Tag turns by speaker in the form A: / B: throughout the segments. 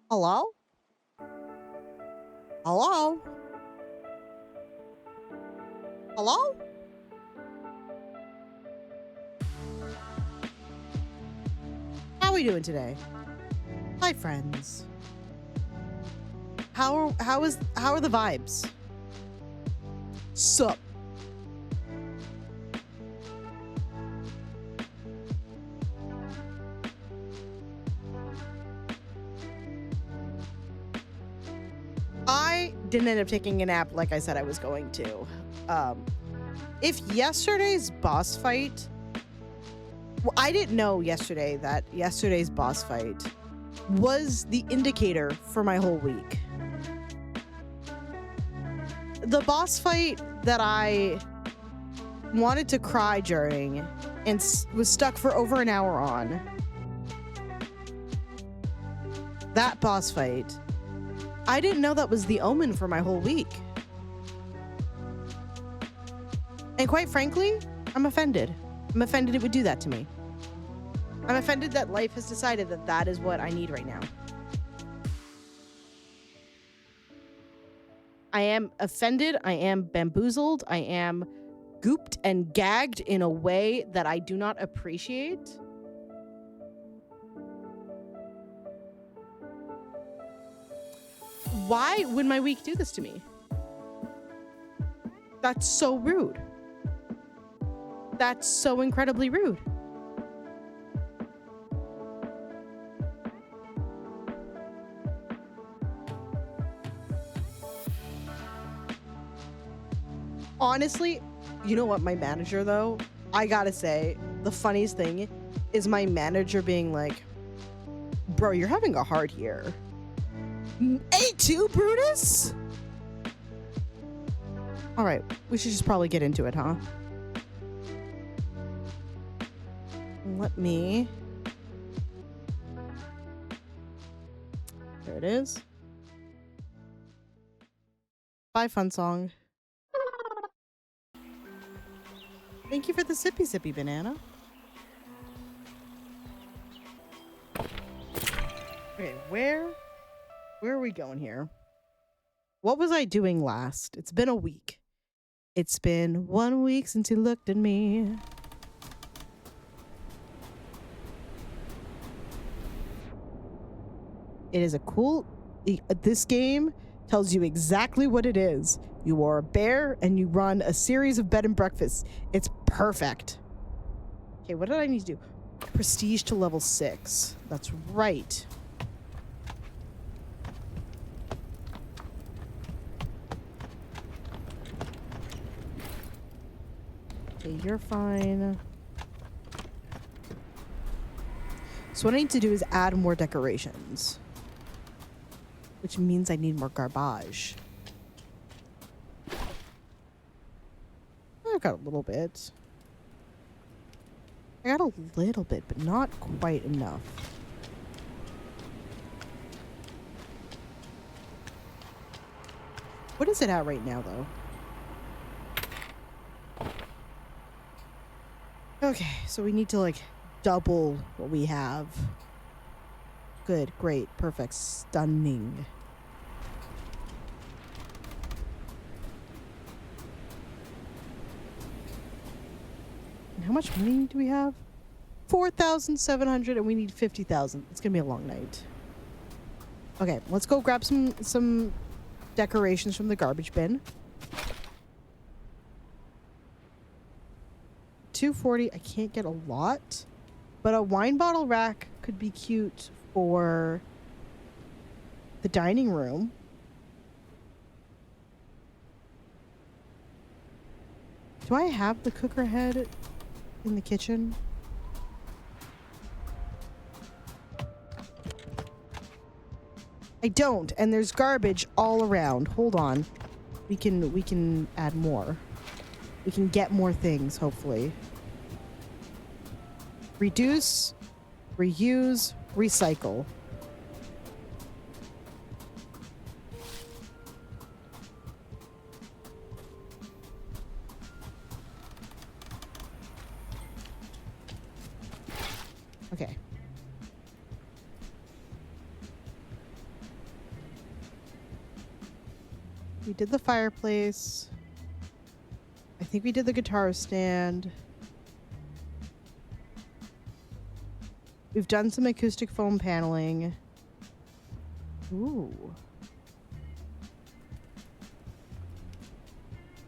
A: Hello? Hello? Hello? How are we doing today? Hi, friends. How are the vibes? Sup? I didn't end up taking a nap like I said I was going to. If yesterday's boss fight, well, I didn't know yesterday that yesterday's boss fight was the indicator for my whole week. The boss fight that I wanted to cry during and was stuck for over an hour on, that boss fight, I didn't know that was the omen for my whole week. And quite frankly, I'm offended. I'm offended it would do that to me. I'm offended that life has decided that that is what I need right now. I am offended. I am bamboozled. I am gooped and gagged in a way that I do not appreciate. Why would my week do this to me? That's so rude. That's so incredibly rude. Honestly, you know what, my manager though, I gotta say, the funniest thing is my manager being like, bro, you're having a hard year. A2, Brutus? All right, we should just probably get into it, huh? Let me... There it is. Bye, fun song. Thank you for the sippy sippy banana. Okay, where are we going here? What was I doing last? It's been a week. It's been 1 week since you looked at me. It is a cool... This game tells you exactly what it is. You are a bear and you run a series of bed and breakfasts. It's perfect. Okay, what did I need to do? Prestige to level 6. That's right. Okay, you're fine. So what I need to do is add more decorations. Which means I need more garbage. I've got a little bit. I got a little bit, but not quite enough. What is it at right now, though? Okay, so we need to, like, double what we have. Good, great, perfect, stunning. And how much money do we have? 4,700, and we need 50,000. It's gonna be a long night. Okay, let's go grab some decorations from the garbage bin. 240, I can't get a lot, but a wine bottle rack could be cute for the dining room. Do I have the cooker head in the kitchen? I don't, and there's garbage all around. Hold on. We can add more. We can get more things, hopefully. Reduce, reuse, recycle. Okay. We did the fireplace. I think we did the guitar stand. We've done some acoustic foam paneling. Ooh.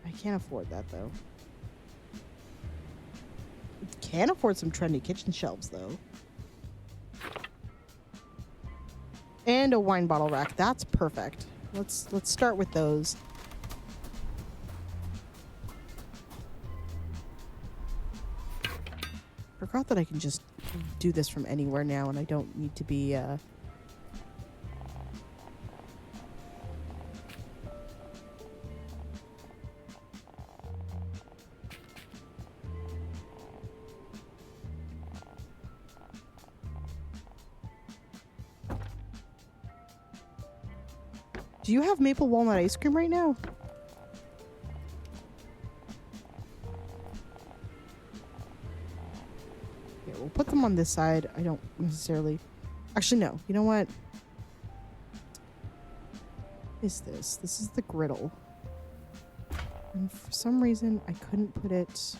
A: I can't afford that, though. Can afford some trendy kitchen shelves, though. And a wine bottle rack. That's perfect. Let's start with those. Forgot that I can just do this from anywhere now, and I don't need to be Do you have maple walnut ice cream right now? Yeah, we'll put them on this side. I don't necessarily... Actually, no. You know what? What is this? This is the griddle. And for some reason, I couldn't put it...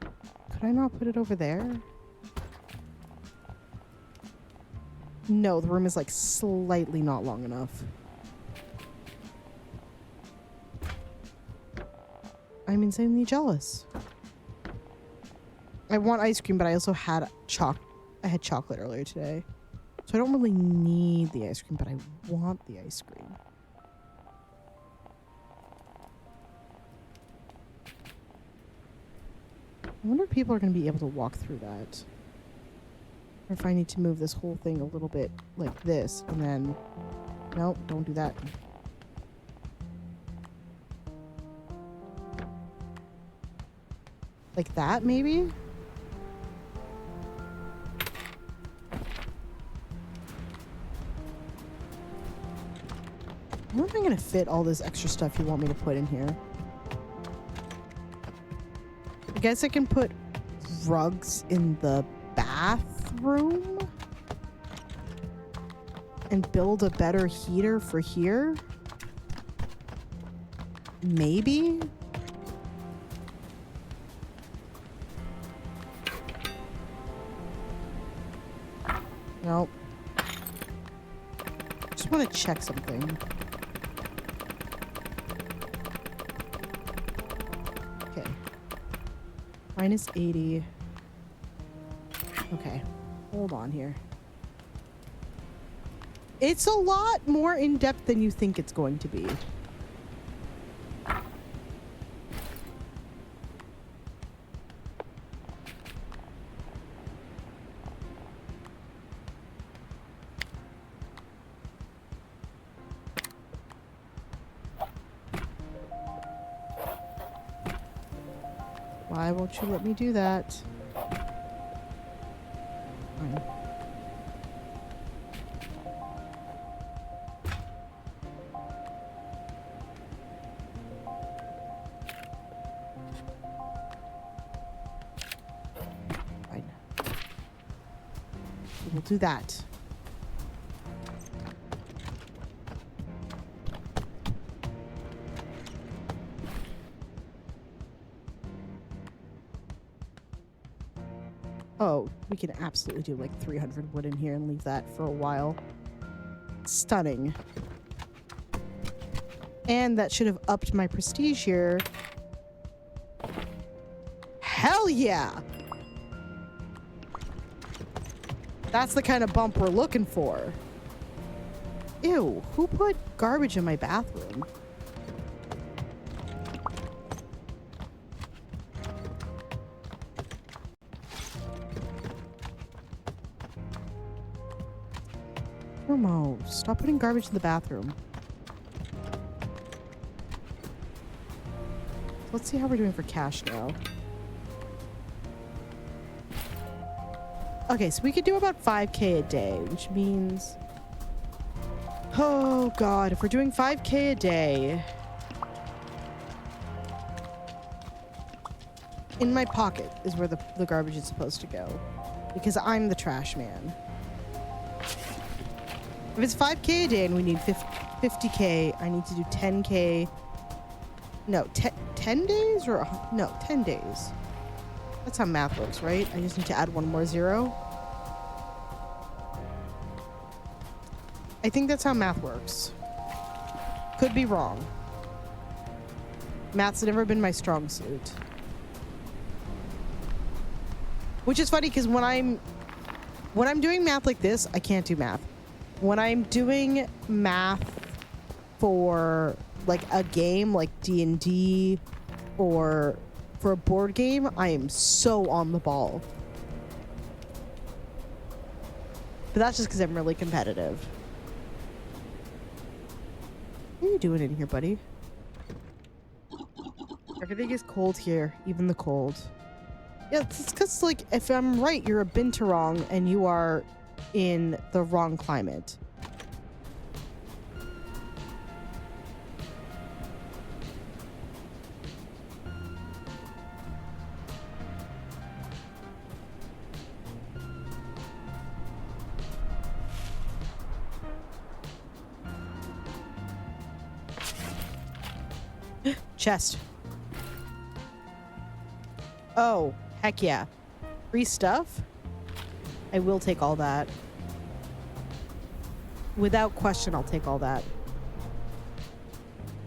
A: Could I not put it over there? No, the room is like slightly not long enough. I'm insanely jealous. I want ice cream, but I also had I had chocolate earlier today. So I don't really need the ice cream, but I want the ice cream. I wonder if people are going to be able to walk through that. Or if I need to move this whole thing a little bit like this, and then... Nope, don't do that. Like that, maybe? How am I going to fit all this extra stuff you want me to put in here? I guess I can put rugs in the bathroom and build a better heater for here. Maybe. Nope. Just want to check something. Okay. Minus 80. Okay, hold on here. It's a lot more in-depth than you think it's going to be. Why won't you let me do that? Fine. Fine. We'll do that. Oh, we can absolutely do like 300 wood in here and leave that for a while. Stunning. And that should have upped my prestige here. Hell yeah! That's the kind of bump we're looking for. Ew, who put garbage in my bathroom? Romo, stop putting garbage in the bathroom. Let's see how we're doing for cash now. Okay, so we could do about 5K a day, which means... Oh, God. If we're doing 5K a day... In my pocket is where the garbage is supposed to go. Because I'm the trash man. If it's 5K a day and we need 50K. I need to do 10K. No, 10 days or no, 10 days. That's how math works, right? I just need to add one more zero. I think that's how math works. Could be wrong. Math's never been my strong suit. Which is funny because when I'm doing math like this, I can't do math. When I'm doing math for like a game like D&D or for a board game, I am so on the ball. But that's just because I'm really competitive. What are you doing in here, buddy? Everything is cold here, even the cold. Yeah, it's because, like, if I'm right, you're a Binturong and you are in the wrong climate. Chest. Oh, heck yeah. Free stuff? I will take all that. Without question, I'll take all that.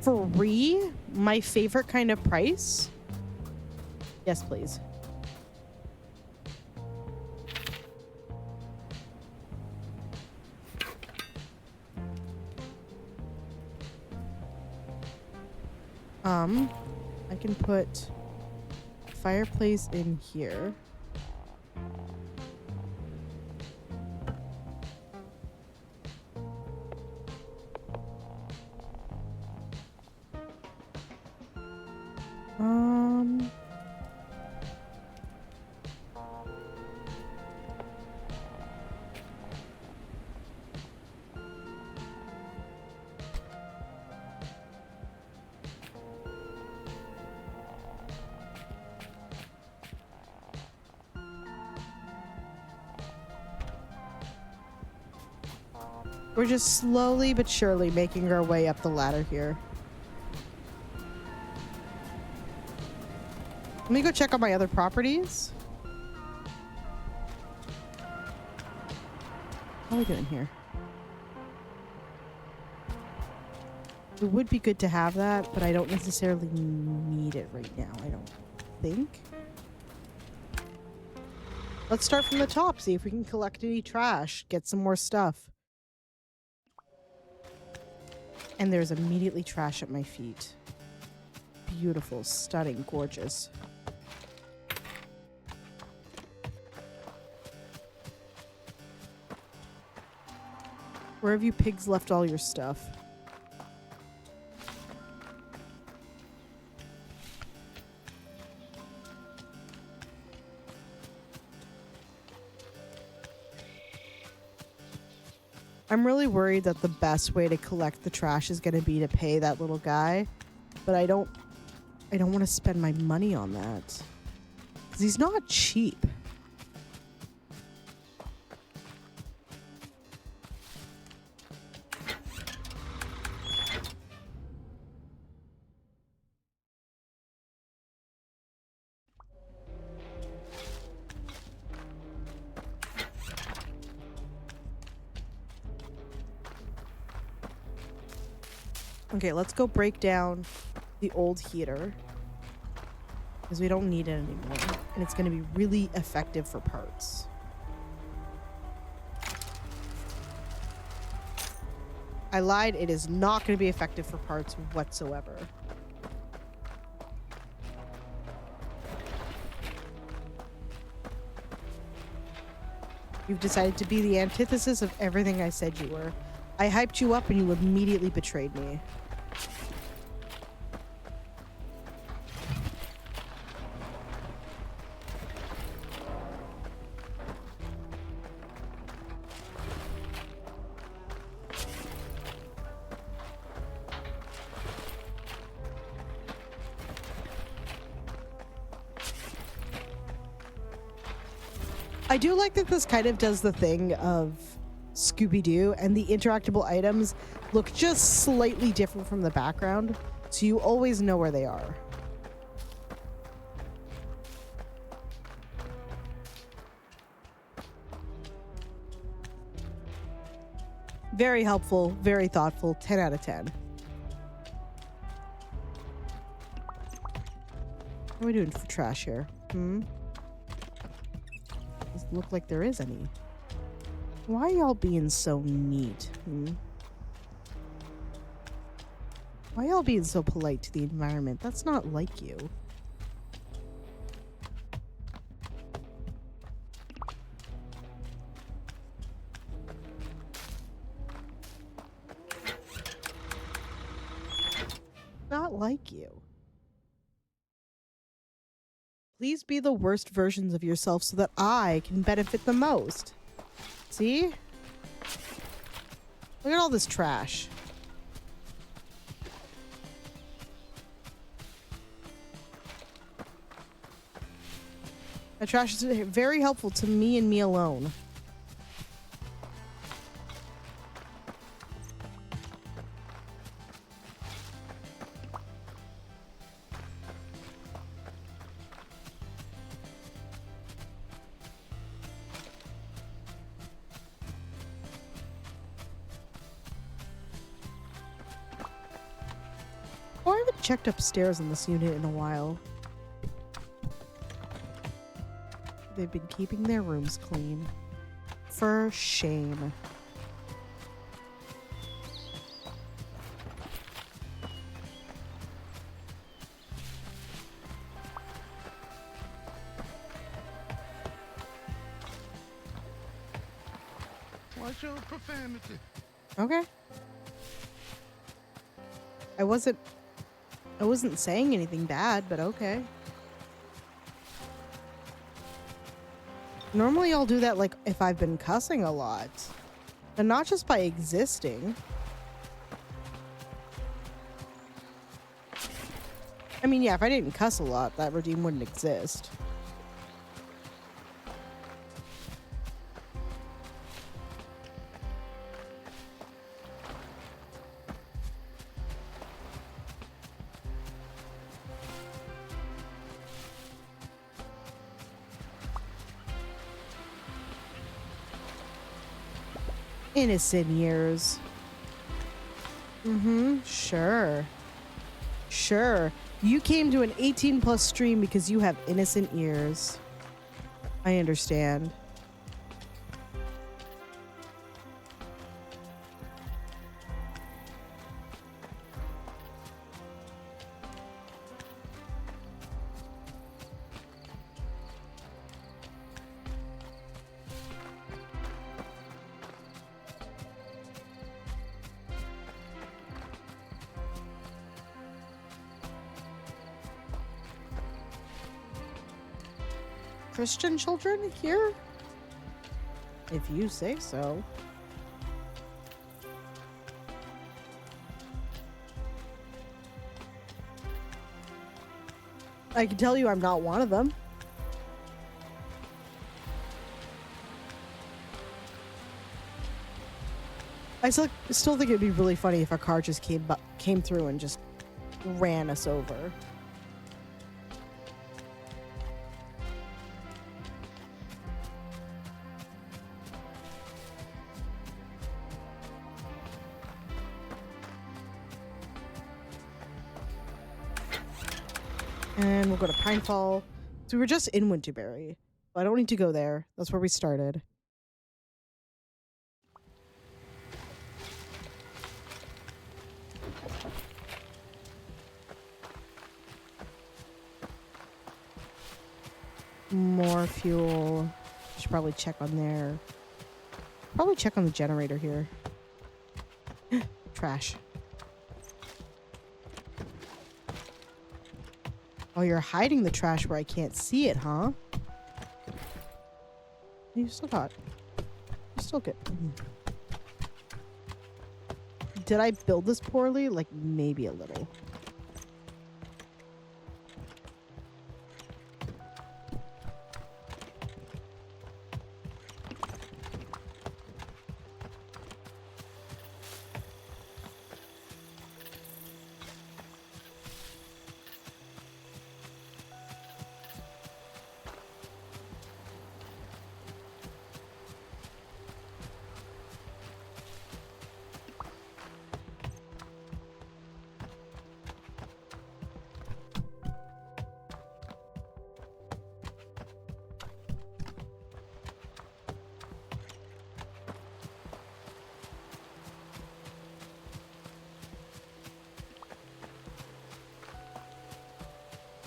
A: Free? My favorite kind of price? Yes, please. I can put fireplace in here. We're just slowly but surely making our way up the ladder here. Let me go check on my other properties. What are we doing here? It would be good to have that, but I don't necessarily need it right now, I don't think. Let's start from the top, see if we can collect any trash, get some more stuff. And there's immediately trash at my feet. Beautiful, stunning, gorgeous. Where have you pigs left all your stuff? I'm really worried that the best way to collect the trash is going to be to pay that little guy, but I don't want to spend my money on that. 'Cause he's not cheap. Okay, let's go break down the old heater because we don't need it anymore, and it's going to be really effective for parts. I lied, it is not going to be effective for parts whatsoever. You've decided to be the antithesis of everything I said you were. I hyped you up and you immediately betrayed me. I do like that this kind of does the thing of Scooby-Doo, and the interactable items look just slightly different from the background, so you always know where they are. Very helpful, very thoughtful, 10 out of 10. What are we doing for trash here? Doesn't look like there is any. Why are y'all being so neat? Why y'all being so polite to the environment? That's not like you. Not like you. Please be the worst versions of yourself so that I can benefit the most. See? Look at all this trash. That trash is very helpful to me and me alone. Oh, I haven't checked upstairs in this unit in a while. They've been keeping their rooms clean. For shame.
B: Watch your profanity.
A: Okay. I wasn't saying anything bad, but okay. Normally I'll do that like if I've been cussing a lot. And not just by existing. I mean, yeah, if I didn't cuss a lot, that redeem wouldn't exist. Innocent years. Sure. Sure. You came to an 18+ stream because you have innocent ears. I understand. Christian children here? If you say so. I can tell you I'm not one of them. I still think it'd be really funny if a car just came through and just ran us over. And we'll go to Pinefall. So we were just in Winterberry. But I don't need to go there. That's where we started. More fuel. Should probably check on there. Probably check on the generator here. Trash. Oh, you're hiding the trash where I can't see it, huh? You still got. You still good. Did I build this poorly? Like, maybe a little.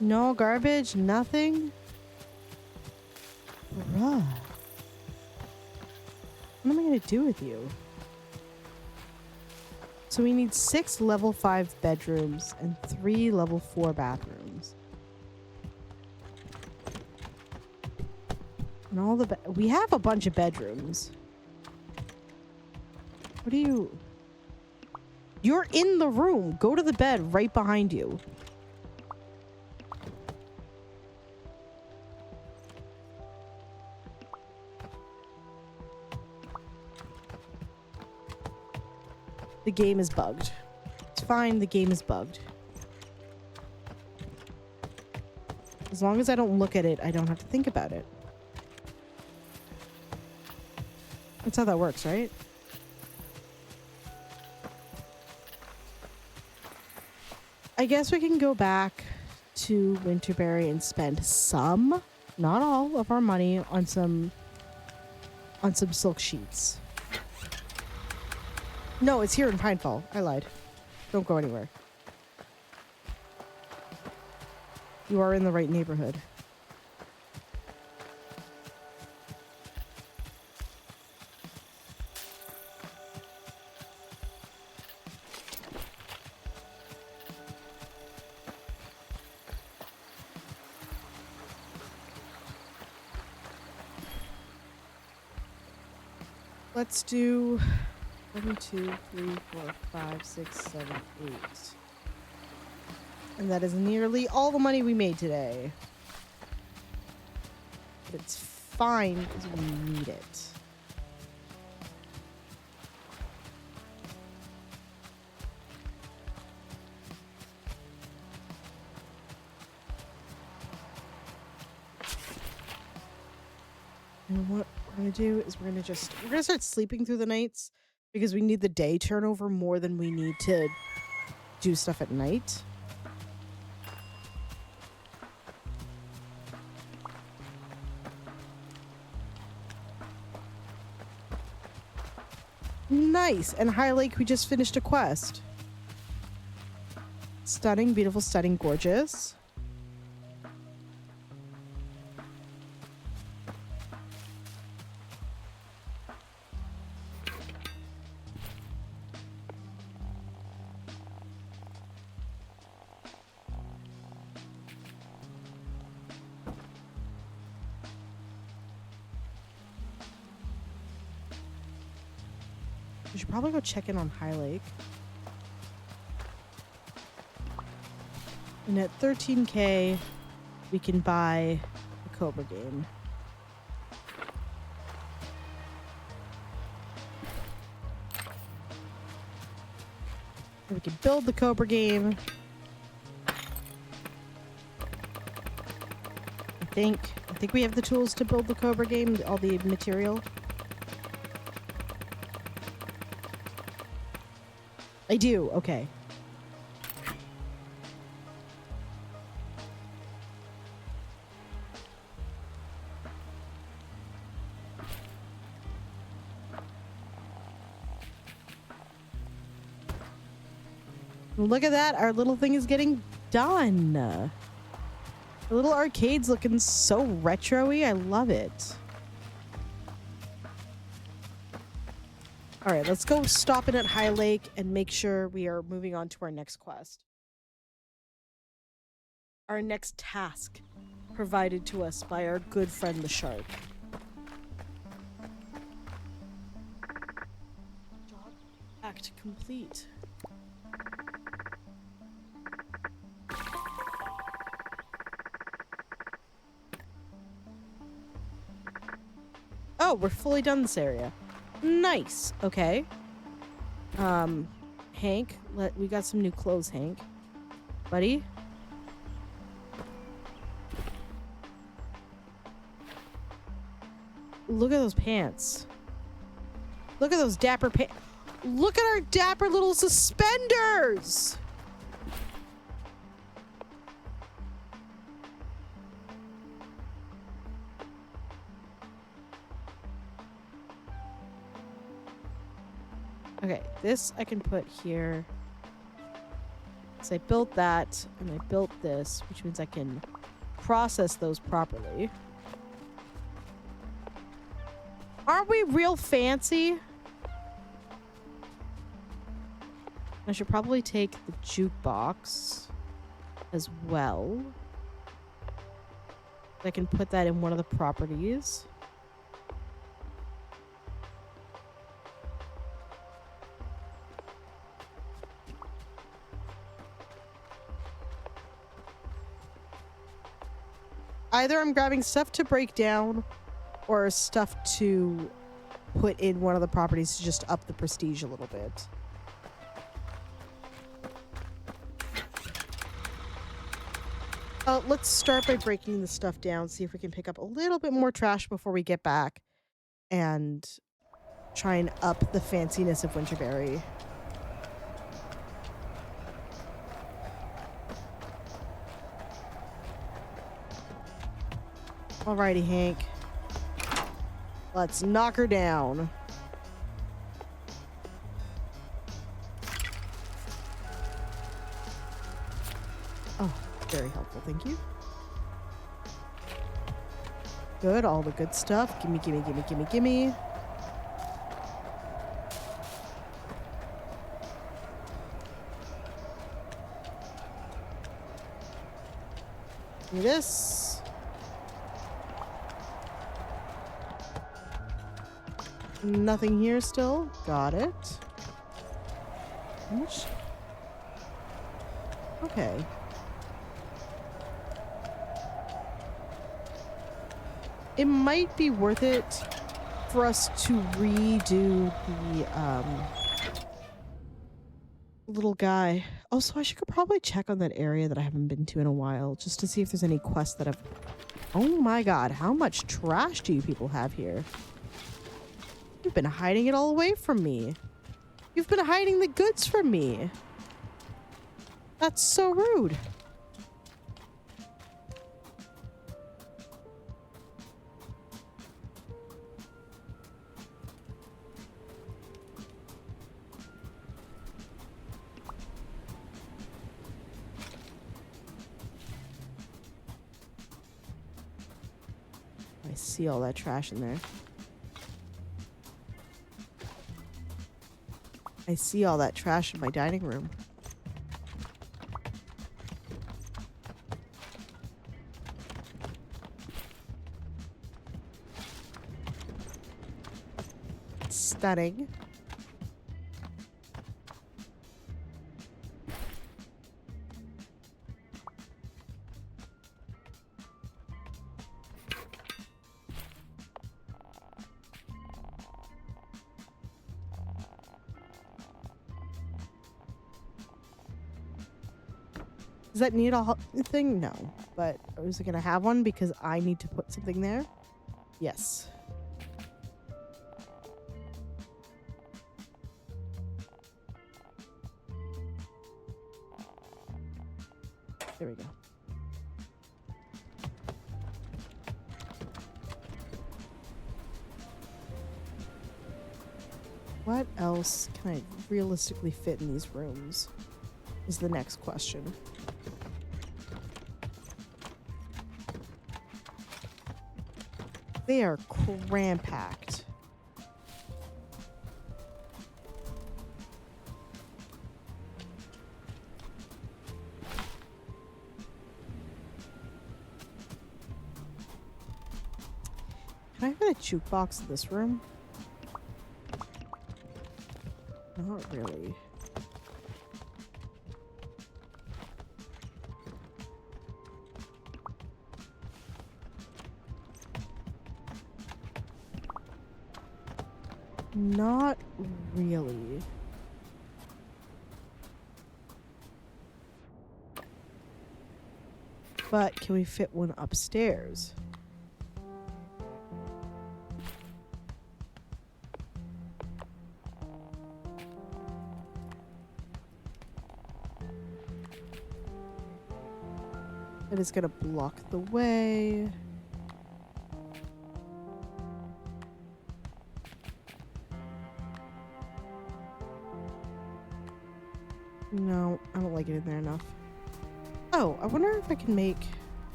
A: No garbage? Nothing? Bruh. What am I gonna do with you? So we need 6 level 5 bedrooms and 3 level 4 bathrooms. And all the we have a bunch of bedrooms. What are you? You're in the room. Go to the bed right behind you. The game is bugged. It's fine, the game is bugged. As long as I don't look at it, I don't have to think about it. That's how that works, right? I guess we can go back to Winterberry and spend some, not all, of our money on some silk sheets. No, it's here in Pinefall. I lied. Don't go anywhere. You are in the right neighborhood. Let's do 1, 2, 3, 4, 5, 6, 7, 8. And that is nearly all the money we made today. But it's fine because we need it. And what we're gonna do is we're gonna start sleeping through the nights because we need the day turnover more than we need to do stuff at night. Nice. And High Lake, we just finished a quest. Stunning, beautiful, stunning, gorgeous. We should probably go check in on High Lake. And at 13K, we can buy a Cobra game. And we can build the Cobra game. I think we have the tools to build the Cobra game, all the material. I do, okay. Look at that, our little thing is getting done. The little arcade's looking so retro-y, I love it. All right, let's go stop in at High Lake and make sure we are moving on to our next quest. Our next task provided to us by our good friend the shark. Job act complete. Oh, we're fully done this area. Nice. Okay. Hank, we got some new clothes, Hank. Buddy? Look at those pants. Look at those dapper pants. Look at our dapper little suspenders! Okay, this I can put here. because I built that and I built this, which means I can process those properly. Aren't we real fancy? I should probably take the jukebox as well. I can put that in one of the properties. Either I'm grabbing stuff to break down or stuff to put in one of the properties to just up the prestige a little bit. Let's start by breaking the stuff down, see if we can pick up a little bit more trash before we get back and try and up the fanciness of Winterberry. Alrighty, Hank. Let's knock her down. Oh, very helpful, thank you. Good, all the good stuff. Gimme, gimme, gimme, gimme, gimme. Give me this. Nothing here still. Got it. How much? Okay. It might be worth it for us to redo the little guy. Also, I should probably check on that area that I haven't been to in a while, just to see if there's any quests that have... Oh my god, how much trash do you people have here? You've been hiding it all away from me. You've been hiding the goods from me. That's so rude. I see all that trash in there. I see all that trash in my dining room. Stunning. Does that need a thing? No. But is it going to have one because I need to put something there? Yes. There we go. What else can I realistically fit in these rooms? Is the next question. They are cram-packed. Can I fit a jukebox in this room? Not really. Not really. But can we fit one upstairs? It is gonna block the way. No, I don't like it in there enough. Oh, I wonder if I can make...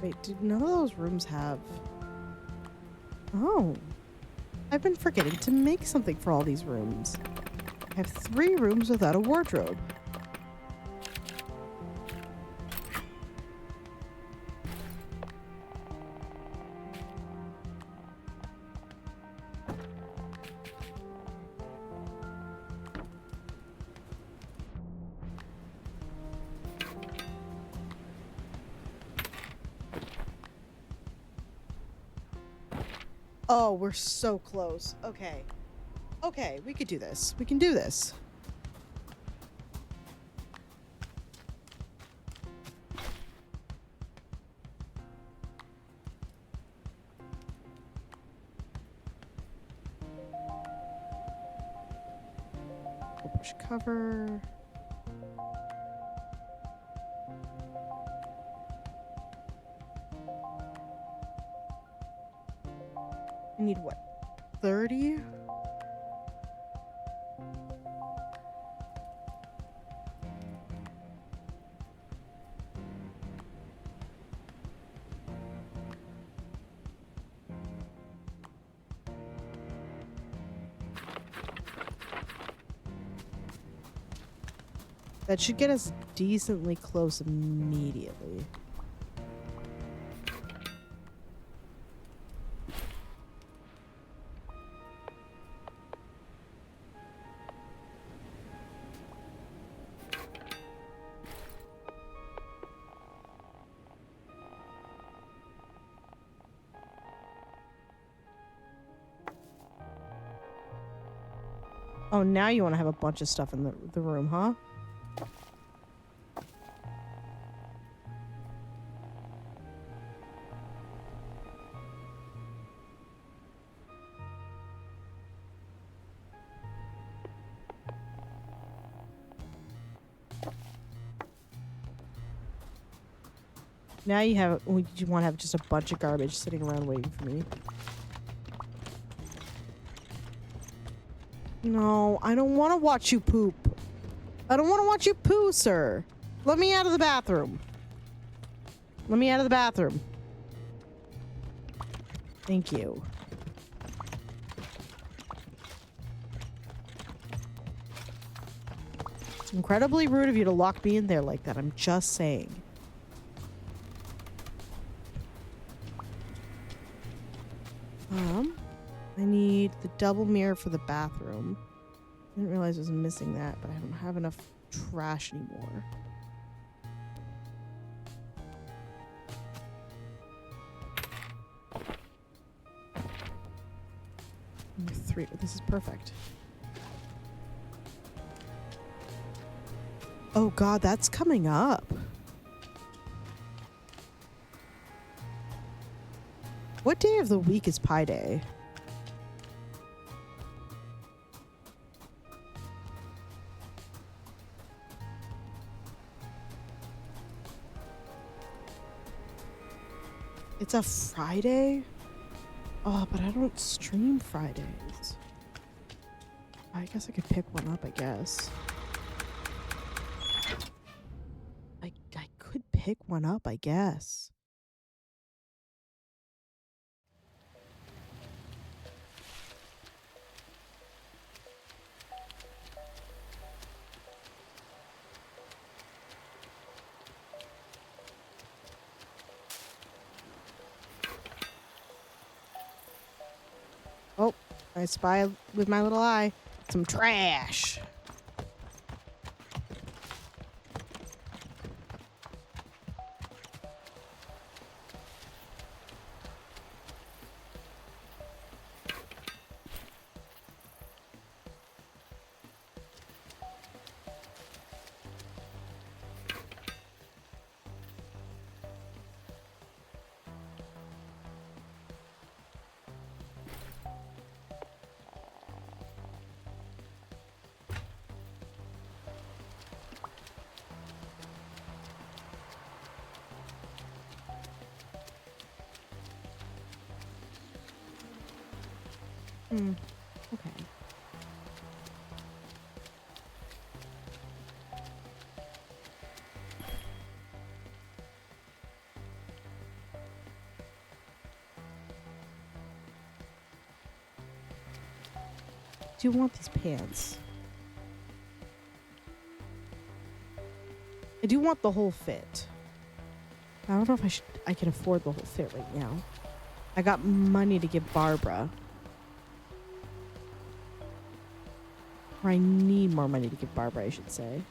A: Wait, did none of those rooms have... Oh. I've been forgetting to make something for all these rooms. I have 3 rooms without a wardrobe. Oh, we're so close. Okay. Okay, we could do this. We can do this. We'll push cover. I need what? 30? That should get us decently close immediately. Oh, now you want to have a bunch of stuff in the room, huh? Now you have, you want to have just a bunch of garbage sitting around waiting for me. No, I don't want to watch you poop. I don't want to watch you poo, sir. Let me out of the bathroom. Let me out of the bathroom. Thank you. It's incredibly rude of you to lock me in there like that. I'm just saying. I need the double mirror for the bathroom. I didn't realize I was missing that, but I don't have enough trash anymore. Number 3. This is perfect. Oh god, that's coming up. What day of the week is Pi Day? It's a Friday? Oh, but I don't stream Fridays. I guess I could pick one up, I guess. I could pick one up, I guess. Oh, I spy with my little eye some trash. Okay. do want these pants. I do want the whole fit. I don't know if I can afford the whole fit right now. I got money to give Barbara. Or I need more money to give Barbara, I should say.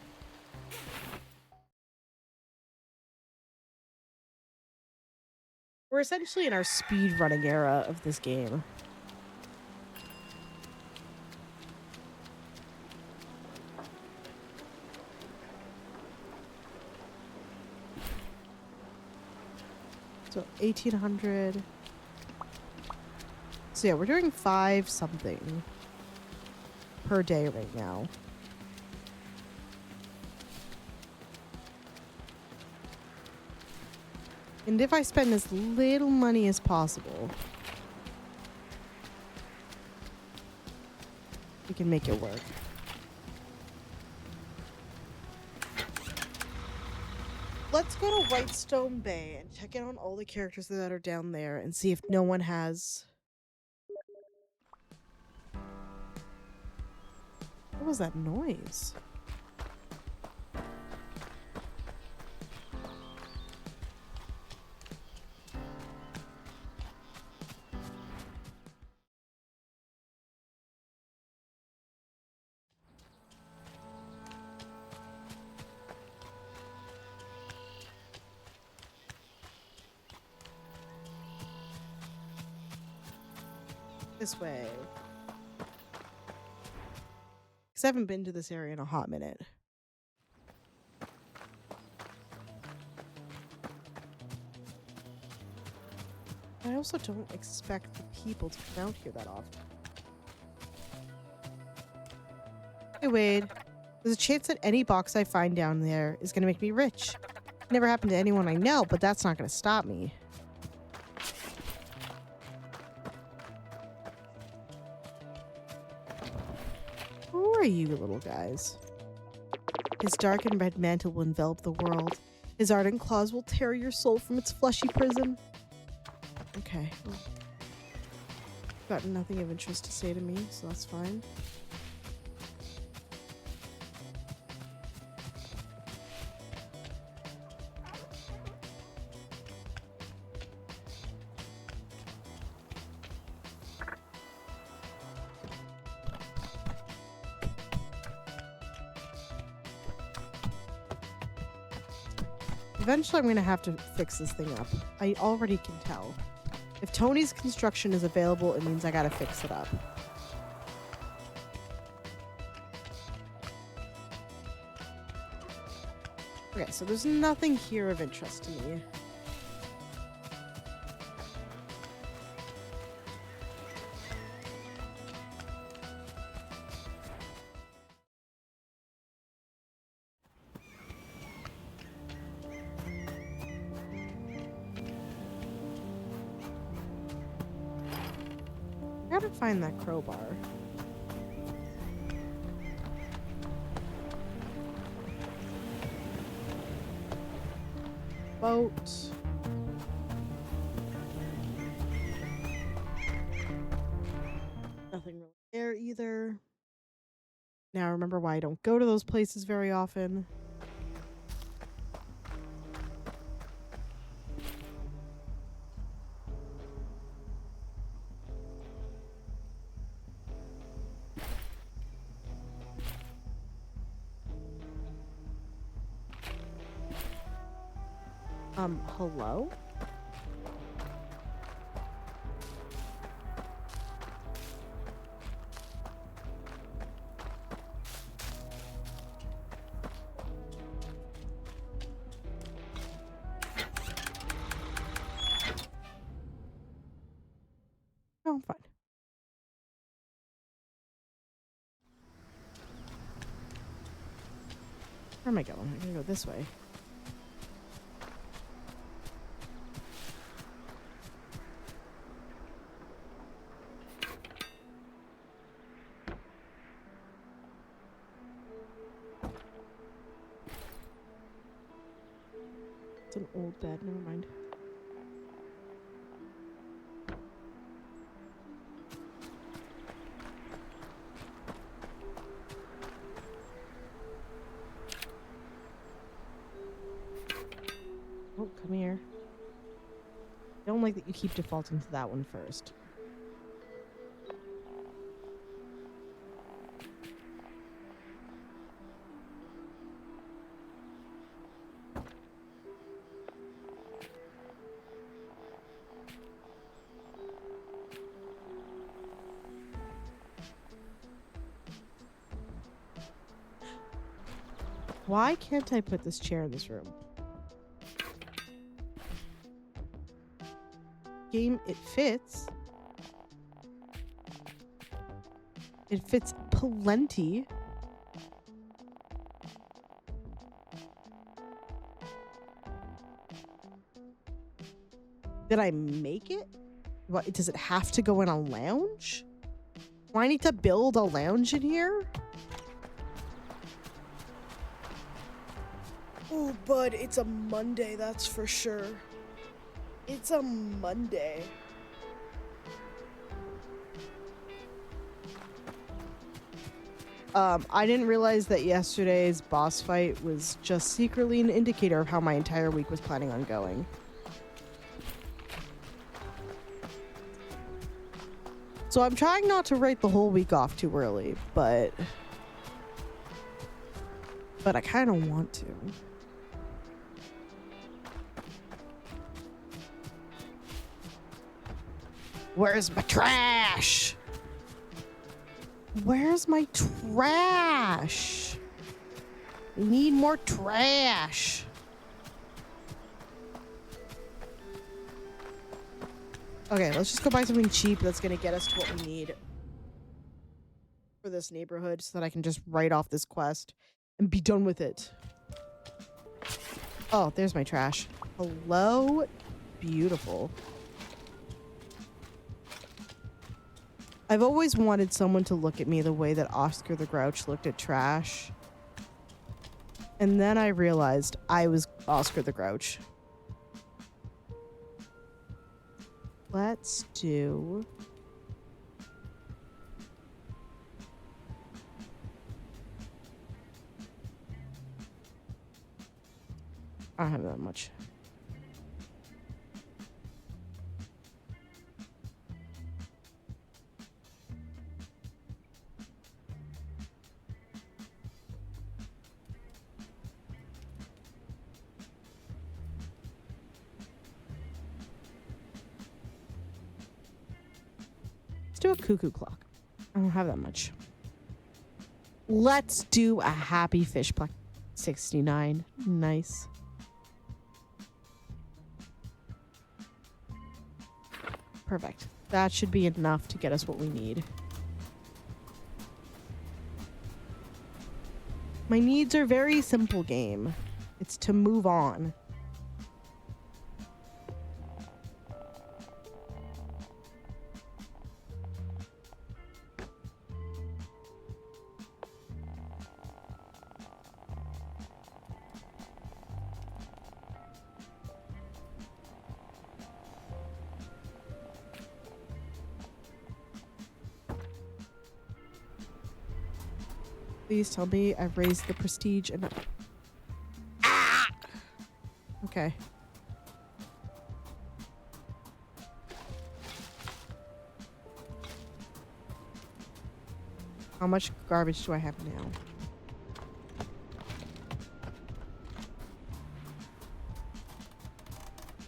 A: We're essentially in our speed running era of this game. So 1800. So yeah, we're doing 5 something per day right now. And if I spend as little money as possible, we can make it work. Let's go to Whitestone Bay and check in on all the characters that are down there and see if no one has... What was that noise? This way. Because I haven't been to this area in a hot minute. I also don't expect the people to come out here that often. Hey Wade, there's a chance that any box I find down there is going to make me rich. It never happened to anyone I know, but that's not going to stop me. Who are you little guys? His dark and red mantle will envelop the world. His ardent claws will tear your soul from its fleshy prison. Okay. Well, got nothing of interest to say to me, so that's fine. Eventually, I'm going to have to fix this thing up. I already can tell. If Tony's construction is available, it means I gotta fix it up. Okay, so there's nothing here of interest to me. I gotta find that crowbar. Boat. Nothing really there either. Now I remember why I don't go to those places very often. Hello? No, I'm fine. Where am I going? I'm gonna go this way. It's an old bed, never mind. don't like that you keep defaulting to that one first. Why can't I put this chair in this room? Game, it fits. It fits plenty. Did I make it? What, does it have to go in a lounge? Do I need to build a lounge in here? Oh, bud, it's a Monday, that's for sure. It's a Monday. I didn't realize that yesterday's boss fight was just secretly an indicator of how my entire week was planning on going. So I'm trying not to write the whole week off too early, but I kind of want to. Where's my trash? Where's my trash? We need more trash. Okay, let's just go buy something cheap that's gonna get us to what we need for this neighborhood so that I can just write off this quest and be done with it. Oh, there's my trash. Hello? Beautiful. I've always wanted someone to look at me the way that Oscar the Grouch looked at trash. And then I realized I was Oscar the Grouch. Let's do... I don't have that much. Let's do a cuckoo clock. I don't have that much. Let's do a happy fish pluck. 69. Nice. Perfect. That should be enough to get us what we need. My needs are very simple, game. It's to move on. Please tell me I've raised the prestige enough. Ah! Okay. How much garbage do I have now?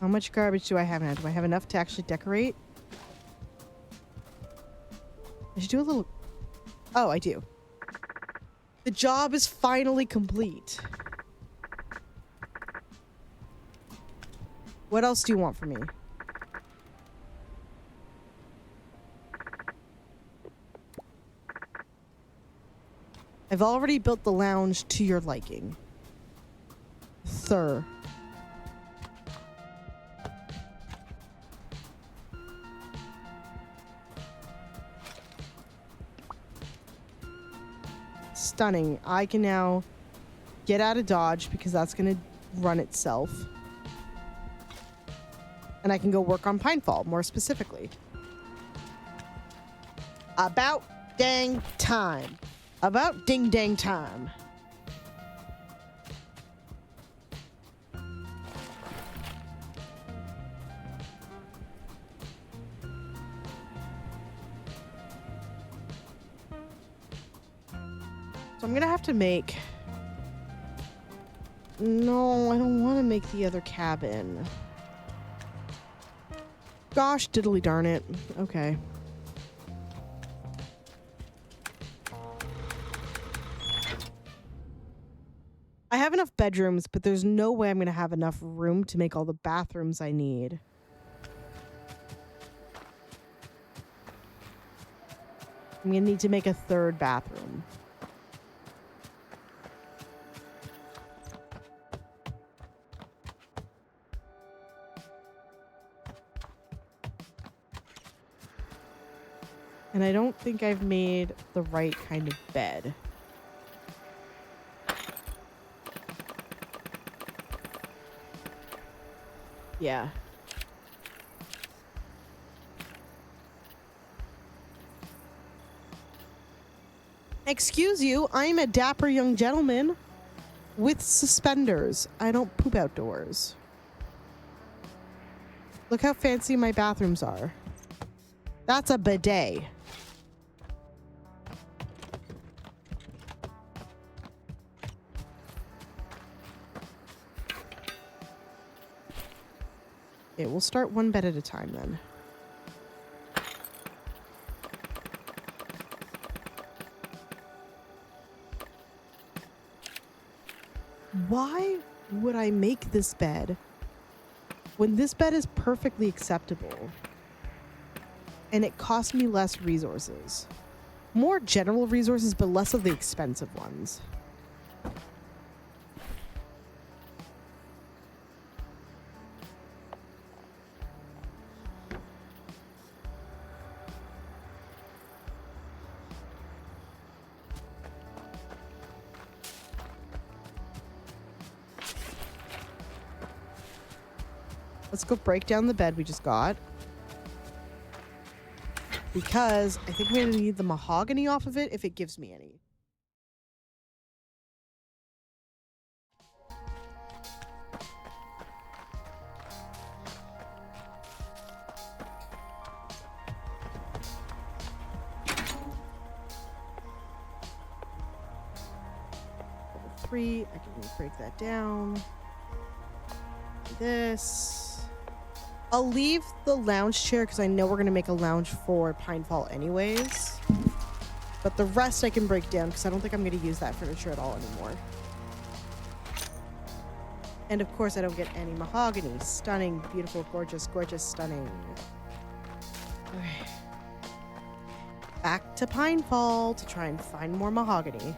A: How much garbage do I have now? Do I have enough to actually decorate? I should do a little... Oh, I do. The job is finally complete. What else do you want from me? I've already built the lounge to your liking. Sir. Stunning. I can now get out of Dodge because that's going to run itself. And I can go work on Pinefall more specifically. About dang time. About ding dang time. So I'm gonna have to make... No, I don't want to make the other cabin. Gosh, diddly darn it. Okay. I have enough bedrooms, but there's no way I'm going to have enough room to make all the bathrooms I need. I'm going to need to make a third bathroom. And I don't think I've made the right kind of bed. Yeah. Excuse you, I'm a dapper young gentleman with suspenders. I don't poop outdoors. Look how fancy my bathrooms are. That's a bidet. Okay, we'll start one bed at a time then. Why would I make this bed when this bed is perfectly acceptable and it costs me less resources? More general resources, but less of the expensive ones. Let's go break down the bed we just got. Because I think we're going to need the mahogany off of it if it gives me any. Level 3, I can break that down. Do this. I'll leave the lounge chair because I know we're going to make a lounge for Pinefall anyways. But the rest I can break down because I don't think I'm going to use that furniture at all anymore. And of course I don't get any mahogany. Stunning, beautiful, gorgeous, gorgeous, stunning. Okay. Back to Pinefall to try and find more mahogany.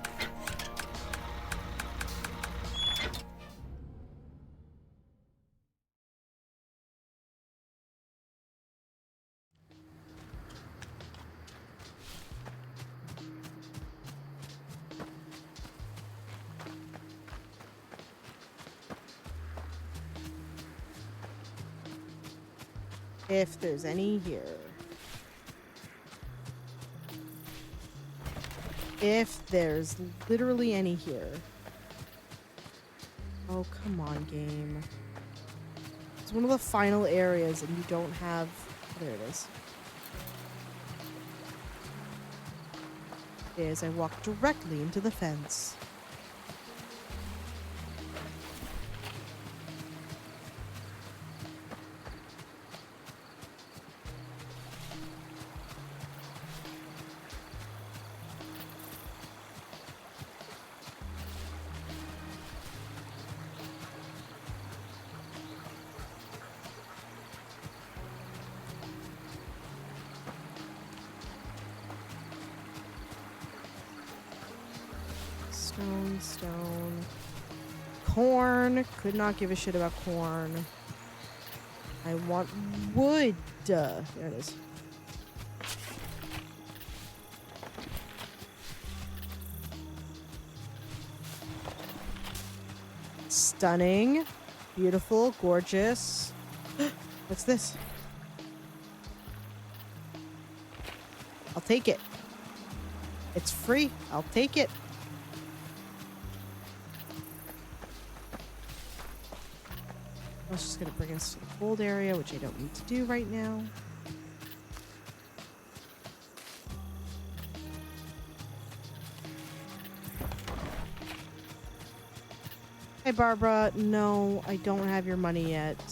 A: If there's any here. If there's literally any here. Oh, come on, game. It's one of the final areas and you don't have... Oh, there it is. I walk directly into the fence. Stone. Corn. Could not give a shit about corn. I want wood. There it is. Stunning. Beautiful. Gorgeous. What's this? I'll take it. It's free. I'll take it. I was just going to bring us to the cold area, which I don't need to do right now. Hey, Barbara. No, I don't have your money yet.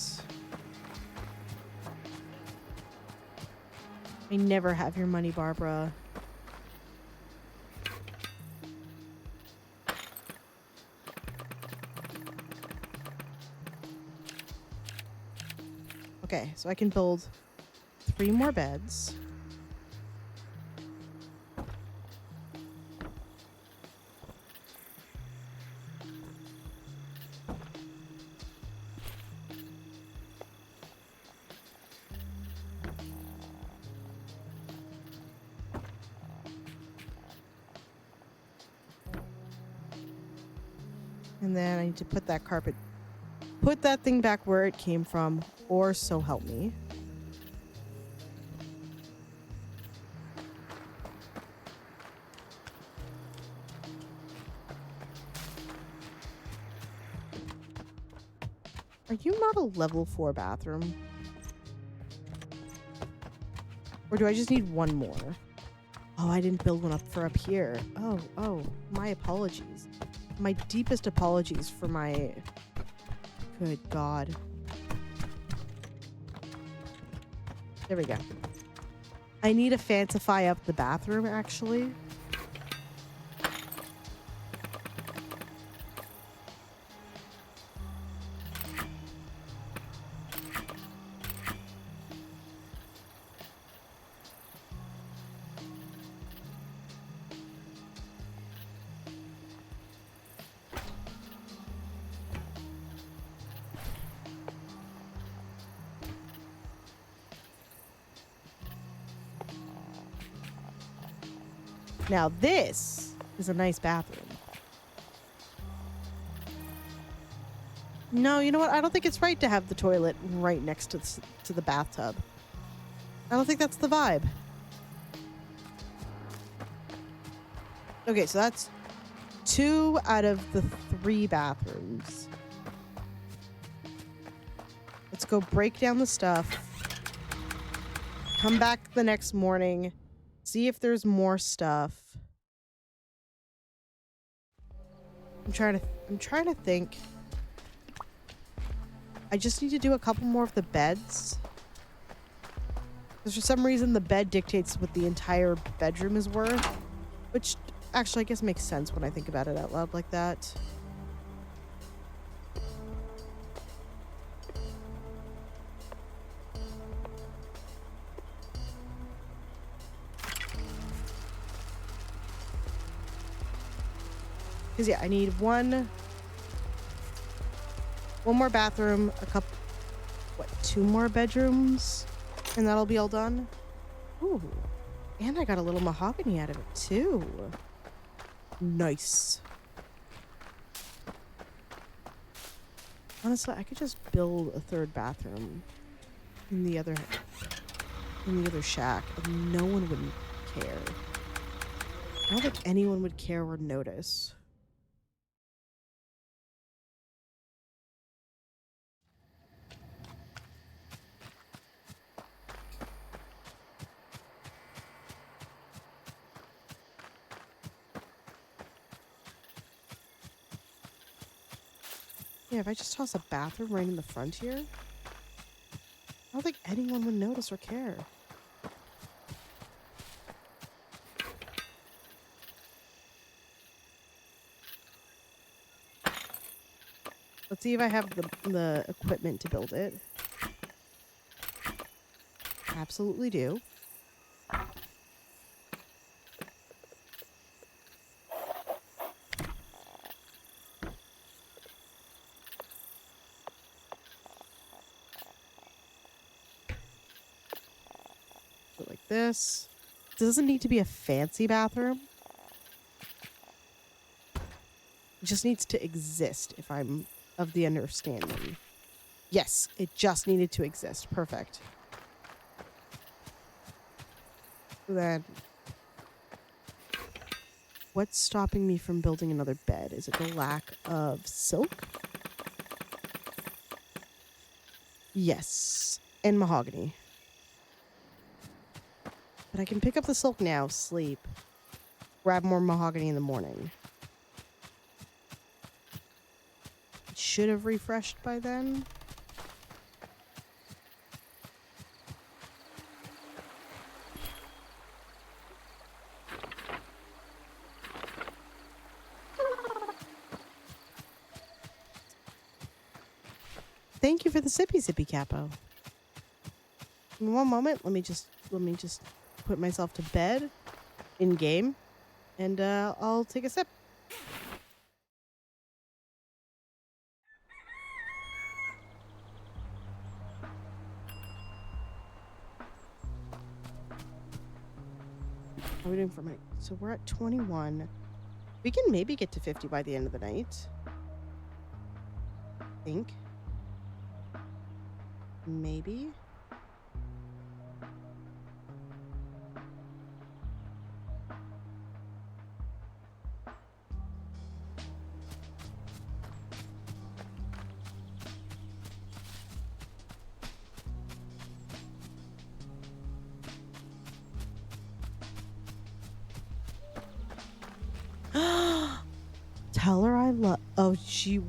A: I never have your money, Barbara. Okay, so I can build 3 more beds. And then I need to put that thing back where it came from, or so help me. Are you not a level 4 bathroom? Or do I just need one more? Oh, I didn't build one up here. Oh, my apologies. My deepest apologies for my... Good God. There we go. I need to fancify up the bathroom, actually. Now this is a nice bathroom. No, you know what? I don't think it's right to have the toilet right next to the bathtub. I don't think that's the vibe. Okay, so that's 2 out of the 3 bathrooms. Let's go break down the stuff. Come back the next morning. See if there's more stuff. I'm trying to think. I just need to do a couple more of the beds. Because for some reason the bed dictates what the entire bedroom is worth. Which actually I guess makes sense when I think about it out loud like that. Because yeah, I need one more bathroom, what, 2 more bedrooms? And that'll be all done? Ooh. And I got a little mahogany out of it, too. Nice. Honestly, I could just build a 3rd bathroom in the other shack, and no one would care. I don't think anyone would care or notice. Yeah, if I just toss a bathroom right in the front here, I don't think anyone would notice or care. Let's see if I have the equipment to build it. Absolutely do. Like this. It doesn't need to be a fancy bathroom. It just needs to exist, if I'm of the understanding. Yes, it just needed to exist. Perfect. Then, what's stopping me from building another bed? Is it the lack of silk? Yes, and mahogany. But I can pick up the silk now, sleep, grab more mahogany in the morning. should have refreshed by then. Thank you for the sippy capo. In one moment, let me just put myself to bed in game, and I'll take a sip. How are we doing for my? So we're at 21. We can maybe get to 50 by the end of the night. I think. Maybe. Tell her I love. Oh, you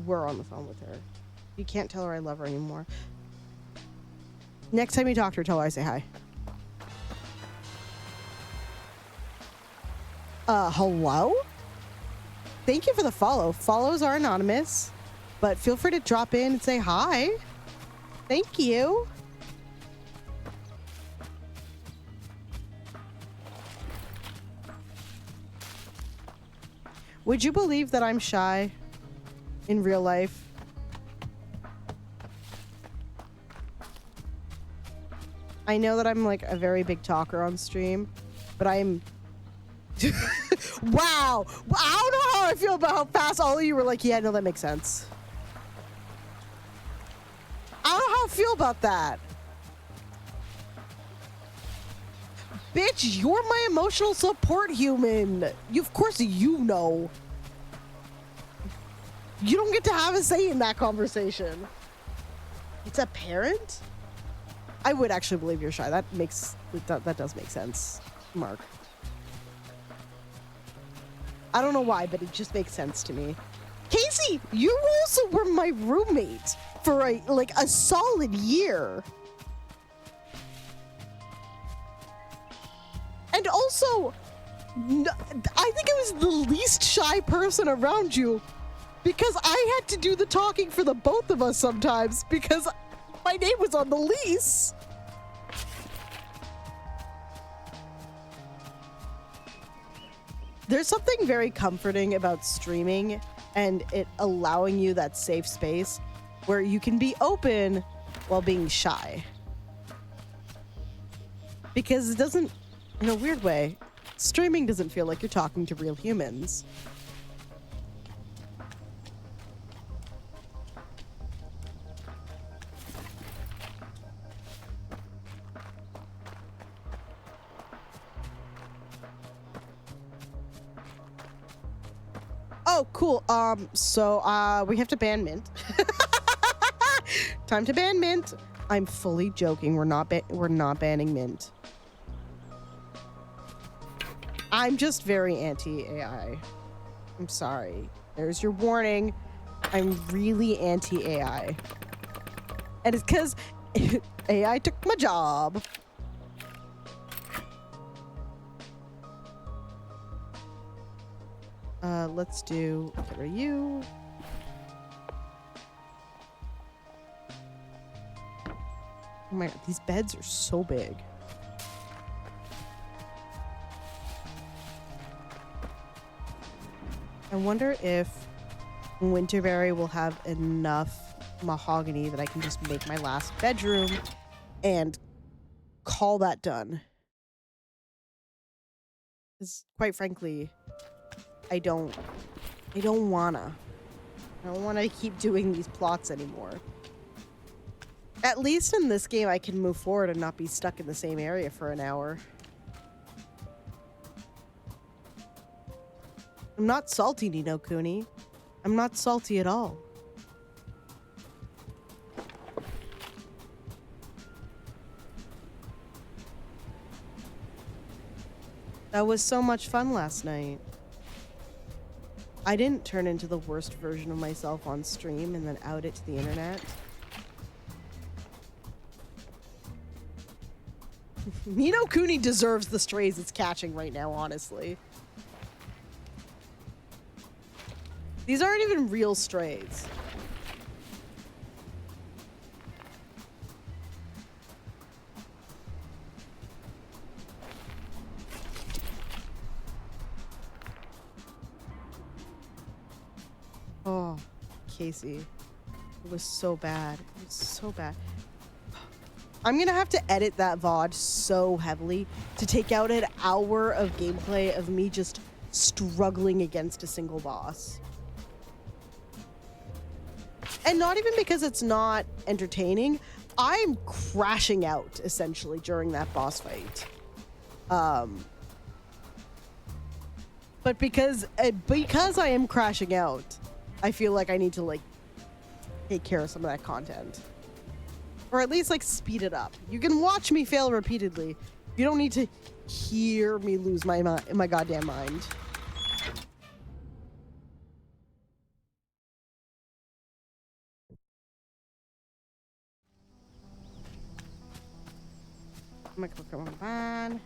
A: were on the phone with her. You can't tell her I love her anymore. Next time you talk to her, tell her I say hi. Hello? Thank you for the follow. Follows are anonymous, but feel free to drop in and say hi. Thank you. Would you believe that I'm shy in real life? I know that I'm like a very big talker on stream, but I'm... Wow! I don't know how I feel about how fast all of you were like, yeah, no, that makes sense. I don't know how I feel about that. Bitch, you're my emotional support human. Of course you know. You don't get to have a say in that conversation. It's a parent? I would actually believe you're shy. That does make sense, Mark. I don't know why, but it just makes sense to me. Casey, you also were my roommate for a solid year. And also, I think I was the least shy person around you because I had to do the talking for the both of us sometimes because my name was on the lease. There's something very comforting about streaming and it allowing you that safe space where you can be open while being shy. Because it doesn't, in a weird way, streaming doesn't feel like you're talking to real humans. Oh, cool. So we have to ban Mint. Time to ban Mint. I'm fully joking. We're not banning Mint. I'm just very anti-AI. I'm sorry. There's your warning. I'm really anti-AI. And it's because AI took my job. Let's do get rid of you. Oh my god, these beds are so big. I wonder if Winterberry will have enough mahogany that I can just make my last bedroom and call that done. Because quite frankly, I don't wanna keep doing these plots anymore. At least in this game I can move forward and not be stuck in the same area for an hour. I'm not salty, Ni no Kuni. I'm not salty at all. That was so much fun last night. I didn't turn into the worst version of myself on stream and then out it to the internet. Ni no Kuni deserves the strays it's catching right now, honestly. These aren't even real strays. Oh, Casey. It was so bad. It was so bad. I'm gonna have to edit that VOD so heavily to take out an hour of gameplay of me just struggling against a single boss. And not even because it's not entertaining. I'm crashing out, essentially, during that boss fight. But because I am crashing out, I feel like I need to, like, take care of some of that content. Or at least, like, speed it up. You can watch me fail repeatedly. You don't need to hear me lose my goddamn mind. Come on.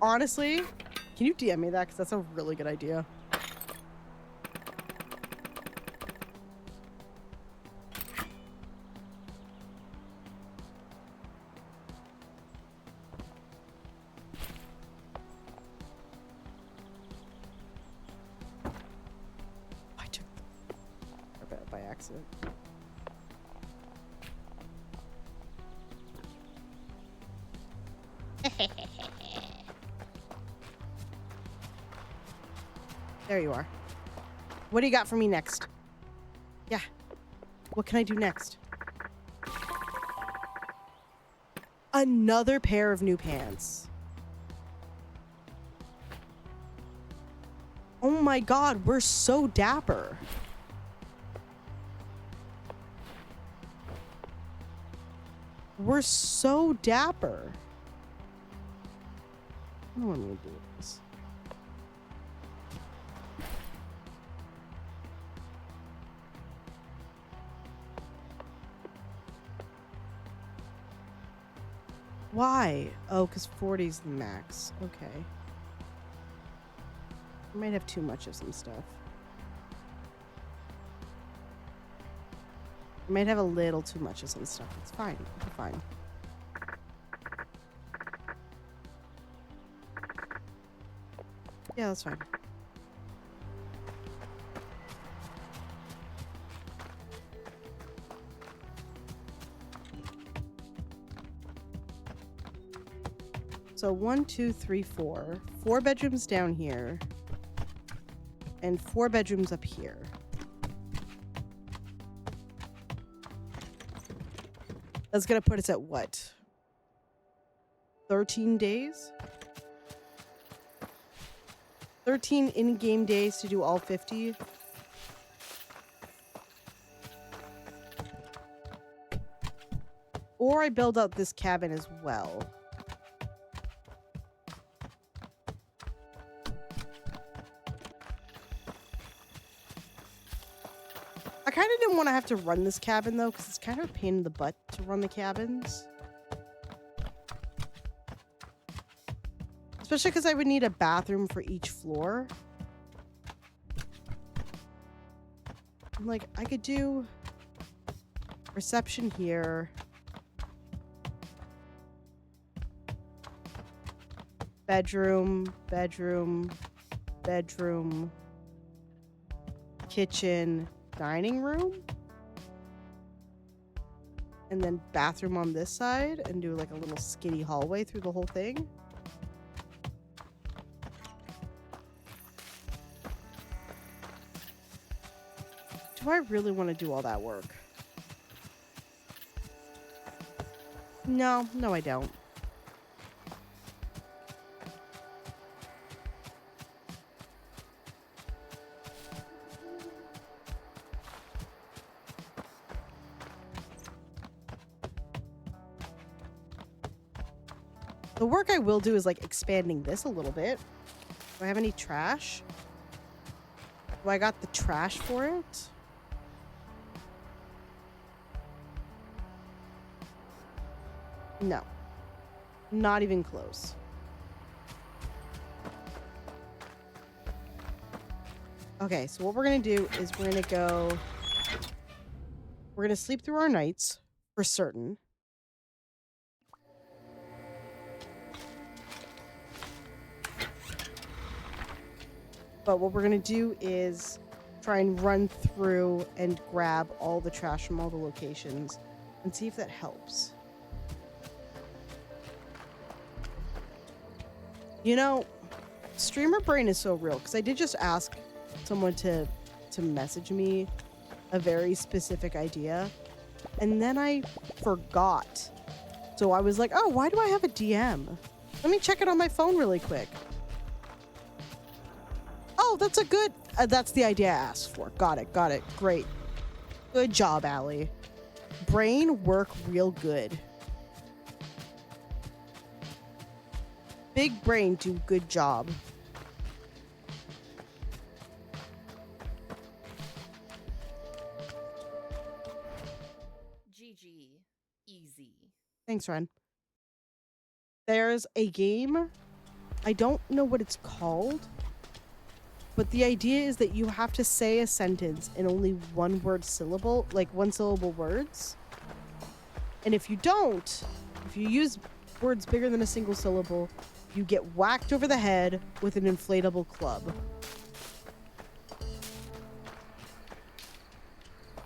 A: Honestly, can you DM me that? Because that's a really good idea. I took that by accident. There you are. What do you got for me next? Yeah. What can I do next? Another pair of new pants. Oh my god, we're so dapper. We're so dapper. I don't know what I'm gonna do with this. Why? Oh, because 40 is the max. Okay. I might have too much of some stuff. I might have a little too much of some stuff. It's fine. It's fine. Yeah, that's fine. So 1, 2, 3, 4. 4 bedrooms down here. And 4 bedrooms up here. That's gonna put us at what? 13 days? 13 in-game days to do all 50. Or I build out this cabin as well. I kind of didn't want to have to run this cabin though, because it's kind of a pain in the butt to run the cabins. Especially because I would need a bathroom for each floor. Like, I could do reception here. Bedroom, bedroom, bedroom, kitchen, dining room. And then bathroom on this side and do like a little skinny hallway through the whole thing. Do I really want to do all that work? No, I don't. The work I will do is like expanding this a little bit. Do I have any trash? Do I got the trash for it? No. Not even close. Okay, so what we're gonna do is we're gonna sleep through our nights for certain. But what we're gonna do is try and run through and grab all the trash from all the locations and see if that helps. You know, streamer brain is so real because I did just ask someone to message me a very specific idea and then I forgot. So I was like, oh, why do I have a DM? Let me check it on my phone really quick. Oh, that's a good, that's the idea I asked for. Got it. Great. Good job, Allie. Brain work real good. Big brain do good job.
C: GG. Easy.
A: Thanks, Ren. There's a game. I don't know what it's called. But the idea is that you have to say a sentence in only one word syllable, like one syllable words. And if you don't, if you use words bigger than a single syllable, you get whacked over the head with an inflatable club.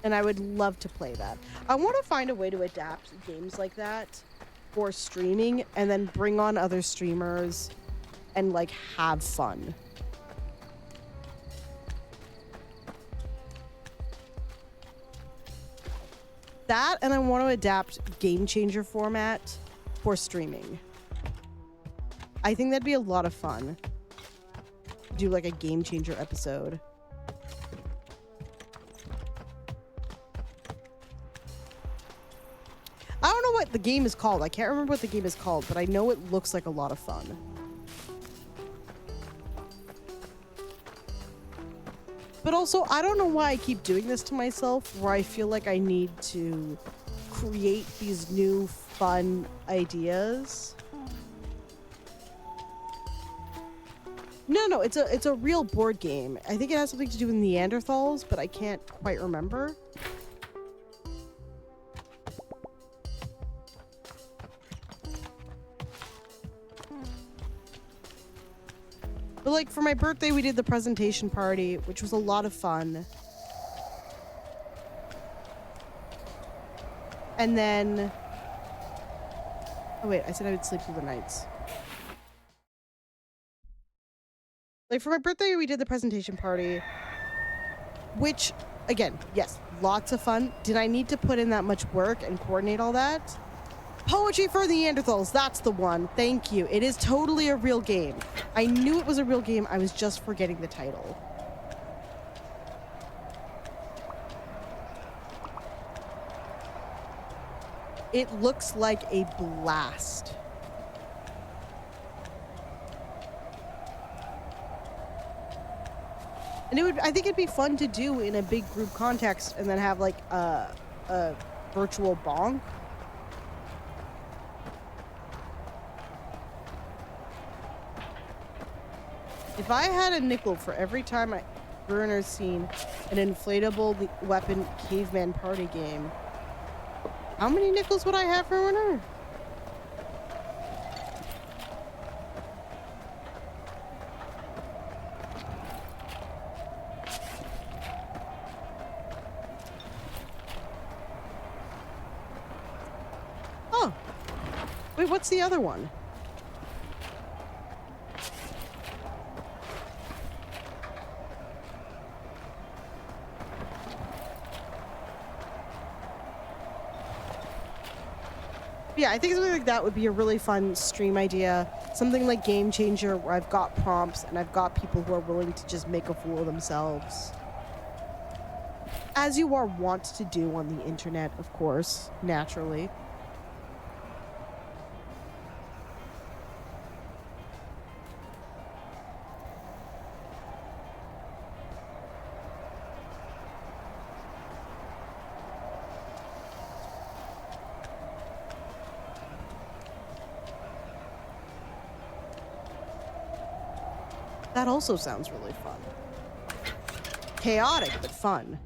A: And I would love to play that. I want to find a way to adapt games like that for streaming and then bring on other streamers and like have fun. That, and I want to adapt Game Changer format for streaming. I think that'd be a lot of fun. Do like a Game Changer episode. I don't know what the game is called. I can't remember what the game is called, but I know it looks like a lot of fun. But also, I don't know why I keep doing this to myself, where I feel like I need to create these new fun ideas. No, it's a real board game. I think it has something to do with Neanderthals, but I can't quite remember. But like for my birthday, we did the presentation party, which was a lot of fun. And then, oh wait, I said I would sleep through the nights. Like for my birthday, we did the presentation party, which again, yes, lots of fun. Did I need to put in that much work and coordinate all that? Poetry for Neanderthals, that's the one. Thank you. It is totally a real game. I knew it was a real game. I was just forgetting the title. It looks like a blast. And I think it'd be fun to do in a big group context and then have like a virtual bonk. If I had a nickel for every time Bruner's seen an inflatable weapon caveman party game, how many nickels would I have for winner? Oh, wait, what's the other one? Yeah, I think something like that would be a really fun stream idea. Something like Game Changer, where I've got prompts and I've got people who are willing to just make a fool of themselves. As you are wont to do on the internet, of course, naturally. That also sounds really fun. Chaotic, but fun.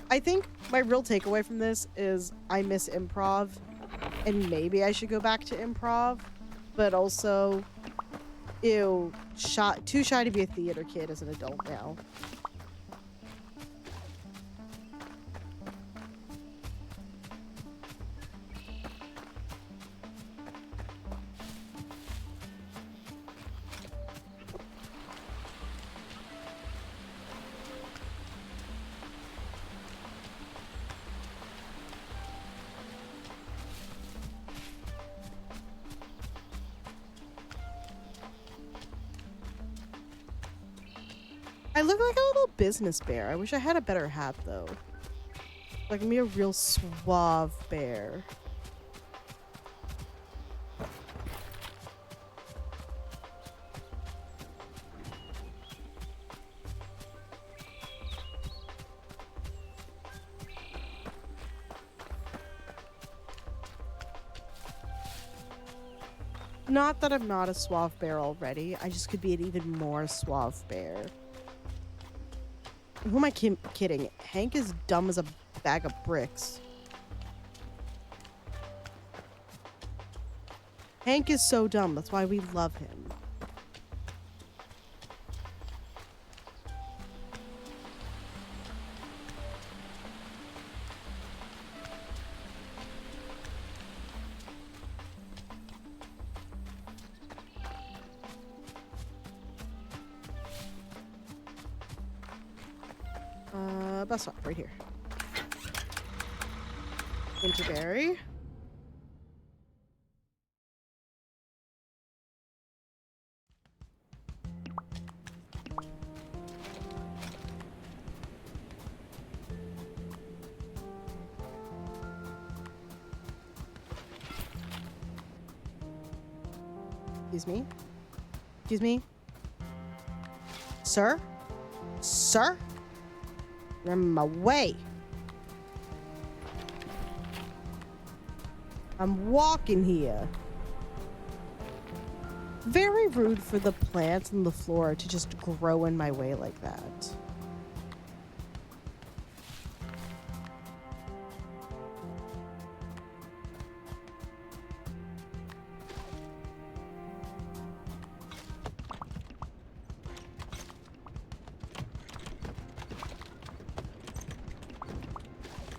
A: I think my real takeaway from this is I miss improv, and maybe I should go back to improv, but also, ew, too shy to be a theater kid as an adult now. I look like a little business bear. I wish I had a better hat, though. Like, me a real suave bear. Not that I'm not a suave bear already. I just could be an even more suave bear. Who am I kidding? Hank is dumb as a bag of bricks. Hank is so dumb. That's why we love him. Bus stop right here. Winterberry. Excuse me. Excuse me. Sir? Sir? You're in my way. I'm walking here. Very rude for the plants and the flora to just grow in my way like that.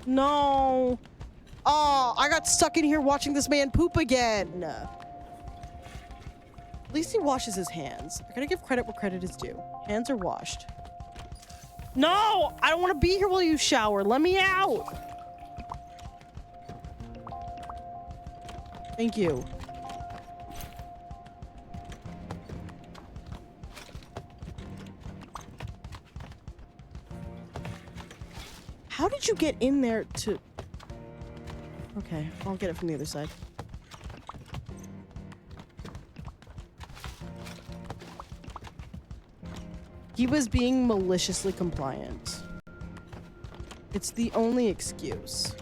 A: No. Oh, I got stuck in here watching this man poop again. At least he washes his hands. I gotta give credit where credit is due. Hands are washed. No, I don't want to be here while you shower. Let me out. Thank you. How did you get in there to... Okay, I'll get it from the other side. He was being maliciously compliant. It's the only excuse.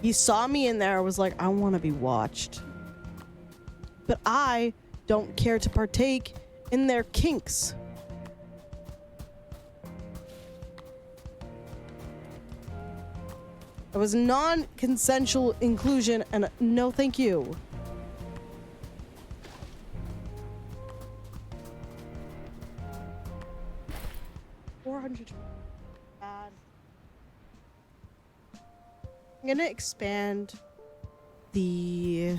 A: He saw me in there, was like, I want to be watched. But I don't care to partake in their kinks. It was non-consensual inclusion, and no thank you. $400. Bad. I'm gonna expand the...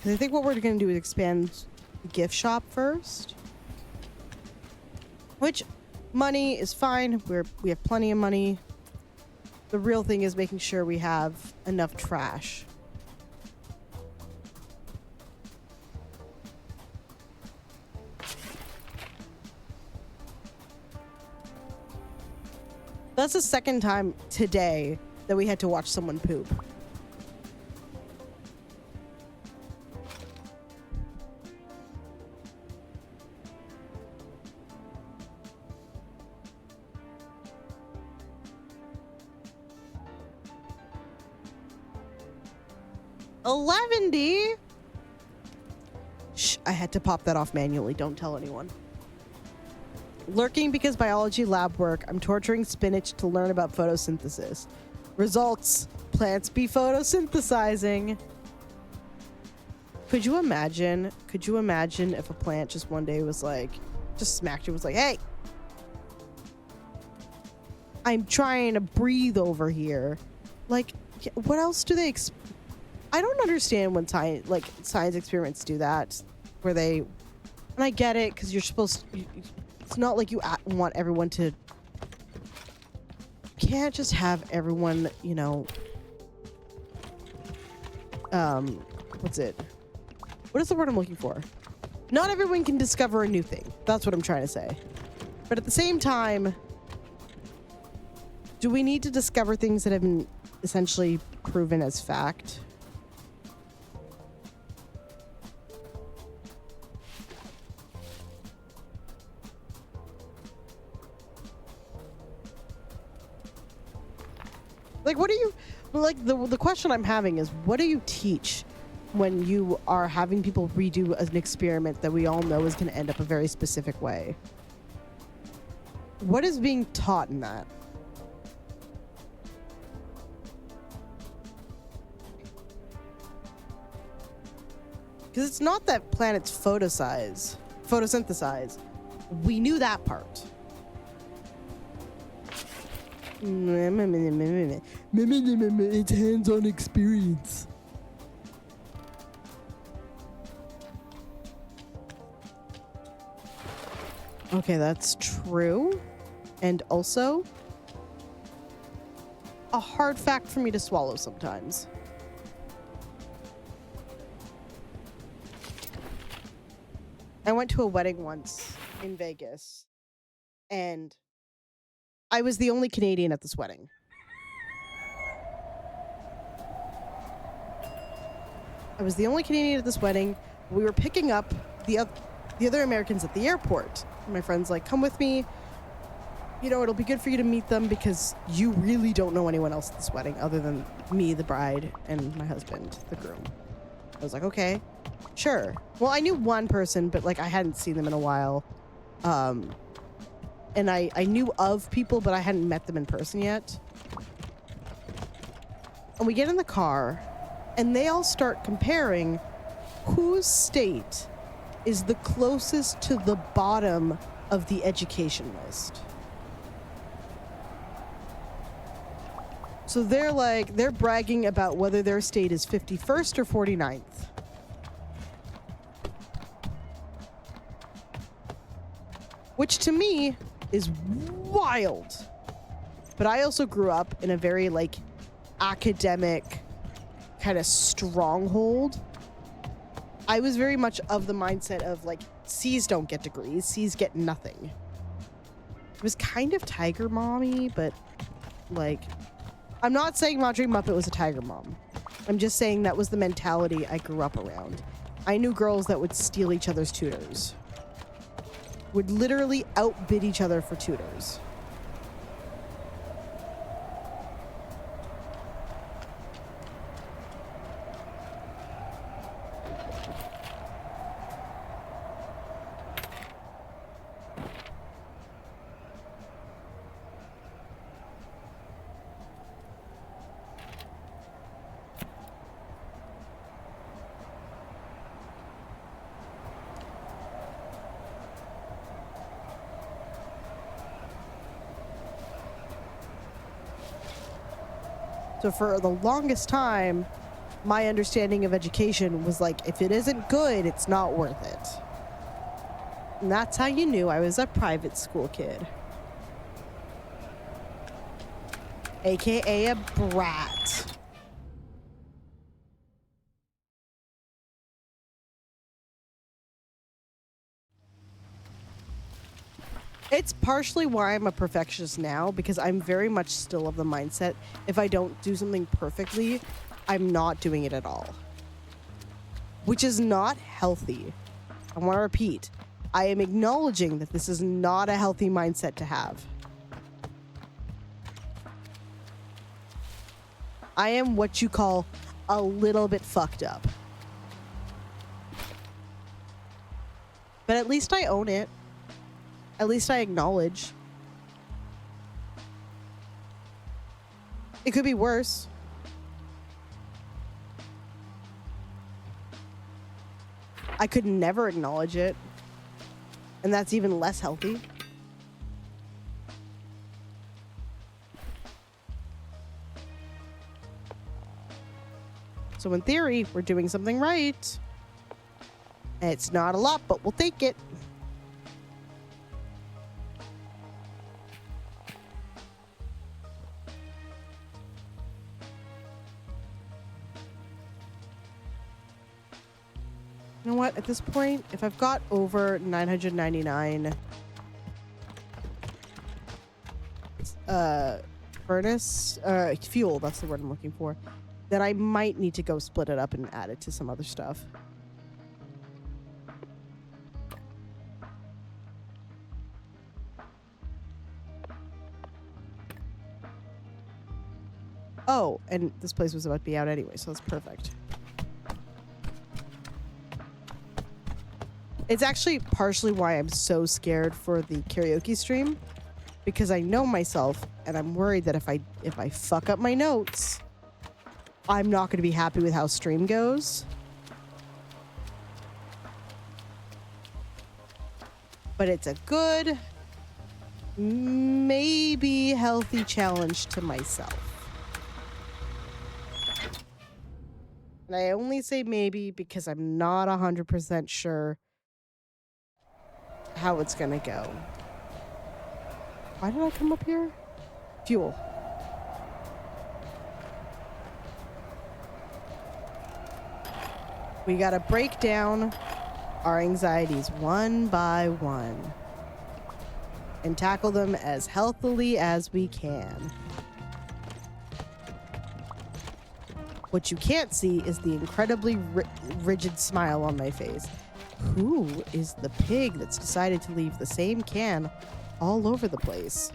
A: I think what we're gonna do is expand the gift shop first. Which... money is fine. We have plenty of money. The real thing is making sure we have enough trash. That's the second time today that we had to watch someone poop. 11D. Shh, I had to pop that off manually. Don't tell anyone. Lurking because biology lab work. I'm torturing spinach to learn about photosynthesis. Results. Plants be photosynthesizing. Could you imagine if a plant just one day was like, just smacked you, was like, hey, I'm trying to breathe over here. Like, what else do they I don't understand when science experiments do that, where they, and I get it, because you're supposed to, it's not like you want everyone to, you can't just have everyone, you know, what's it? What is the word I'm looking for? Not everyone can discover a new thing. That's what I'm trying to say. But at the same time, do we need to discover things that have been essentially proven as fact? Like, what do you, like, the question I'm having is, what do you teach when you are having people redo an experiment that we all know is going to end up a very specific way? What is being taught in that? Because it's not that planets photosynthesize. We knew that part. It's hands-on experience. Okay, that's true. And also, a hard fact for me to swallow sometimes. I went to a wedding once in Vegas, and I was the only Canadian at this wedding. I was the only Canadian at this wedding. We were picking up the other Americans at the airport. My friend's like, come with me. You know, it'll be good for you to meet them because you really don't know anyone else at this wedding other than me, the bride, and my husband, the groom. I was like, okay, sure. Well, I knew one person, but like I hadn't seen them in a while. And I knew of people, but I hadn't met them in person yet. And we get in the car, and they all start comparing whose state is the closest to the bottom of the education list. So they're bragging about whether their state is 51st or 49th. Which to me is wild. But I also grew up in a very like academic kind of stronghold. I was very much of the mindset of like C's don't get degrees, C's get nothing. It was kind of Tiger Mommy, but like I'm not saying Marjorie Muppet was a Tiger Mom. I'm just saying that was the mentality I grew up around. I knew girls that would steal each other's tutors. Would literally outbid each other for tutors. So for the longest time, my understanding of education was like, if it isn't good, it's not worth it. And that's how you knew I was a private school kid. AKA a brat. It's partially why I'm a perfectionist now, because I'm very much still of the mindset, if I don't do something perfectly, I'm not doing it at all. Which is not healthy. I want to repeat, I am acknowledging that this is not a healthy mindset to have. I am what you call a little bit fucked up. But at least I own it. At least I acknowledge. It could be worse. I could never acknowledge it. And that's even less healthy. So in theory, we're doing something right. And it's not a lot, but we'll take it. You know what? At this point, if I've got over 999 furnace fuel, that's the word I'm looking for, then I might need to go split it up and add it to some other stuff. Oh, and this place was about to be out anyway, so that's perfect. It's actually partially why I'm so scared for the karaoke stream, because I know myself and I'm worried that if I fuck up my notes, I'm not going to be happy with how stream goes. But it's a good, maybe healthy challenge to myself. And I only say maybe because I'm not 100% sure how it's gonna go. Why did I come up here? Fuel. We gotta break down our anxieties one by one and tackle them as healthily as we can. What you can't see is the incredibly rigid smile on my face. Who is the pig that's decided to leave the same can all over the place?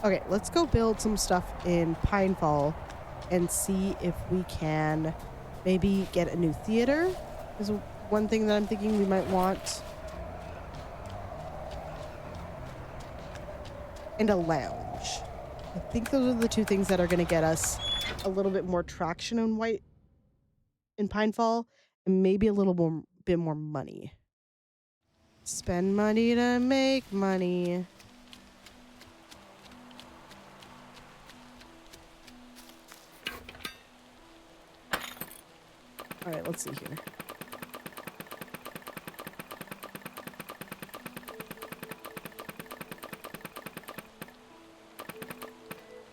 A: Okay, let's go build some stuff in Pinefall and see if we can maybe get a new theater. Is one thing that I'm thinking we might want. And a lounge. I think those are the two things that are going to get us a little bit more traction in Pinefall, and maybe a little bit more money. Spend money to make money. All right, let's see here.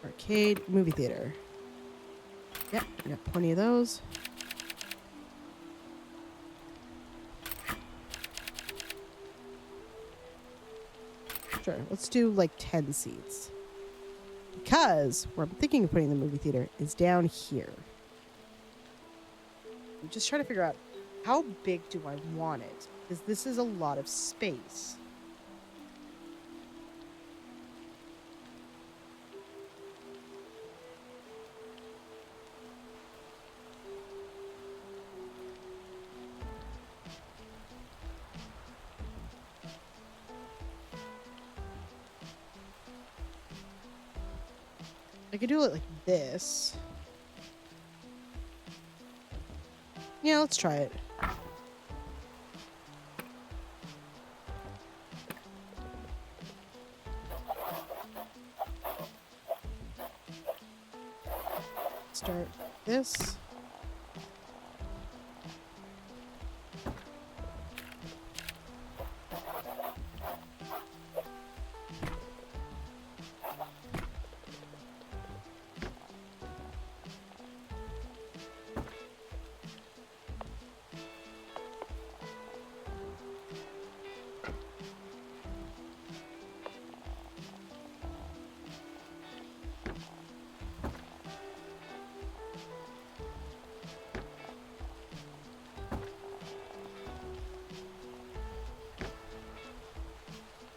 A: Arcade, movie theater. Yep, we got plenty of those. Sure, let's do like 10 seats. Because where I'm thinking of putting the movie theater is down here. I'm just trying to figure out how big do I want it? Because this is a lot of space. I could do it like this. Yeah, let's try it. Start this.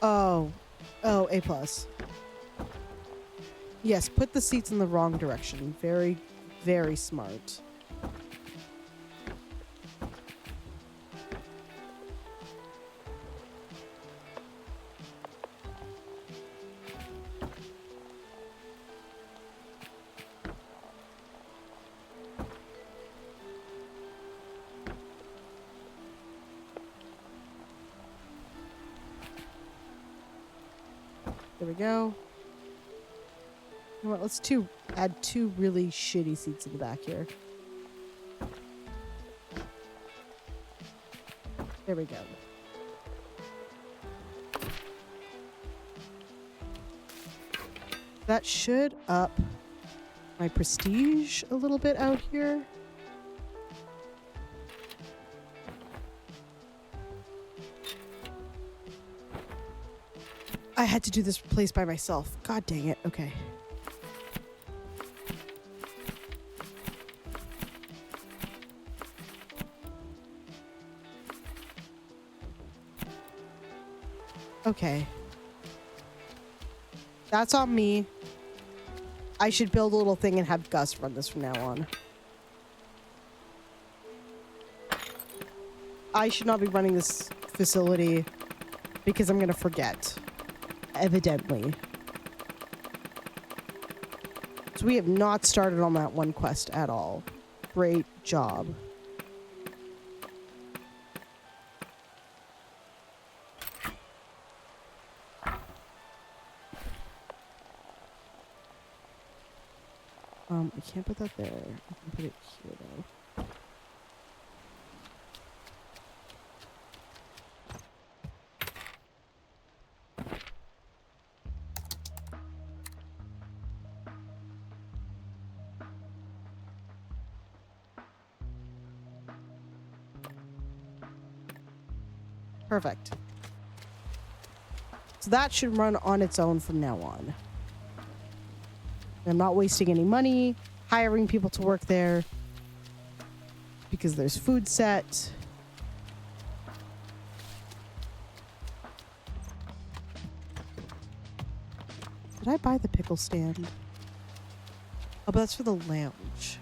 A: Oh. Oh, A plus. Yes, put the seats in the wrong direction. Very, very smart. There we go. You know what, let's add two really shitty seats in the back here. There we go. That should up my prestige a little bit out here. I had to do this place by myself. God dang it. Okay. Okay. That's on me. I should build a little thing and have Gus run this from now on. I should not be running this facility because I'm going to forget. Evidently. So we have not started on that one quest at all. Great job. I can't put that there. I can put it here though. Perfect. So that should run on its own from now on. I'm not wasting any money hiring people to work there because there's food set. Did I buy the pickle stand? Oh, but that's for the lounge.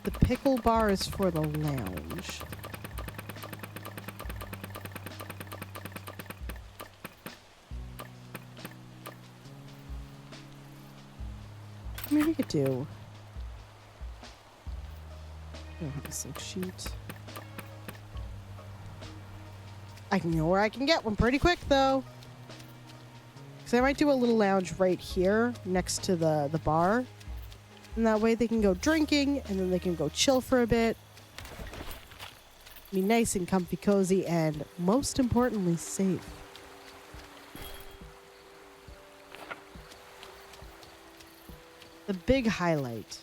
A: The pickle bar is for the lounge. Maybe we could do. I don't have a silk sheet. I can know where I can get one pretty quick though. Because I might do a little lounge right here next to the bar. And that way they can go drinking and then they can go chill for a bit. Be nice and comfy, cozy, and most importantly, safe. The big highlight.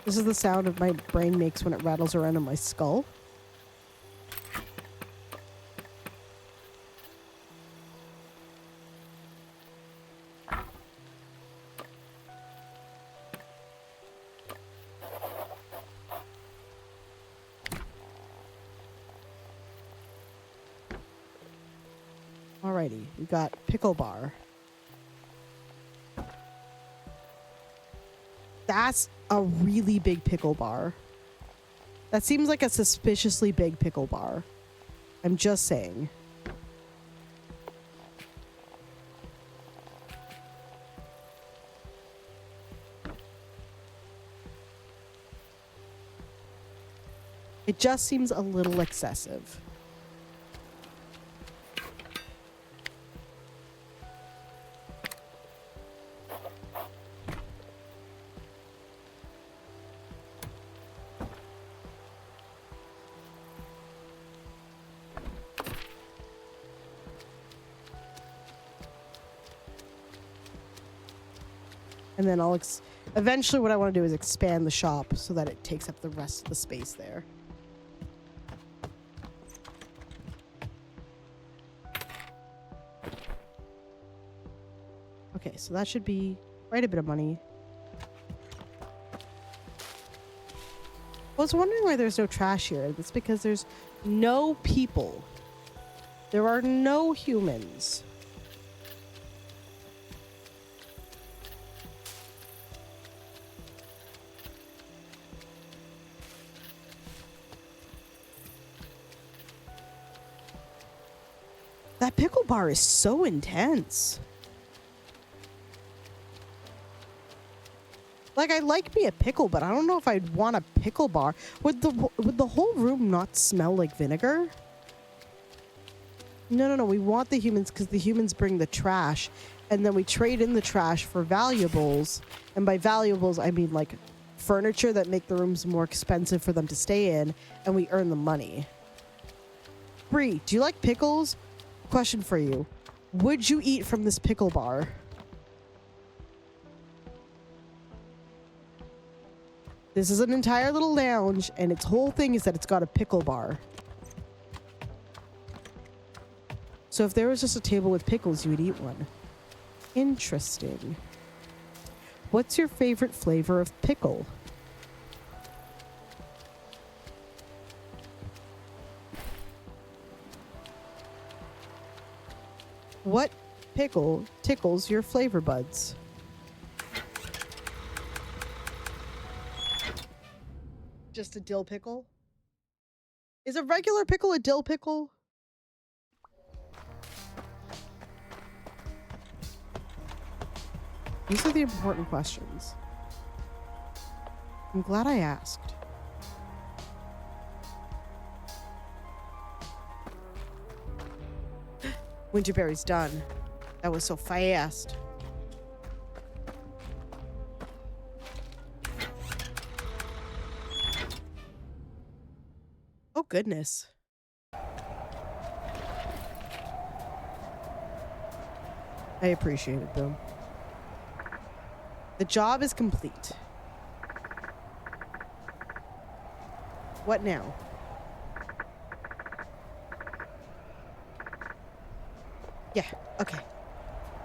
A: This is the sound of my brain makes when it rattles around in my skull. Alrighty, we got pickle bar. That's a really big pickle bar. That seems like a suspiciously big pickle bar. I'm just saying. It just seems a little excessive. And then Eventually what I want to do is expand the shop so that it takes up the rest of the space there. Okay, so that should be quite a bit of money. I was wondering why there's no trash here. That's because there's no people. There are no humans. That pickle bar is so intense. Like, I like me a pickle, but I don't know if I'd want a pickle bar. Would the whole room not smell like vinegar? No. We want the humans because the humans bring the trash, and then we trade in the trash for valuables. And by valuables, I mean like furniture that make the rooms more expensive for them to stay in, and we earn the money. Bree, do you like pickles? Question for you. Would you eat from this pickle bar? This is an entire little lounge, and its whole thing is that it's got a pickle bar. So if there was just a table with pickles, you would eat one. Interesting. What's your favorite flavor of pickle? What pickle tickles your flavor buds? Just a dill pickle? Is a regular pickle a dill pickle? These are the important questions. I'm glad I asked. Winterberry's done. That was so fast. Oh, goodness. I appreciate it, Boom. The job is complete. What now? Yeah, okay.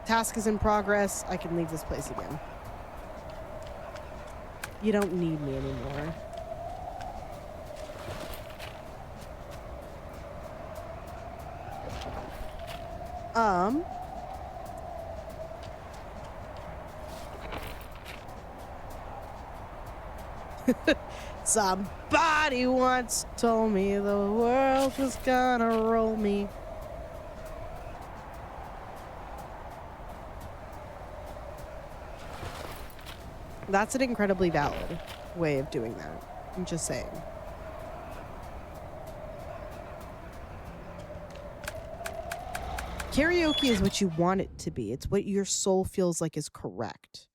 A: Task is in progress. I can leave this place again. You don't need me anymore. Somebody once told me the world was gonna roll me. That's an incredibly valid way of doing that. I'm just saying. Karaoke is what you want it to be. It's what your soul feels like is correct.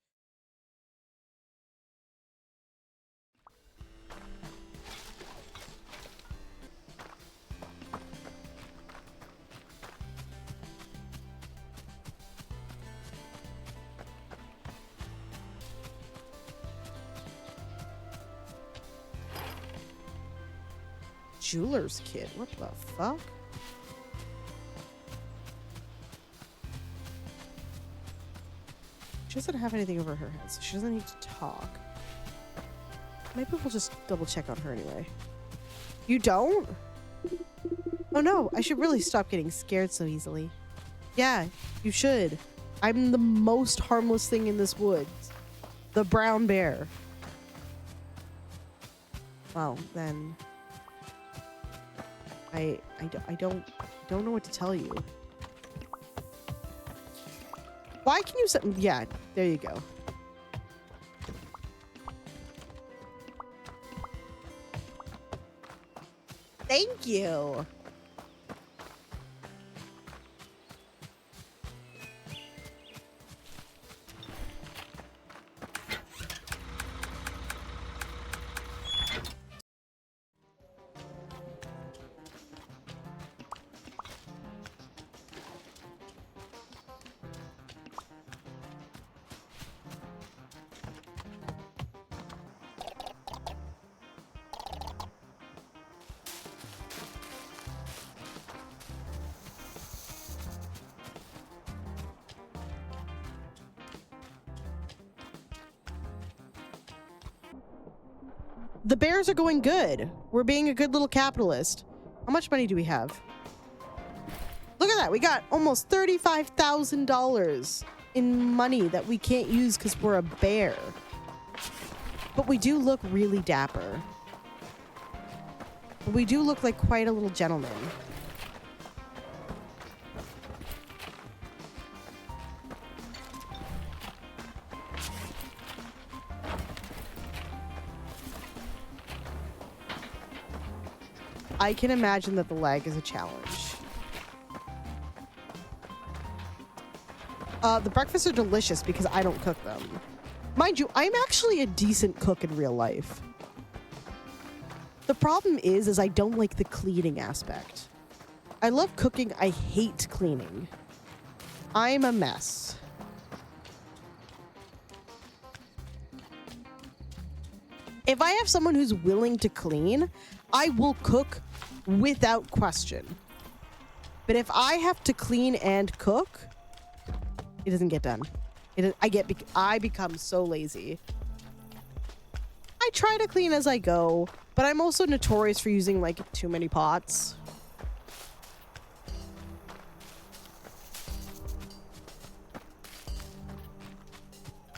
A: Jeweler's kit. What the fuck? She doesn't have anything over her head, so she doesn't need to talk. Maybe we'll just double check on her anyway. You don't? Oh no, I should really stop getting scared so easily. Yeah, you should. I'm the most harmless thing in this woods. The brown bear. Well, then... I don't know what to tell you. Why can you... Yeah, there you go. Thank you. The bears are going good. We're being a good little capitalist. How much money do we have? Look at that. We got almost $35,000 in money that we can't use because we're a bear. But we do look really dapper. We do look like quite a little gentleman. I can imagine that the lag is a challenge. The breakfasts are delicious because I don't cook them. Mind you, I'm actually a decent cook in real life. The problem is I don't like the cleaning aspect. I love cooking, I hate cleaning. I'm a mess. If I have someone who's willing to clean, I will cook without question. But if I have to clean and cook, it doesn't get done. I become so lazy. I try to clean as I go, but I'm also notorious for using like too many pots.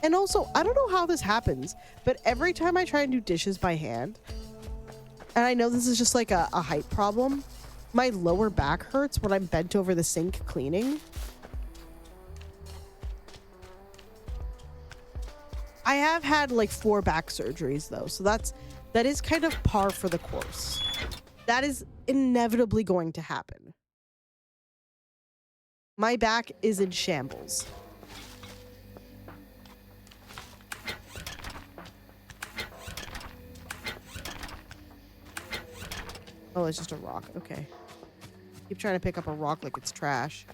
A: And also, I don't know how this happens, but every time I try and do dishes by hand, and I know this is just like a height problem, my lower back hurts when I'm bent over the sink cleaning. I have had like 4 back surgeries though, so that is kind of par for the course. That is inevitably going to happen. My back is in shambles. Oh, it's just a rock. Okay. Keep trying to pick up a rock like it's trash.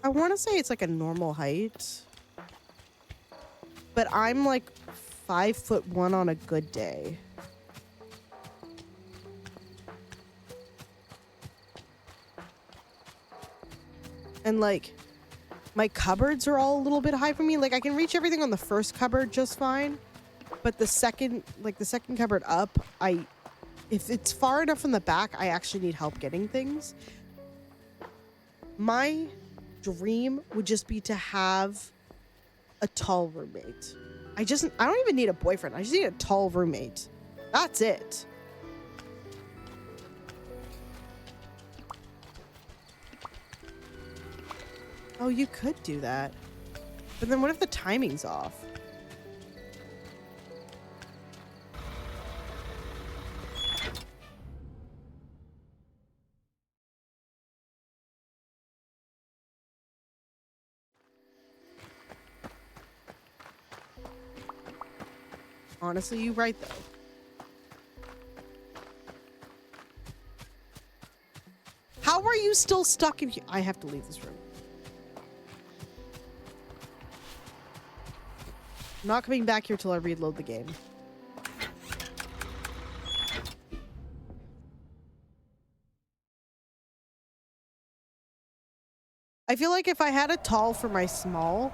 A: I want to say it's like a normal height, but I'm like 5'1" on a good day. And like my cupboards are all a little bit high for me. Like I can reach everything on the first cupboard just fine, but the second cupboard up, if it's far enough from the back, I actually need help getting things. My dream would just be to have a tall roommate. I don't even need a boyfriend. I just need a tall roommate. That's it. Oh, you could do that. But then what if the timing's off? Honestly, you're right, though. How are you still stuck in here? I have to leave this room. I'm not coming back here till I reload the game. I feel like if I had a tall for my small,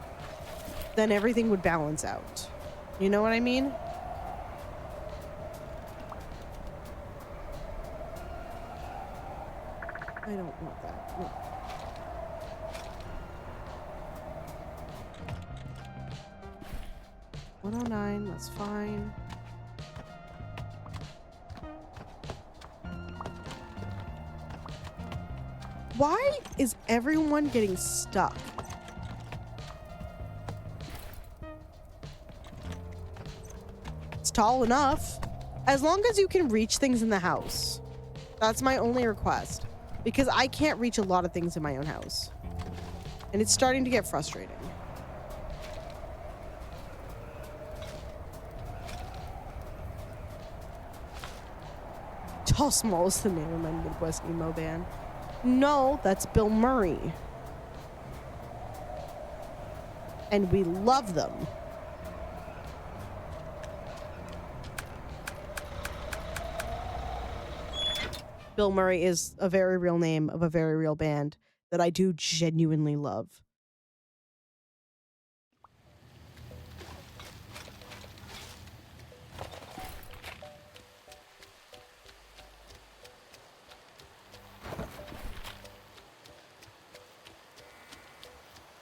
A: then everything would balance out. You know what I mean? I don't want that. No. $109, that's fine. Why is everyone getting stuck? It's tall enough. As long as you can reach things in the house. That's my only request. Because I can't reach a lot of things in my own house. And it's starting to get frustrating. Tall Small is the name of my Midwest emo band. No, that's Bill Murray. And we love them. Bill Murray is a very real name of a very real band that I do genuinely love.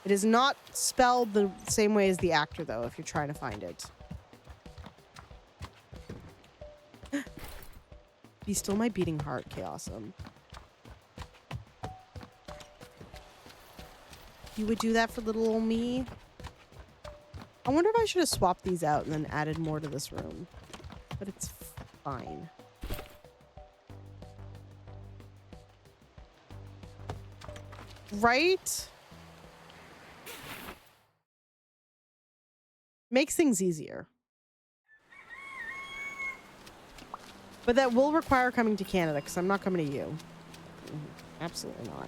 A: It is not spelled the same way as the actor, though, if you're trying to find it. Be still my beating heart, Chaosum. You would do that for little old me? I wonder if I should have swapped these out and then added more to this room. But it's fine. Right? Makes things easier. But that will require coming to Canada, because I'm not coming to you. Absolutely not.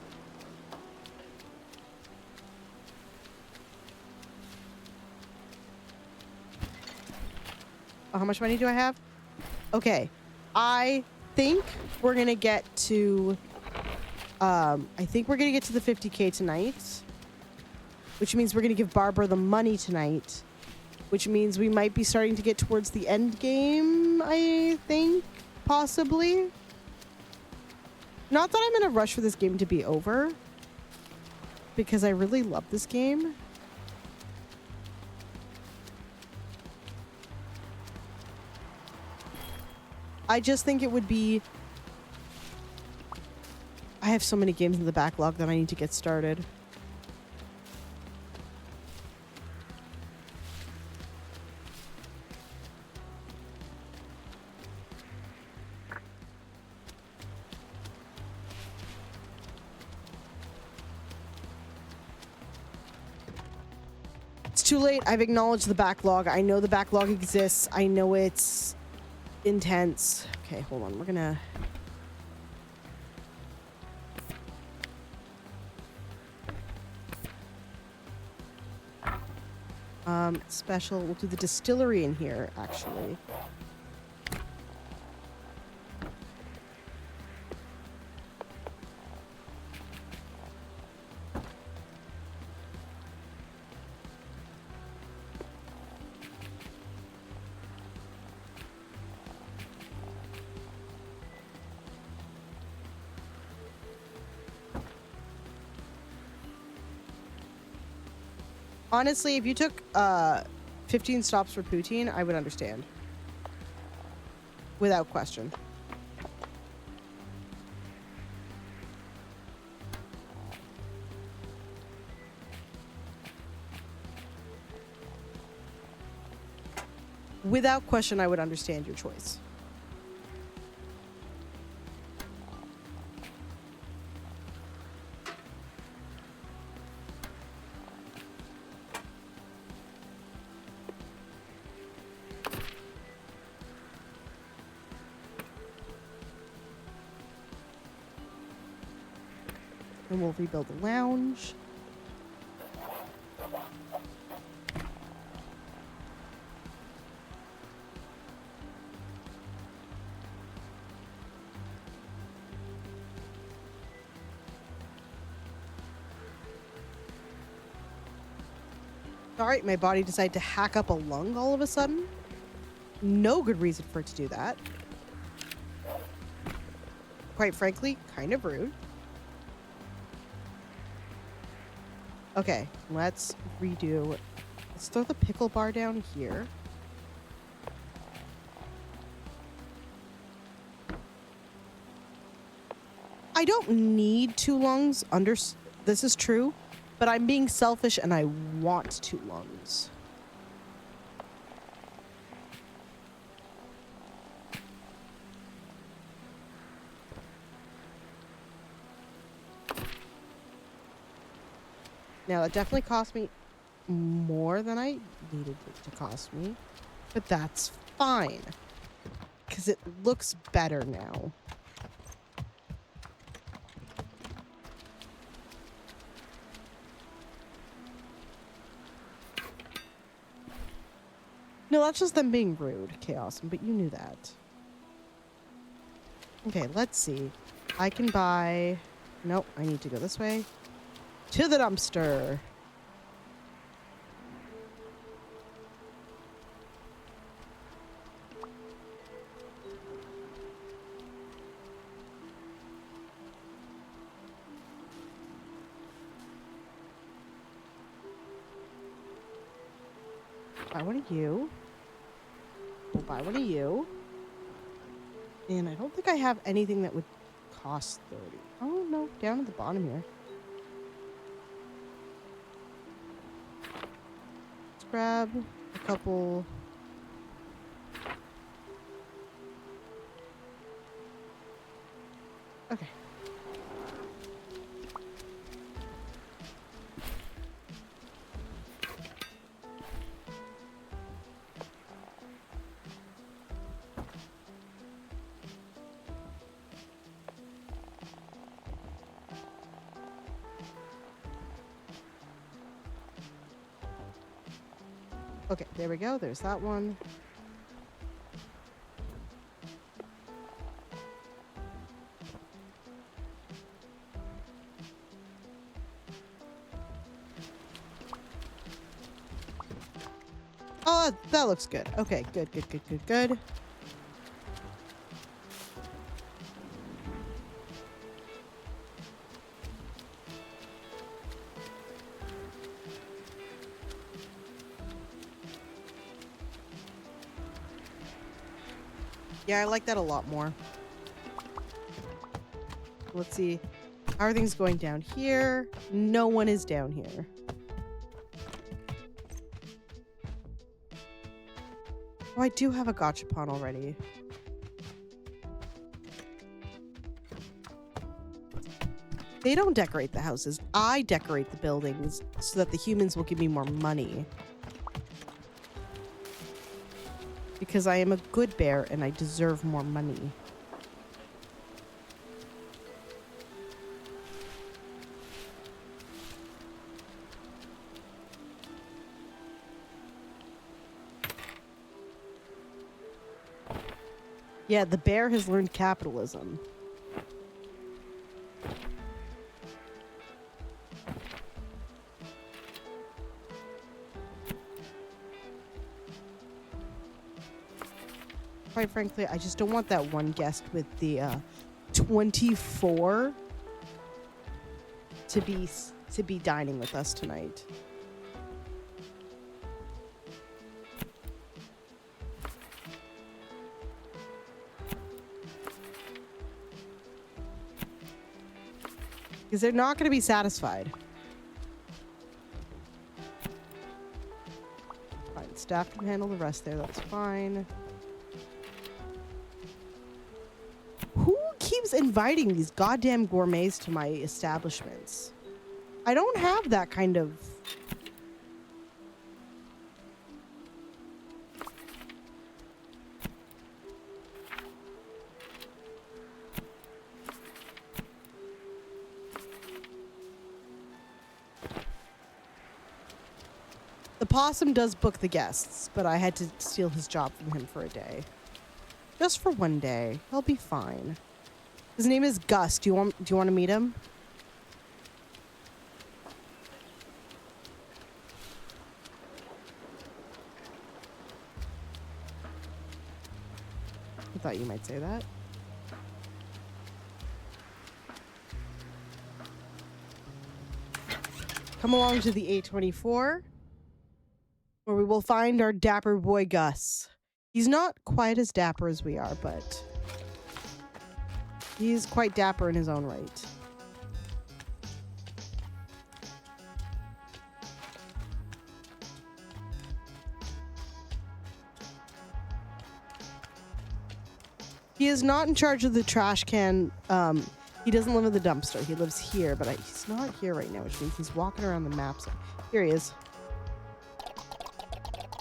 A: Oh, how much money do I have? Okay. I think we're going to get to... I think we're going to get to the 50K tonight. Which means we're going to give Barbara the money tonight. Which means we might be starting to get towards the end game, I think. Possibly. Not that I'm in a rush for this game to be over. Because I really love this game. I just think it would be... I have so many games in the backlog that I need to get started. It's too late. I've acknowledged the backlog. I know the backlog exists. I know it's intense. Okay, hold on. We're gonna... special. We'll do the distillery in here, actually. Honestly, if you took 15 stops for poutine, I would understand. Without question. Without question, I would understand your choice. And we'll rebuild the lounge. Alright, my body decided to hack up a lung all of a sudden. No good reason for it to do that. Quite frankly, kind of rude. Okay, let's redo. Let's throw the pickle bar down here. I don't need 2 lungs. This is true, but I'm being selfish and I want 2 lungs. Now, it definitely cost me more than I needed it to cost me, but that's fine, because it looks better now. No, that's just them being rude, Chaos, but you knew that. Okay, let's see. I can buy... Nope, I need to go this way. To the dumpster. Buy one of you. We'll buy one of you. And I don't think I have anything that would cost 30. Oh, no. Down at the bottom here. Let's grab a couple. Okay. Okay, there we go. There's that one. Oh, that looks good. Okay, good, good, good, good, good. Yeah, I like that a lot more. Let's see. How are things going down here? No one is down here. Oh, I do have a gachapon already. They don't decorate the houses. I decorate the buildings so that the humans will give me more money. Because I am a good bear and I deserve more money. Yeah, the bear has learned capitalism. Quite frankly, I just don't want that one guest with the 24 to be dining with us tonight. Because they're not going to be satisfied. Fine, staff can handle the rest there. That's fine. Who keeps inviting these goddamn gourmets to my establishments? I don't have that kind of... The possum does book the guests, but I had to steal his job from him for a day. Just for one day. He'll be fine. His name is Gus. Do you want to meet him? I thought you might say that. Come along to the A24, where we will find our dapper boy Gus. He's not quite as dapper as we are, but he's quite dapper in his own right. He is not in charge of the trash can. He doesn't live in the dumpster. He lives here, but he's not here right now, which means he's walking around the maps. Here he is.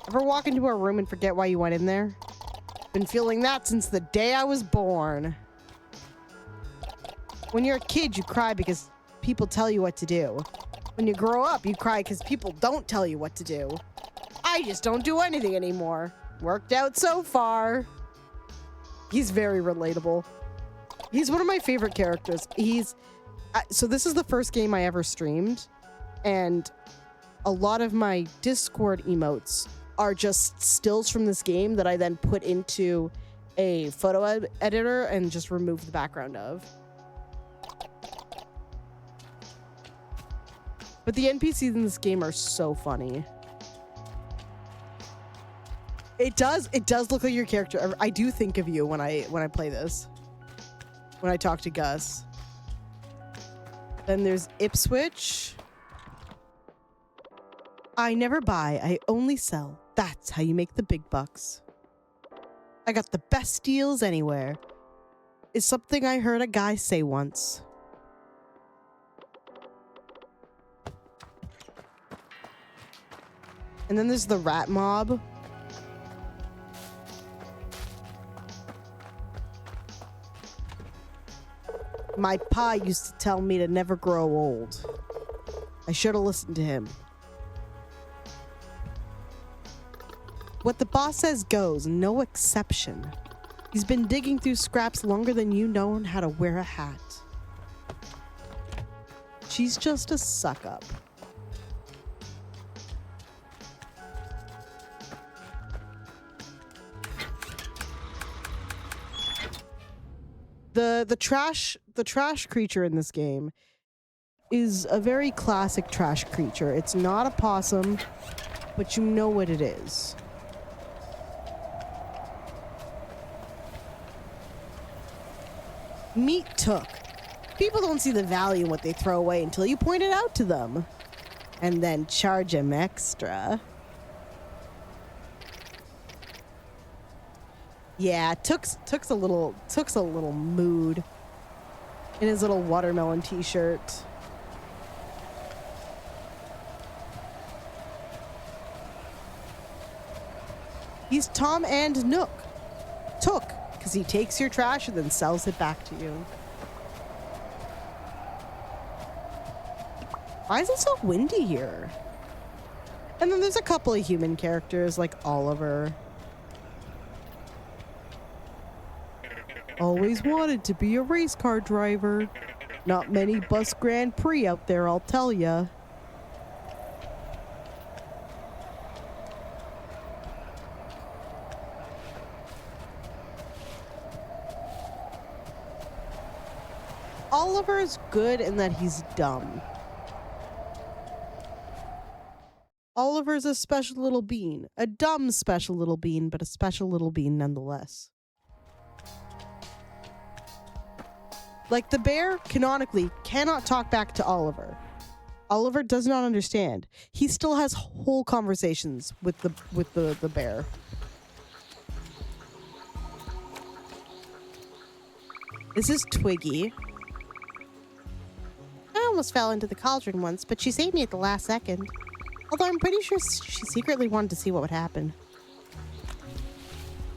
A: Ever walk into a room and forget why you went in there? Been feeling that since the day I was born. When you're a kid, you cry because people tell you what to do. When you grow up, you cry because people don't tell you what to do. I just don't do anything anymore. Worked out so far. He's very relatable. He's one of my favorite characters. So this is the first game I ever streamed. and a lot of my Discord emotes are just stills from this game that I then put into a photo editor and just remove the background of. But the NPCs in this game are so funny. It does look like your character. I do think of you when I play this. When I talk to Gus. Then there's Ipswich. I never buy, I only sell. That's how you make the big bucks. I got the best deals anywhere. Is something I heard a guy say once. And then there's the rat mob. My pa used to tell me to never grow old. I should have listened to him. What the boss says goes, no exception. He's been digging through scraps longer than you know how to wear a hat. She's just a suck-up. The trash creature in this game is a very classic trash creature. It's not a possum, but you know what it is. Meat took. People don't see the value in what they throw away until you point it out to them. And then charge them extra. Yeah, Took's a little mood in his little watermelon t-shirt. He's Tom and Nook. Took, because he takes your trash and then sells it back to you. Why is it so windy here? And then there's a couple of human characters like Oliver. Always wanted to be a race car driver. Not many bus Grand Prix out there, I'll tell ya. Oliver is good in that he's dumb. Oliver's a special little bean. A dumb special little bean, but a special little bean nonetheless. Like, the bear, canonically, cannot talk back to Oliver. Oliver does not understand. He still has whole conversations with the bear. This is Twiggy. I almost fell into the cauldron once, but she saved me at the last second. Although I'm pretty sure she secretly wanted to see what would happen.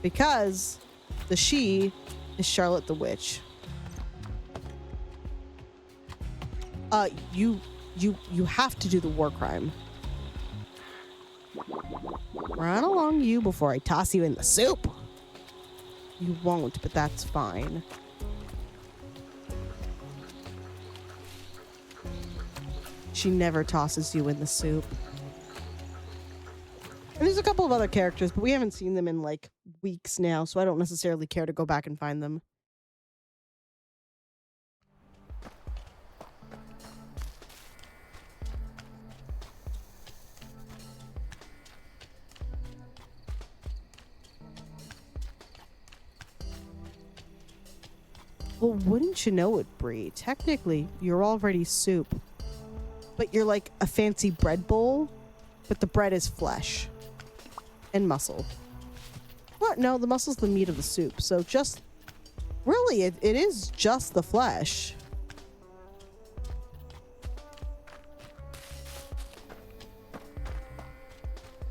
A: Because the she is Charlotte the Witch. You have to do the war crime. Run along, you, before I toss you in the soup. You won't, but that's fine. She never tosses you in the soup. And there's a couple of other characters, but we haven't seen them in like weeks now, so I don't necessarily care to go back and find them. Well, wouldn't you know it, Bree? Technically, you're already soup. But you're like a fancy bread bowl, but the bread is flesh and muscle. What? No, the muscle's the meat of the soup. So just, really, it is just the flesh.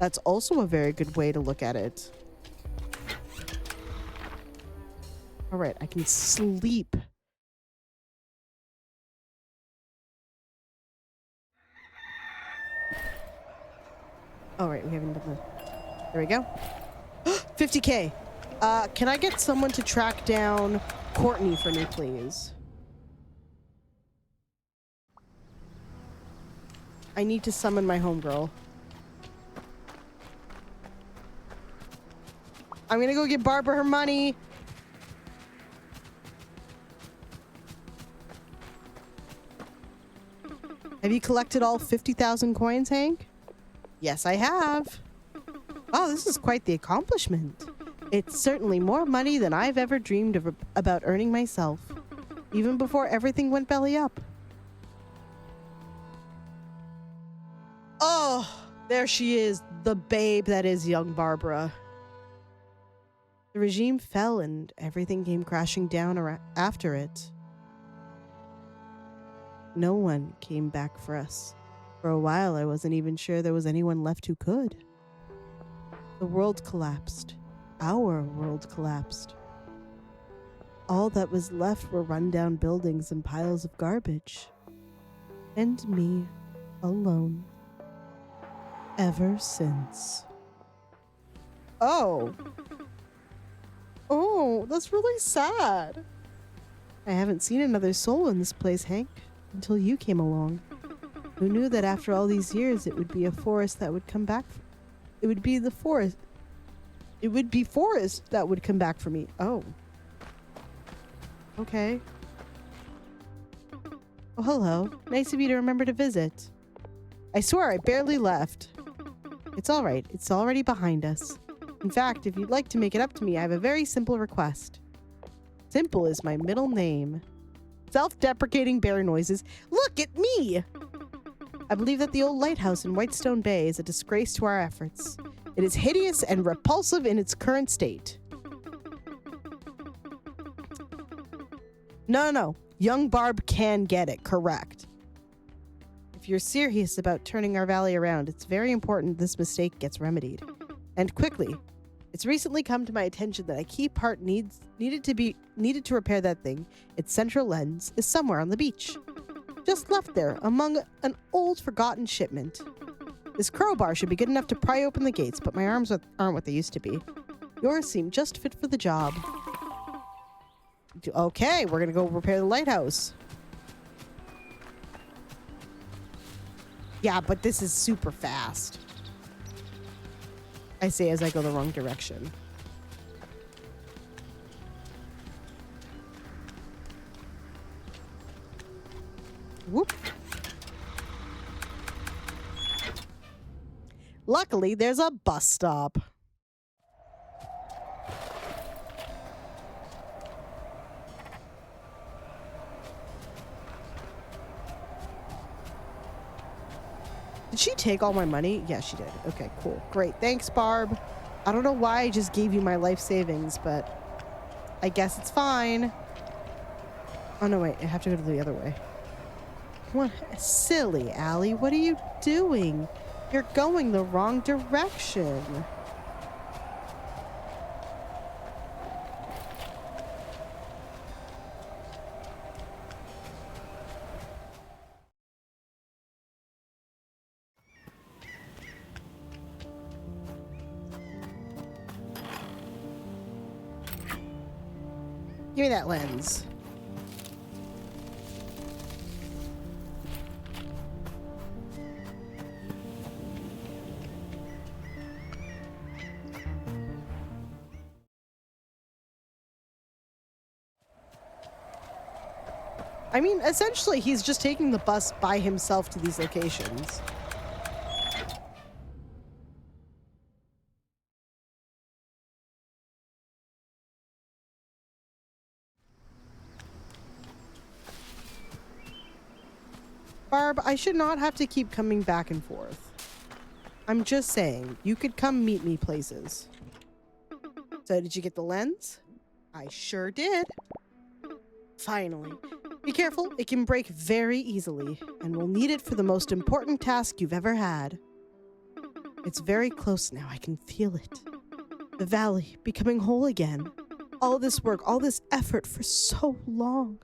A: That's also a very good way to look at it. All right, I can sleep. All right, we haven't done that. There we go. 50K. Can I get someone to track down Courtney for me, please? I need to summon my homegirl. I'm gonna go get Barbara her money. Have you collected all 50,000 coins, Hank? Yes, I have. Oh, this is quite the accomplishment. It's certainly more money than I've ever dreamed of about earning myself, even before everything went belly up. Oh, there she is, the babe that is young Barbara. The regime fell and everything came crashing down after it. No one came back for us. For a while, I wasn't even sure there was anyone left who could. The world collapsed. Our world collapsed. All that was left were rundown buildings and piles of garbage. And me, alone. Ever since. Oh. Oh, that's really sad. I haven't seen another soul in this place, Hank, until you came along. Who knew that after all these years it would be a forest that would come back? It would be the forest. It would be forest that would come back for me. Oh. Okay. Oh, hello. Nice of you to remember to visit. I swear I barely left. It's all right. It's already behind us. In fact, if you'd like to make it up to me, I have a very simple request. Simple is my middle name. Self-deprecating bear noises. Look at me! I believe that the old lighthouse in Whitestone Bay is a disgrace to our efforts. It is hideous and repulsive in its current state. No. Young Barb can get it correct. If you're serious about turning our valley around, it's very important this mistake gets remedied. And quickly. It's recently come to my attention that a key part needed to repair that thing. Its central lens is somewhere on the beach. Just left there among an old forgotten shipment. This crowbar should be good enough to pry open the gates, but my arms aren't what they used to be. Yours seem just fit for the job. Okay, we're gonna go repair the lighthouse. Yeah, but this is super fast. I say as I go the wrong direction. Whoop. Luckily, there's a bus stop. Did she take all my money? Yeah, she did. Okay, cool. Great. Thanks, Barb. I don't know why I just gave you my life savings, but I guess it's fine. Oh, no, wait. I have to go the other way. What? Silly, Allie. What are you doing? You're going the wrong direction. Give me that lens. I mean, essentially, he's just taking the bus by himself to these locations. Barb, I should not have to keep coming back and forth. I'm just saying, you could come meet me places. So, did you get the lens? I sure did. Finally. Be careful, it can break very easily, and we'll need it for the most important task you've ever had. It's very close now, I can feel it. The valley becoming whole again. All this work, all this effort for so long.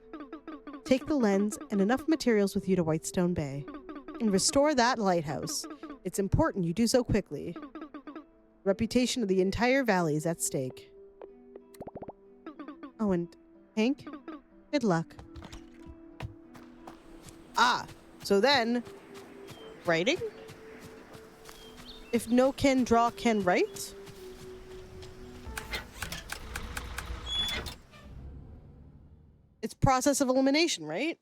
A: Take the lens and enough materials with you to Whitestone Bay, and restore that lighthouse. It's important you do so quickly. The reputation of the entire valley is at stake. Oh, and Hank, good luck. Ah, so then Writing? If no can draw, can write? It's process of elimination, right?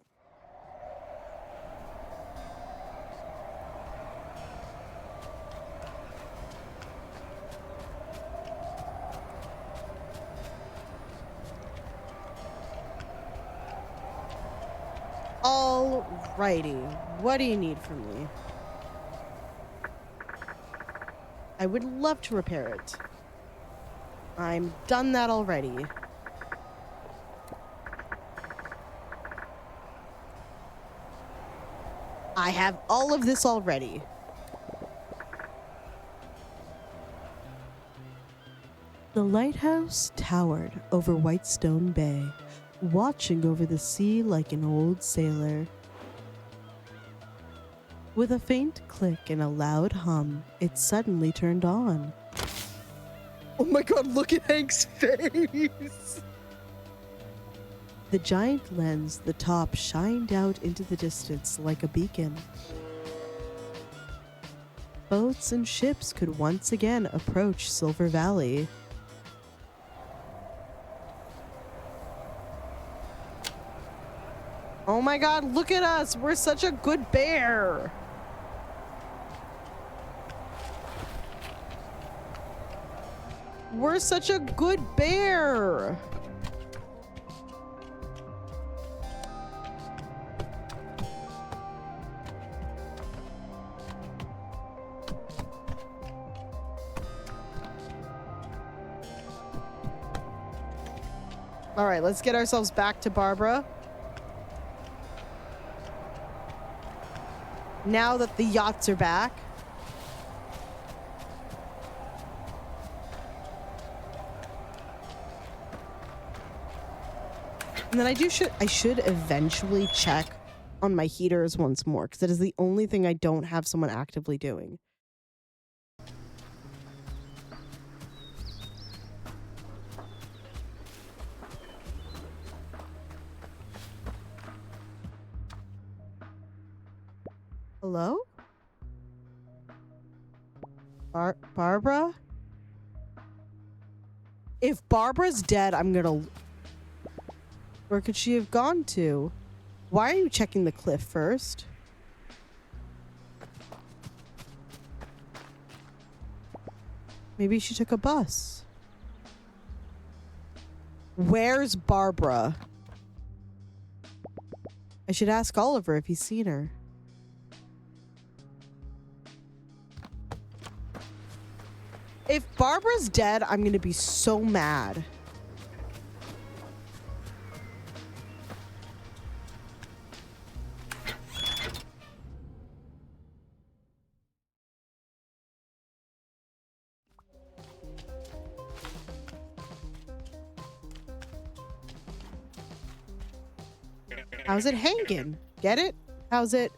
A: Alrighty. What do you need from me? I would love to repair it. I'm done that already. I have all of this already. The lighthouse towered over Whitestone Bay, watching over the sea like an old sailor. With a faint click and a loud hum, it suddenly turned on. Oh my god, look at Hank's face! The giant lens, the top shined out into the distance like a beacon. Boats and ships could once again approach Silver Valley. Oh my god, look at us! We're such a good bear! We're such a good bear! All right, let's get ourselves back to Barbara. Now that the yachts are back. And then I should eventually check on my heaters once more, because that is the only thing I don't have someone actively doing. Hello? Barbara? If Barbara's dead, I'm gonna... Where could she have gone to? Why are you checking the cliff first? Maybe she took a bus. Where's Barbara? I should ask Oliver if he's seen her. If Barbara's dead, I'm gonna be so mad. How's it hanging? Get it? How's it?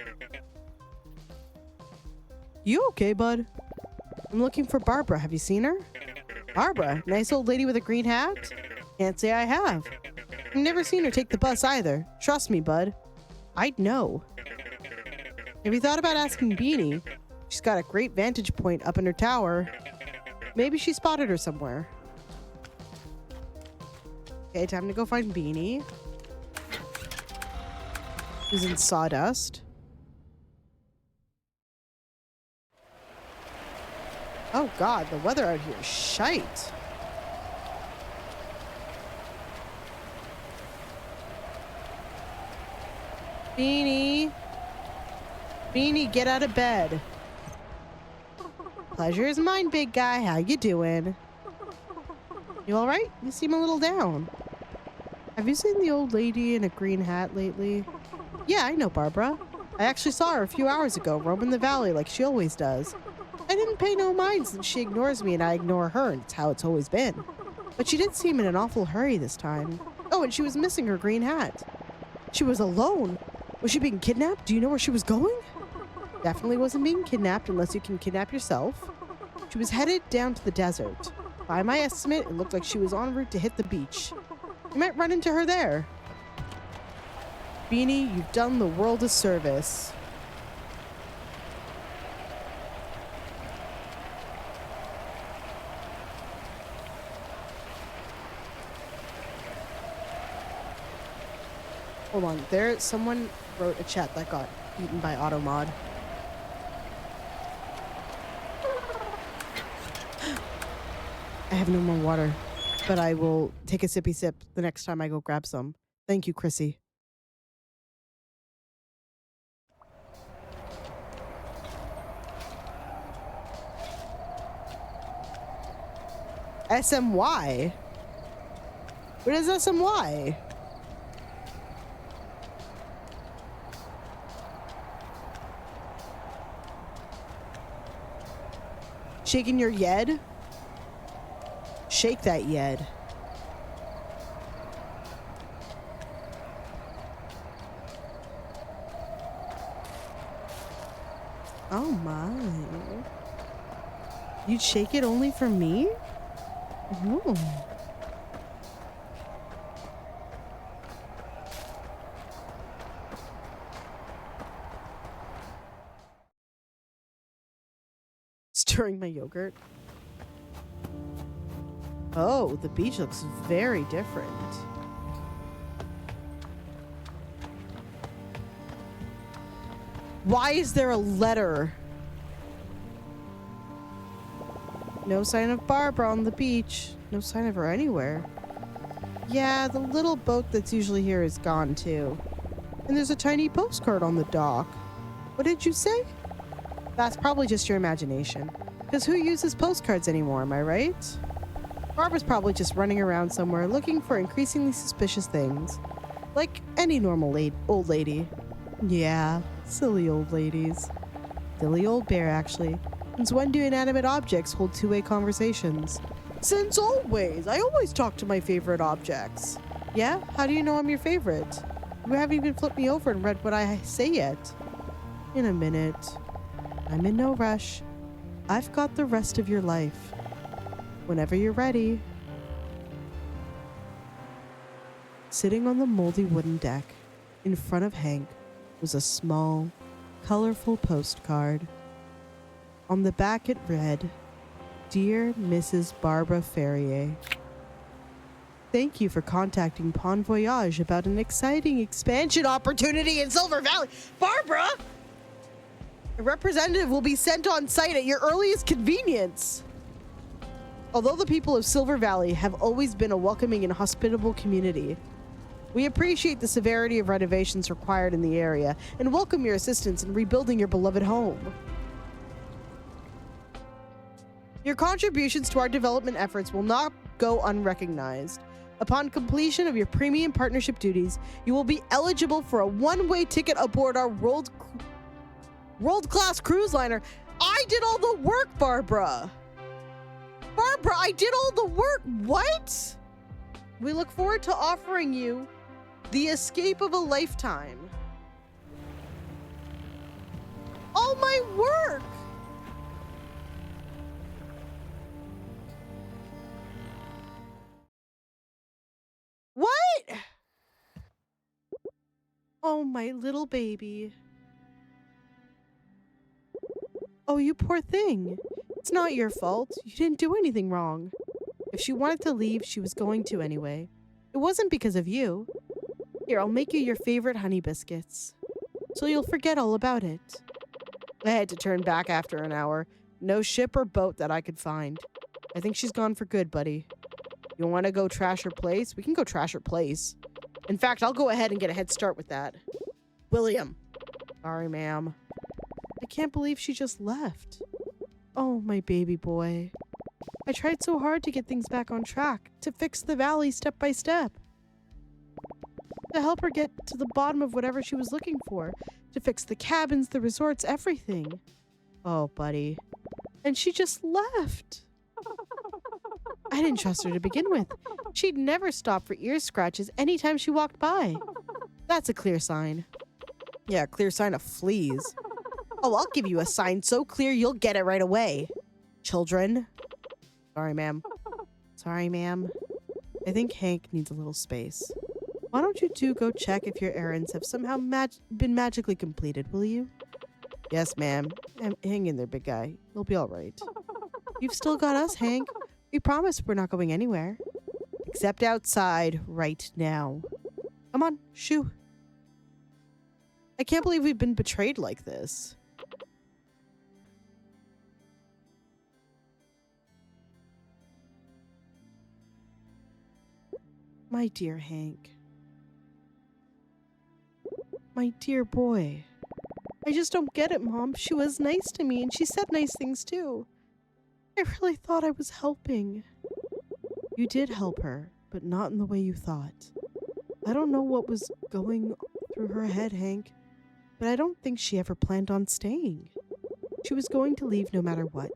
A: You okay, bud? I'm looking for Barbara. Have you seen her? Barbara? Nice old lady with a green hat? Can't say I have. I've never seen her take the bus either. Trust me, bud. I'd know. Have you thought about asking Beanie? She's got a great vantage point up in her tower. Maybe she spotted her somewhere. Okay, time to go find Beanie. Who's in sawdust. Oh god, the weather out here is shite. Beanie. Beanie, get out of bed. Pleasure is mine, big guy. How you doing? You alright? You seem a little down. Have you seen the old lady in a green hat lately? Yeah, I know Barbara. I actually saw her a few hours ago, roaming the valley like she always does. I didn't pay no mind since she ignores me and I ignore her, and it's how it's always been. But she did seem in an awful hurry this time. Oh, and she was missing her green hat. She was alone. Was she being kidnapped? Do you know where she was going? Definitely wasn't being kidnapped unless you can kidnap yourself. She was headed down to the desert. By my estimate, it looked like she was en route to hit the beach. You might run into her there. Beanie, you've done the world a service. Hold on. Someone wrote a chat that got eaten by Automod. I have no more water, but I will take a sippy sip the next time I go grab some. Thank you, Chrissy. SMY? What is SMY? Shaking your yed? Shake that yed. Oh my. You'd shake it only for me? Ooh. Stirring my yogurt. Oh, the beach looks very different. Why is there a letter? No sign of Barbara on the beach. No sign of her anywhere. Yeah, the little boat that's usually here is gone too. And there's a tiny postcard on the dock. What did you say? That's probably just your imagination. Because who uses postcards anymore, am I right? Barbara's probably just running around somewhere looking for increasingly suspicious things. Like any normal old lady. Yeah, silly old ladies. Silly old bear, actually. Since when do inanimate objects hold two-way conversations? Since always. I always talk to my favorite objects. Yeah? How do you know I'm your favorite? You haven't even flipped me over and read what I say yet. In a minute. I'm in no rush. I've got the rest of your life. Whenever you're ready. Sitting on the moldy wooden deck, in front of Hank, was a small, colorful postcard. On the back it read, Dear Mrs. Barbara Ferrier, thank you for contacting Pon Voyage about an exciting expansion opportunity in Silver Valley. Barbara! A representative will be sent on site at your earliest convenience. Although the people of Silver Valley have always been a welcoming and hospitable community, we appreciate the severity of renovations required in the area and welcome your assistance in rebuilding your beloved home. Your contributions to our development efforts will not go unrecognized. Upon completion of your premium partnership duties, you will be eligible for a one-way ticket aboard our world-class cruise liner. I did all the work, Barbara! Barbara, I did all the work! What? We look forward to offering you the escape of a lifetime. All my work! What? Oh, my little baby. Oh, you poor thing. It's not your fault. You didn't do anything wrong. If she wanted to leave, she was going to anyway. It wasn't because of you. Here, I'll make you your favorite honey biscuits. So you'll forget all about it. I had to turn back after an hour. No ship or boat that I could find. I think she's gone for good, buddy. You want to go trash her place? We can go trash her place. In fact, I'll go ahead and get a head start with that. William. Sorry, ma'am. I can't believe she just left. Oh, my baby boy. I tried so hard to get things back on track, to fix the valley step by step. To help her get to the bottom of whatever she was looking for, to fix the cabins, the resorts, everything. Oh, buddy. And she just left. I didn't trust her to begin with. She'd never stop for ear scratches anytime she walked by. That's a clear sign. Yeah, a clear sign of fleas. Oh, I'll give you a sign so clear you'll get it right away. Children. Sorry, ma'am. Sorry, ma'am. I think Hank needs a little space. Why don't you two go check if your errands have somehow been magically completed, will you? Yes, ma'am. Hang in there, big guy. You'll be all right. You've still got us, Hank. We promise we're not going anywhere. Except outside right now. Come on, shoo. I can't believe we've been betrayed like this. My dear Hank. My dear boy. I just don't get it, Mom. She was nice to me and she said nice things too. I really thought I was helping. You did help her, but not in the way you thought. I don't know what was going through her head, Hank, but I don't think she ever planned on staying. She was going to leave no matter what.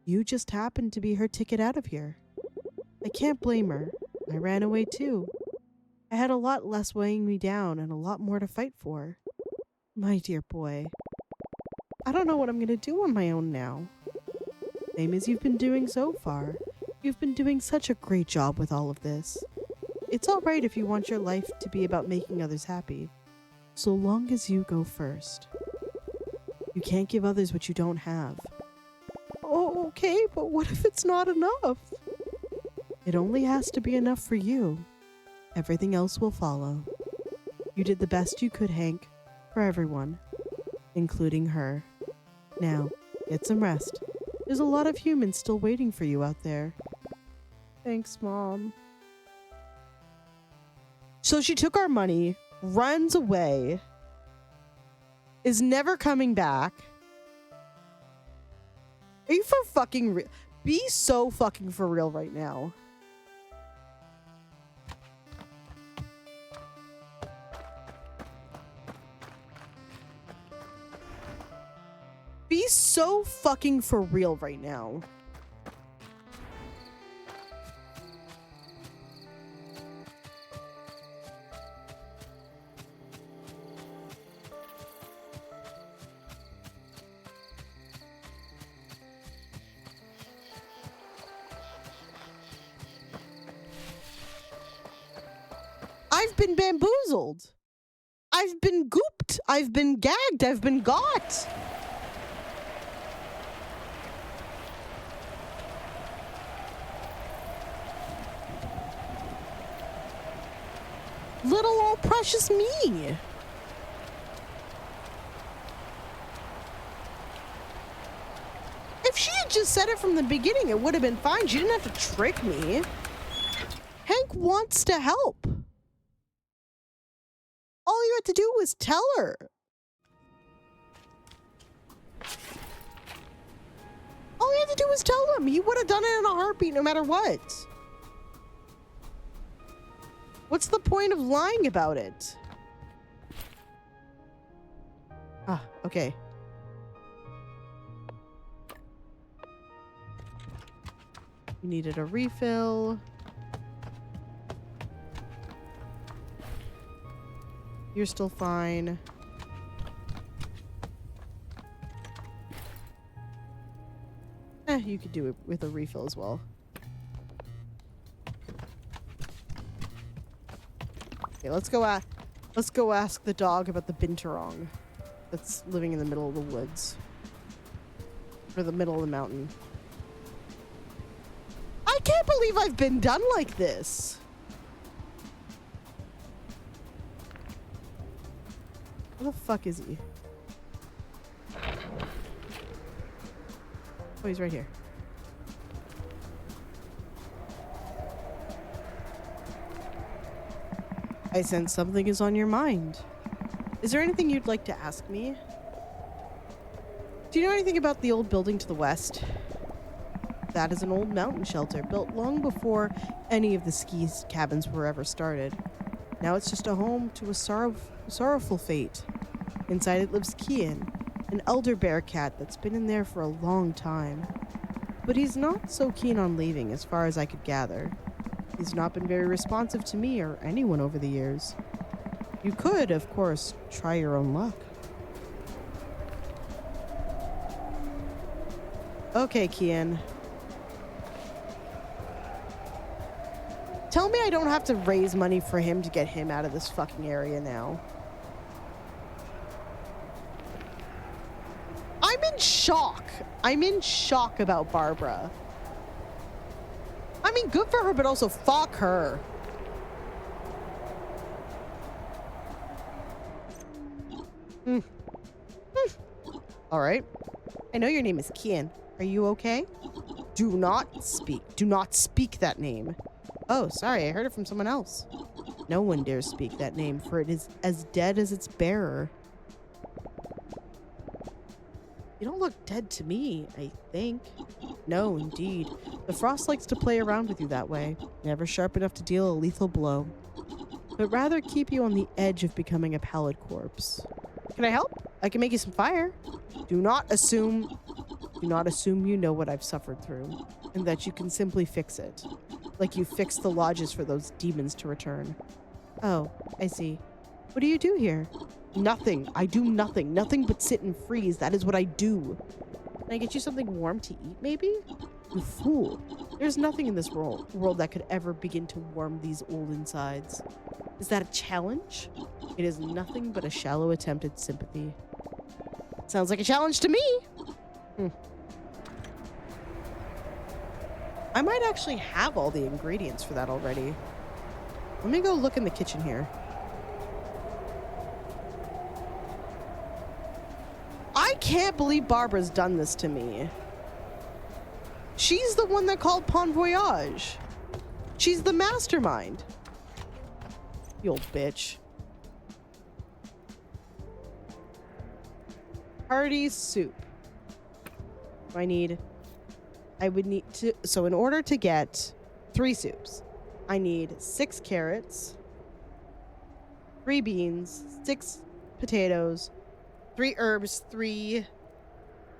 A: You just happened to be her ticket out of here. I can't blame her. I ran away too. I had a lot less weighing me down and a lot more to fight for. My dear boy. I don't know what I'm going to do on my own now. Same as you've been doing so far. You've been doing such a great job with all of this. It's alright if you want your life to be about making others happy, so long as you go first. You can't give others what you don't have. Oh, okay, but what if it's not enough? It only has to be enough for you. Everything else will follow. You did the best you could, Hank, for everyone, including her. Now, get some rest. There's a lot of humans still waiting for you out there. Thanks, Mom. So she took our money, runs away, is never coming back. Are you for fucking real? Be so fucking for real right now. Be so fucking for real right now. I've been bamboozled. I've been gooped. I've been gagged. I've been got. Little old precious me. If she had just said it from the beginning, it would have been fine. She didn't have to trick me. Hank wants to help. All you had to do was tell her. All you had to do was tell him. He would have done it in a heartbeat no matter what. What's the point of lying about it? Ah, okay. You needed a refill. You're still fine. You could do it with a refill as well. Okay, let's go ask the dog about the binturong that's living in the middle of the woods. Or the middle of the mountain. I can't believe I've been done like this. Where the fuck is he? Oh, he's right here. I sense something is on your mind. Is there anything you'd like to ask me? Do you know anything about the old building to the west? That is an old mountain shelter built long before any of the ski cabins were ever started. Now it's just a home to a sorrowful fate. Inside it lives Kian, an elder bear cat that's been in there for a long time. But he's not so keen on leaving, as far as I could gather. He's not been very responsive to me or anyone over the years. You could, of course, try your own luck. Okay, Kian. Tell me I don't have to raise money for him to get him out of this fucking area now. I'm in shock. I'm in shock about Barbara. I mean, good for her, but also fuck her. All right. I know your name is Kian. Are you okay? Do not speak. Do not speak that name. Oh, sorry. I heard it from someone else. No one dares speak that name, for it is as dead as its bearer. You don't look dead to me, I think. No, indeed. The frost likes to play around with you that way, never sharp enough to deal a lethal blow, but rather keep you on the edge of becoming a pallid corpse. Can I help? I can make you some fire. Do not assume you know what I've suffered through, and that you can simply fix it, like you fixed the lodges for those demons to return. Oh, I see. What do you do here? Nothing. I do nothing. Nothing but sit and freeze. That is what I do. Can I get you something warm to eat, maybe? You fool. There's nothing in this world that could ever begin to warm these old insides. Is that a challenge? It is nothing but a shallow attempt at sympathy. Sounds like a challenge to me. I might actually have all the ingredients for that already. Let me go look in the kitchen here. I can't believe Barbara's done this to me. She's the one that called Bon Voyage. She's the mastermind. You old bitch. Hearty soup. I would need to, so in order to get 3 soups, I need 6 carrots, 3 beans, 6 potatoes, 3 herbs, 3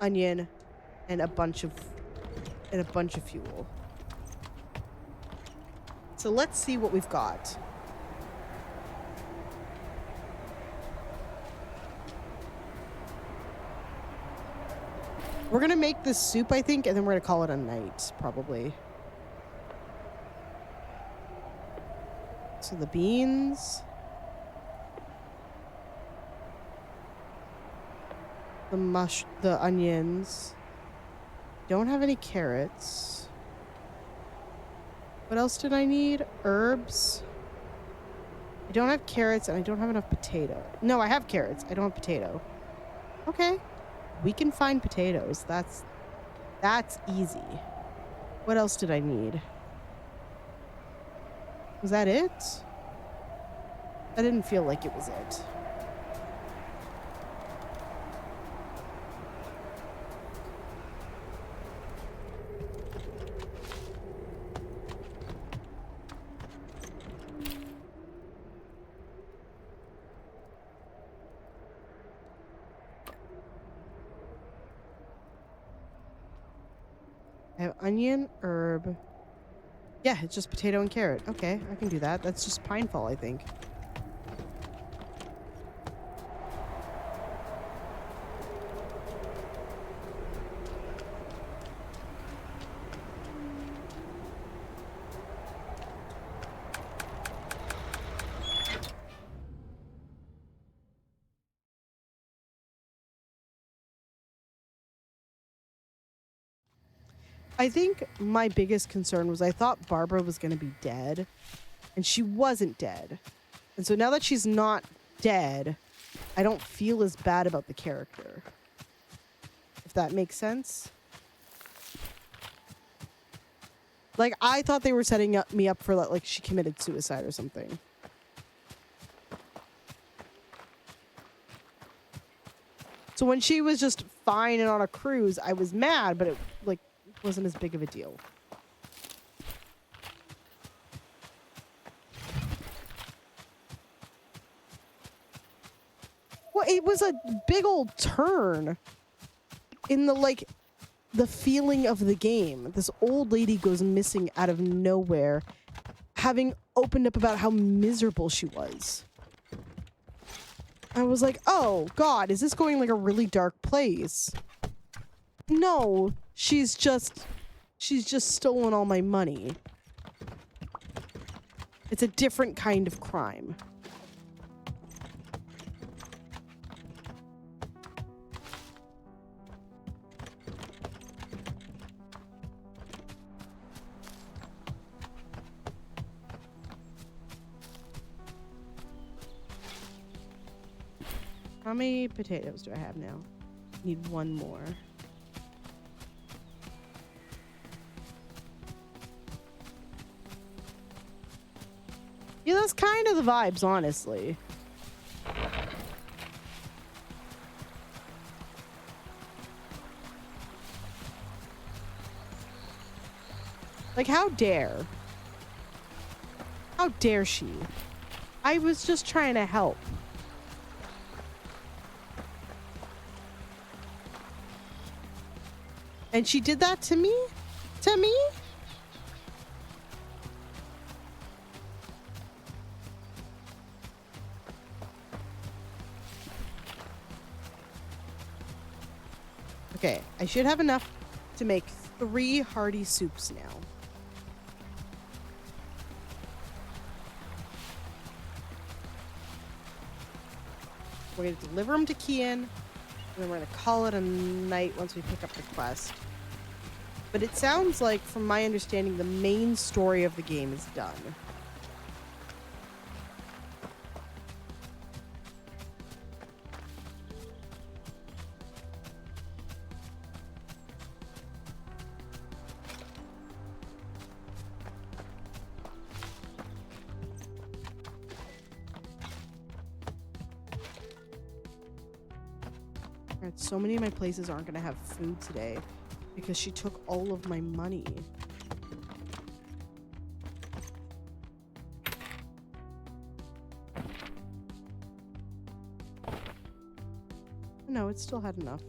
A: onion, and a bunch of fuel. So let's see what we've got. We're gonna make this soup, I think, and then we're gonna call it a night, probably. So the beans. The onions. Don't have any carrots. What else did I need? Herbs. I don't have carrots and I don't have enough potato. No, I have carrots. I don't have potato. Okay. We can find potatoes. That's easy. What else did I need? Was that it? I didn't feel like it was it. I have onion, herb. Yeah, it's just potato and carrot. Okay, I can do that. That's just Pinefall, I think. I think my biggest concern was I thought Barbara was going to be dead, and she wasn't dead. And so now that she's not dead, I don't feel as bad about the character. If that makes sense. Like, I thought they were setting me up for, like, she committed suicide or something. So when she was just fine and on a cruise, I was mad, but it, like, wasn't as big of a deal. Well, it was a big old turn in the, like, the feeling of the game. This old lady goes missing out of nowhere, having opened up about how miserable she was. I was like, oh God, is this going like a really dark place? No, she's just stolen all my money. It's a different kind of crime. How many potatoes do I have now? Need one more. Yeah, that's kind of the vibes, honestly. Like, how dare? How dare she? I was just trying to help. And she did that to me? To me? Okay, I should have enough to make 3 hearty soups now. We're going to deliver them to Kian, and then we're going to call it a night once we pick up the quest. But it sounds like, from my understanding, the main story of the game is done. Alright, so many of my places aren't going to have food today because she took all of my money. No, it still had enough.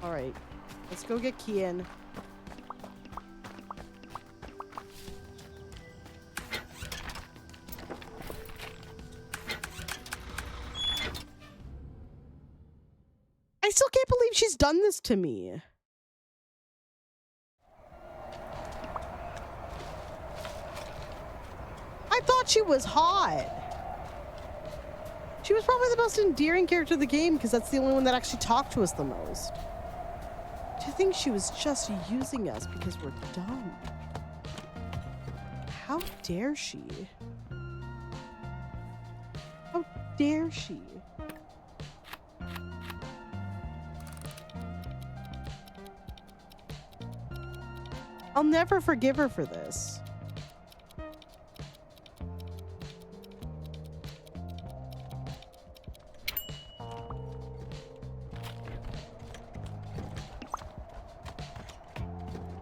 A: Alright, let's go get Kian. I still can't believe she's done this to me. I thought she was hot. She was probably the most endearing character of the game because that's the only one that actually talked to us the most. Do you think she was just using us because we're dumb? How dare she? How dare she? I'll never forgive her for this.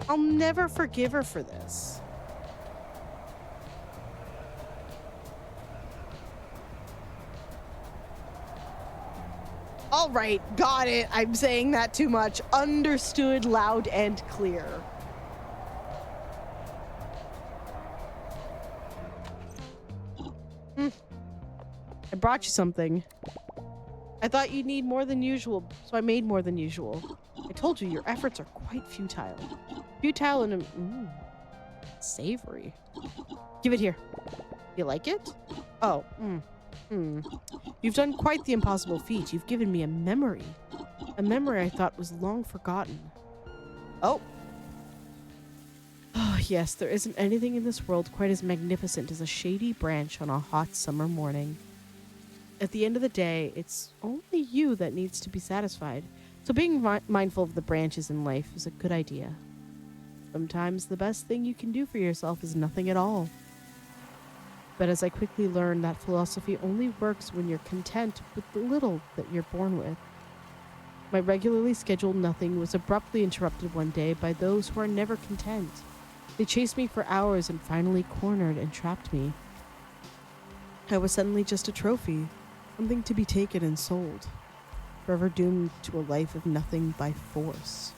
A: I'll never forgive her for this. All right, got it. I'm saying that too much. Understood loud and clear. I brought you something. I thought you'd need more than usual, so I made more than usual. I told you your efforts are quite futile. Futile and savory. Give it here. You like it? Oh, You've done quite the impossible feat. You've given me a memory. A memory I thought was long forgotten. Oh. Oh, yes, there isn't anything in this world quite as magnificent as a shady branch on a hot summer morning. At the end of the day, it's only you that needs to be satisfied. So being mindful of the branches in life is a good idea. Sometimes the best thing you can do for yourself is nothing at all. But as I quickly learned, that philosophy only works when you're content with the little that you're born with. My regularly scheduled nothing was abruptly interrupted one day by those who are never content. They chased me for hours and finally cornered and trapped me. I was suddenly just a trophy, something to be taken and sold, forever doomed to a life of nothing by force.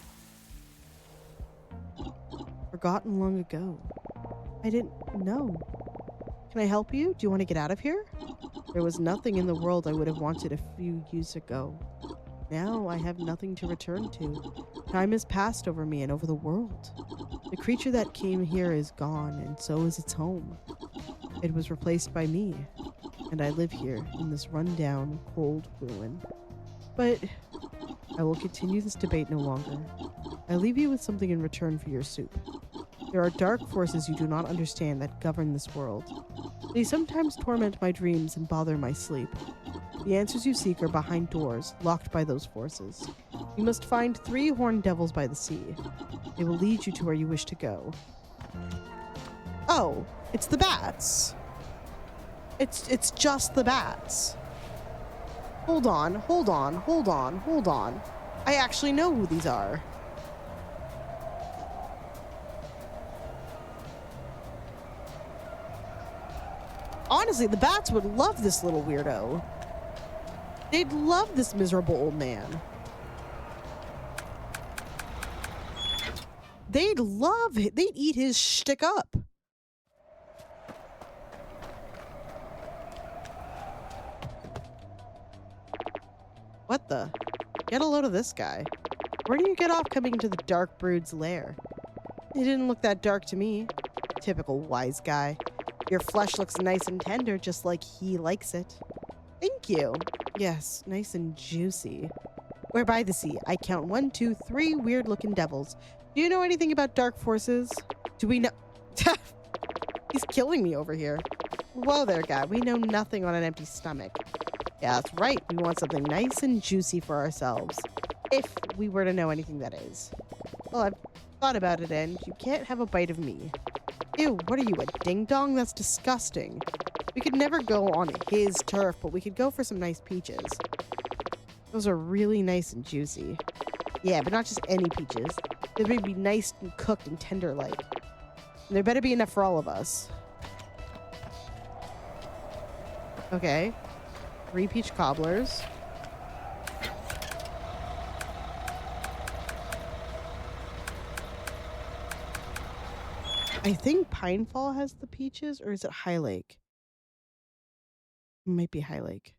A: Forgotten long ago. I didn't know. Can I help you? Do you want to get out of here? There was nothing in the world I would have wanted a few years ago. Now I have nothing to return to. Time has passed over me and over the world. The creature that came here is gone, and so is its home. It was replaced by me, and I live here in this run-down, cold ruin. But I will continue this debate no longer. I leave you with something in return for your soup. There are dark forces you do not understand that govern this world. They sometimes torment my dreams and bother my sleep. The answers you seek are behind doors, locked by those forces. You must find 3 horned devils by the sea. They will lead you to where you wish to go. Oh, it's the bats. It's just the bats. Hold on. I actually know who these are. Honestly, the bats would love this little weirdo. They'd love this miserable old man. They'd love it. They'd eat his shtick up. What the? Get a load of this guy. Where do you get off coming into the Dark Brood's lair? It didn't look that dark to me. Typical wise guy. Your flesh looks nice and tender, just like he likes it. Thank you. Yes, nice and juicy. We're by the sea. I count 1, 2, 3 weird-looking devils. Do you know anything about dark forces? Do we know... He's killing me over here. Whoa there, guy. We know nothing on an empty stomach. Yeah, that's right. We want something nice and juicy for ourselves. If we were to know anything, that is. Well, I've thought about it, and you can't have a bite of me. Ew, what are you, a ding-dong? That's disgusting. We could never go on his turf, but we could go for some nice peaches. Those are really nice and juicy. Yeah, but not just any peaches. They would be nice and cooked and tender-like. And there better be enough for all of us. Okay. 3 peach cobblers. I think Pinefall has the peaches, or is it High Lake? It might be High Lake.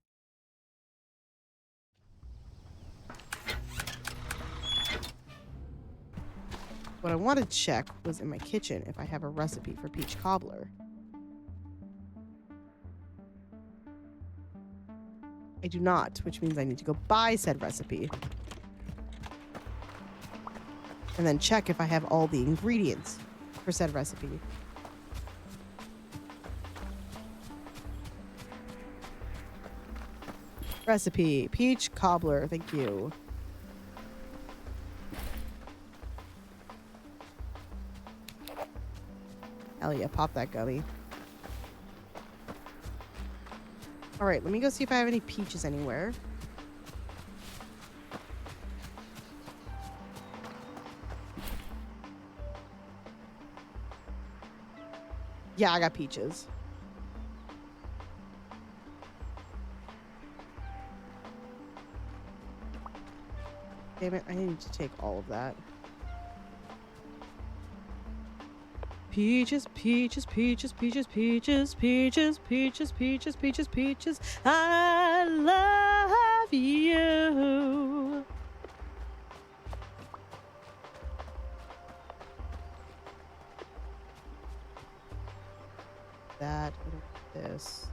A: What I wanted to check was in my kitchen if I have a recipe for peach cobbler. I do not, which means I need to go buy said recipe. And then check if I have all the ingredients for said recipe. Recipe, peach cobbler, thank you. Hell yeah, pop that gummy. Alright, let me go see if I have any peaches anywhere. Yeah, I got peaches. Damn it, I need to take all of that. Peaches, peaches, peaches, peaches, peaches, peaches, peaches, peaches, peaches, peaches. I love you. That, this.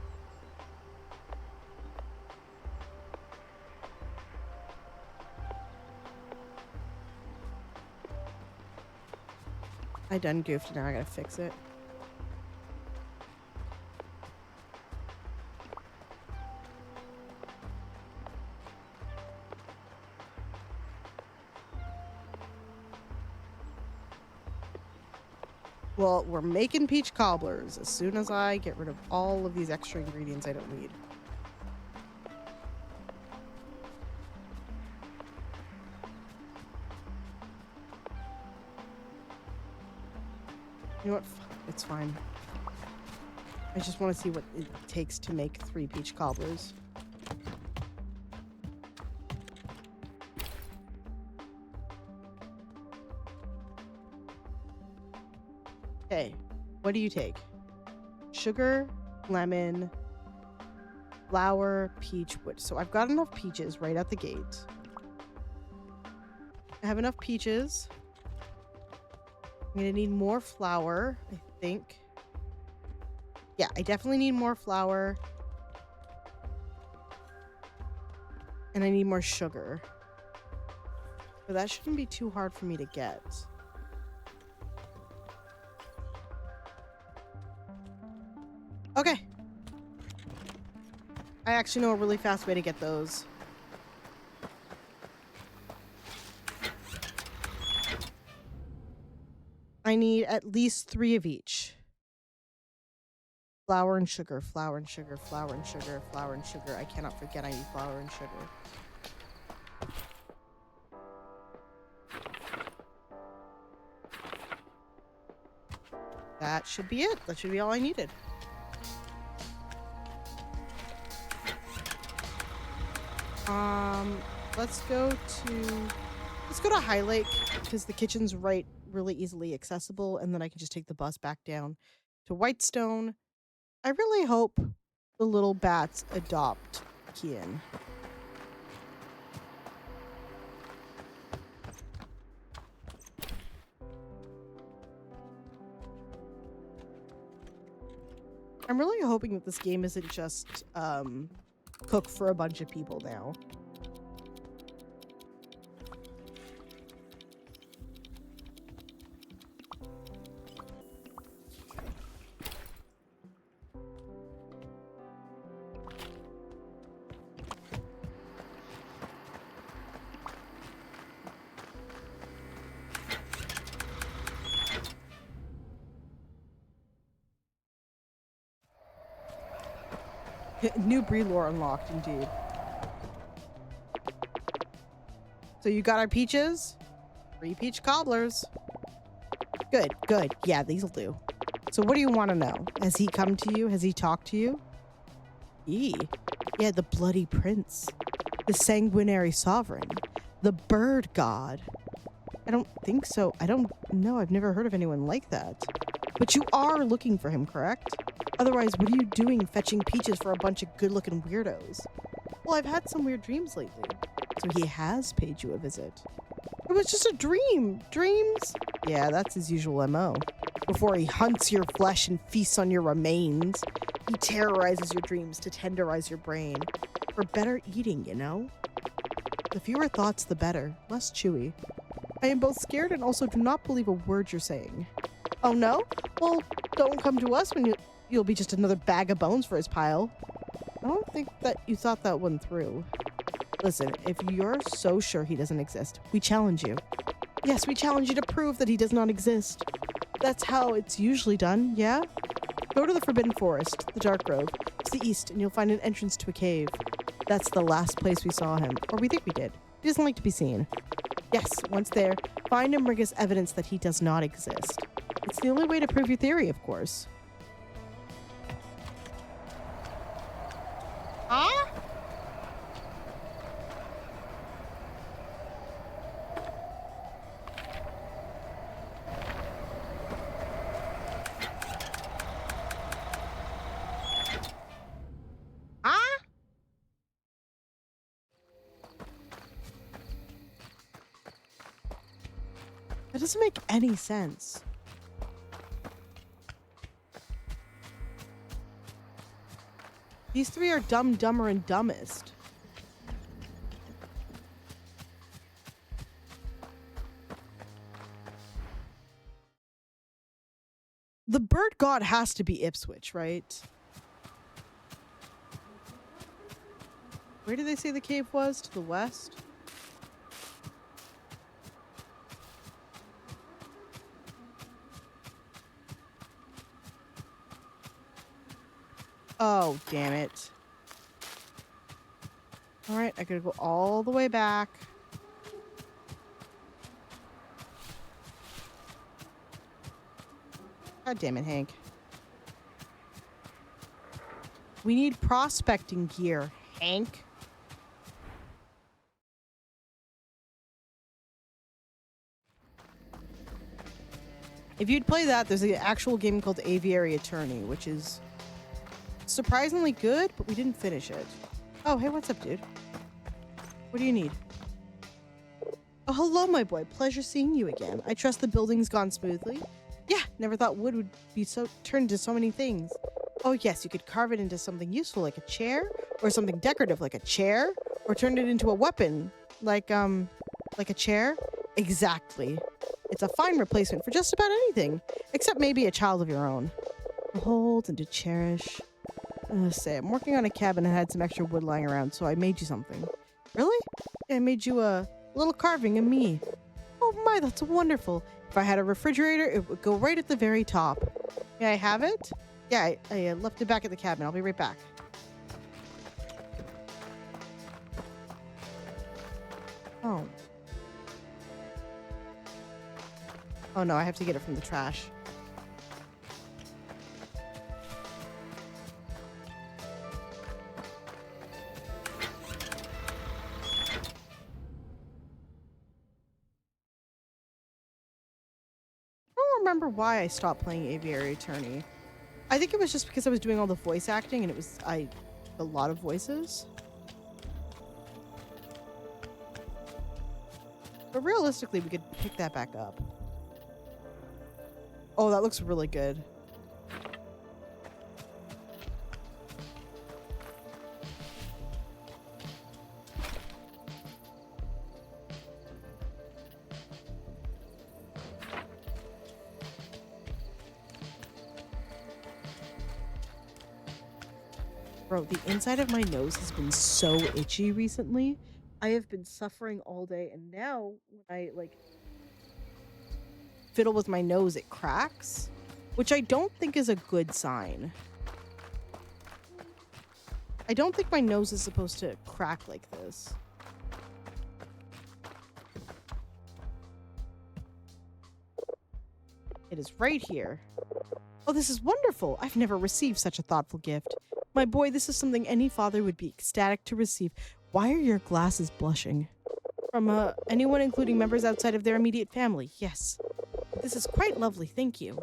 A: I done goofed, now I gotta fix it. Well, we're making peach cobblers as soon as I get rid of all of these extra ingredients I don't need. You know what? It's fine. I just want to see what it takes to make 3 peach cobblers. Okay, what do you take? Sugar, lemon, flour, peach wood. So I've got enough peaches right out the gate. I have enough peaches. I'm gonna need more flour, I think. Yeah, I definitely need more flour. And I need more sugar. But that shouldn't be too hard for me to get. Okay. I actually know a really fast way to get those. I need at least 3 of each. Flour and sugar, flour and sugar, flour and sugar, flour and sugar. I cannot forget I need flour and sugar. That should be it. That should be all I needed. Let's go to High Lake because the kitchen's really easily accessible, and then I can just take the bus back down to Whitestone. I really hope the little bats adopt Kian. I'm really hoping that this game isn't just cook for a bunch of people now. New breed lore unlocked, indeed. So you got our peaches? 3 peach cobblers. Good, good. Yeah, these'll do. So what do you want to know? Has he come to you? Has he talked to you? Yeah, the bloody prince. The sanguinary sovereign. The bird god. I don't think so. I don't know. I've never heard of anyone like that. But you are looking for him, correct? Otherwise, what are you doing fetching peaches for a bunch of good-looking weirdos? Well, I've had some weird dreams lately. So he has paid you a visit. It was just a dream. Dreams? Yeah, that's his usual MO. Before he hunts your flesh and feasts on your remains, he terrorizes your dreams to tenderize your brain. For better eating, you know? The fewer thoughts, the better. Less chewy. I am both scared and also do not believe a word you're saying. Oh no? Well, don't come to us when you'll be just another bag of bones for his pile. I don't think that you thought that one through. Listen, if you're so sure he doesn't exist, we challenge you. Yes, we challenge you to prove that he does not exist. That's how it's usually done, yeah? Go to the Forbidden Forest, the Dark Grove, to the east, and you'll find an entrance to a cave. That's the last place we saw him, or we think we did. He doesn't like to be seen. Yes, once there, find and bring us evidence that he does not exist. It's the only way to prove your theory, of course. Huh? Huh? That doesn't make any sense. These 3 are dumb, dumber, and dumbest. The bird god has to be Ipswich, right? Where did they say the cave was? To the west? Oh, damn it. Alright, I gotta go all the way back. God damn it, Hank. We need prospecting gear, Hank. If you'd play that, there's an actual game called Aviary Attorney, which is surprisingly good, but we didn't finish it. Oh, hey, what's up, dude? What do you need? Oh, hello, my boy. Pleasure seeing you again. I trust the building's gone smoothly. Yeah, never thought wood would be turned into so many things. Oh, yes, you could carve it into something useful like a chair, or something decorative like a chair, Or turn it into a weapon, like a chair? Exactly. It's a fine replacement for just about anything, except maybe a child of your own. To hold and to cherish. Say, I'm working on a cabin and had some extra wood lying around, so I made you something. Really? Yeah, I made you a little carving of me. Oh my, that's wonderful. If I had a refrigerator, it would go right at the very top. May I have it? Yeah, I left it back at the cabin. I'll be right back. Oh. Oh no, I have to get it from the trash. I don't remember why I stopped playing Aviary Attorney. I think it was just because I was doing all the voice acting and it was a lot of voices. But realistically, we could pick that back up. Oh, that looks really good. Bro, the inside of my nose has been so itchy recently. I have been suffering all day, and now when I fiddle with my nose, it cracks, which I don't think is a good sign. I don't think my nose is supposed to crack like this. It is right here. Oh, this is wonderful. I've never received such a thoughtful gift. My boy, this is something any father would be ecstatic to receive. Why are your glasses blushing? From anyone including members outside of their immediate family. Yes. This is quite lovely, thank you.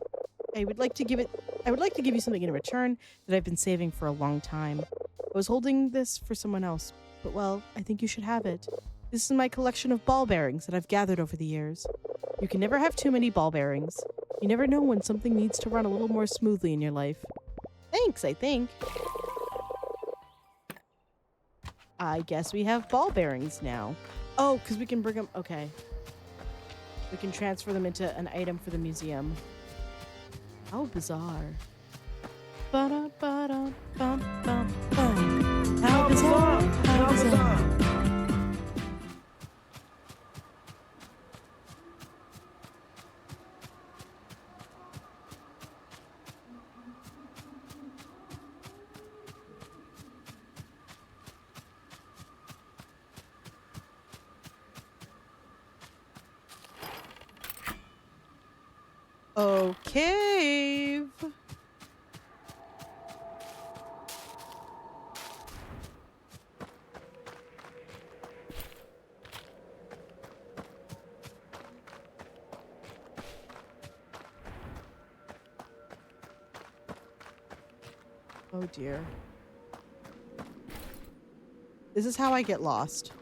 A: I would like to give you something in return that I've been saving for a long time. I was holding this for someone else, but well, I think you should have it. This is my collection of ball bearings that I've gathered over the years. You can never have too many ball bearings. You never know when something needs to run a little more smoothly in your life. Thanks, I think. I guess we have ball bearings now. Oh, because we can bring them... Okay. We can transfer them into an item for the museum. How bizarre. Ba-da-ba-da-bum-bum-bum. How bizarre. How bizarre. Okay. Oh dear. This is how I get lost.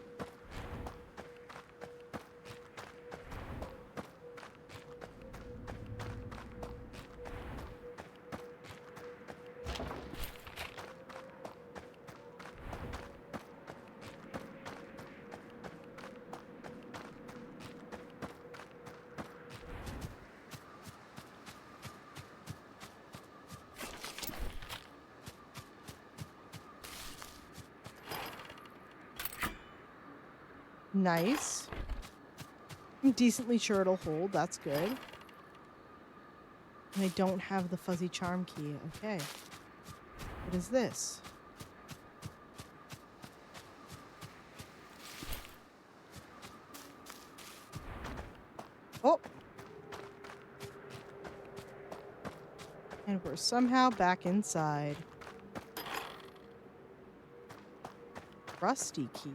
A: Nice. I'm decently sure it'll hold. That's good. And I don't have the fuzzy charm key. Okay. What is this? Oh! And we're somehow back inside. Rusty key.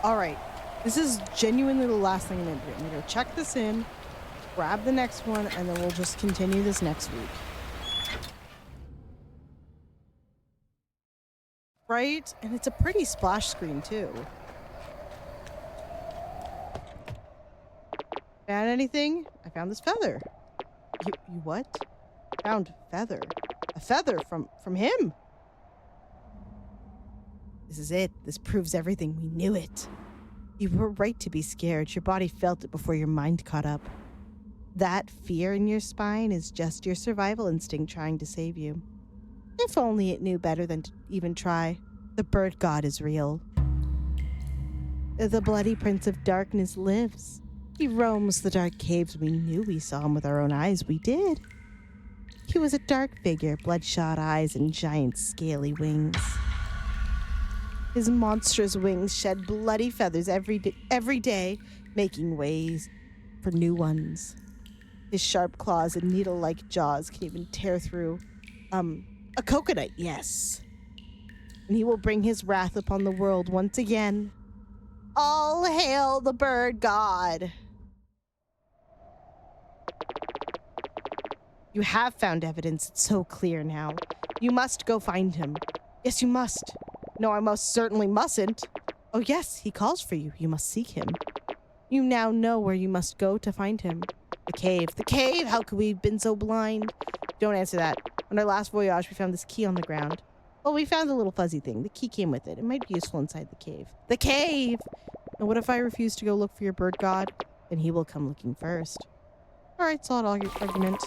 A: All right. This is genuinely the last thing I'm going to do. I'm going to check this in, grab the next one, and then we'll just continue this next week. Right? And it's a pretty splash screen, too. Found anything? I found this feather. You what? Found feather. A feather from him. This is it. This proves everything. We knew it. You were right to be scared. Your body felt it before your mind caught up. That fear in your spine is just your survival instinct trying to save you. If only it knew better than to even try. The bird god is real. The bloody prince of darkness lives. He roams the dark caves. We knew we saw him with our own eyes. We did. He was a dark figure, bloodshot eyes and giant scaly wings. His monstrous wings shed bloody feathers every day, making ways for new ones. His sharp claws and needle-like jaws can even tear through, a coconut, yes. And he will bring his wrath upon the world once again. All hail the bird god! You have found evidence. It's so clear now. You must go find him. Yes, you must. No, I most certainly mustn't. Oh yes, he calls for you. You must seek him. You now know where you must go to find him. The cave. The cave! How could we have been so blind? Don't answer that. On our last voyage, we found this key on the ground. Well, we found the little fuzzy thing. The key came with it. It might be useful inside the cave. The cave! And what if I refuse to go look for your bird god? Then he will come looking first. Alright, solid argument.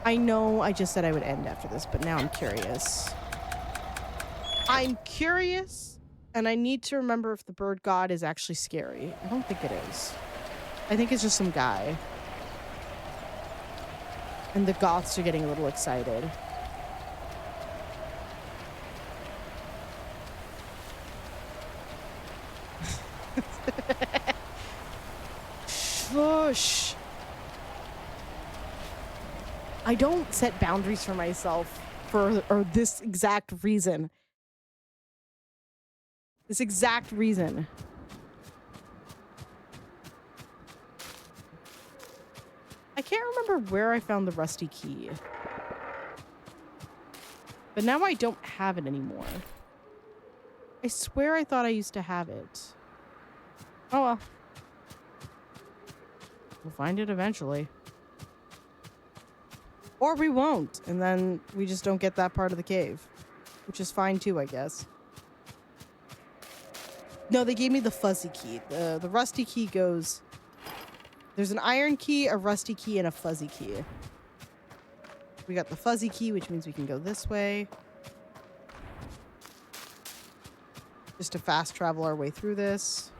A: I know I just said I would end after this, but now I'm curious. I'm curious, and I need to remember if the bird god is actually scary. I don't think it is. I think it's just some guy. And the goths are getting a little excited. Shush. I don't set boundaries for myself for this exact reason. This exact reason. I can't remember where I found the rusty key. But now I don't have it anymore. I swear I thought I used to have it. Oh well. We'll find it eventually. Or we won't, and then we just don't get that part of the cave. Which is fine too, I guess. No, they gave me the fuzzy key. The rusty key goes... There's an iron key, a rusty key, and a fuzzy key. We got the fuzzy key, which means we can go this way. Just to fast travel our way through this.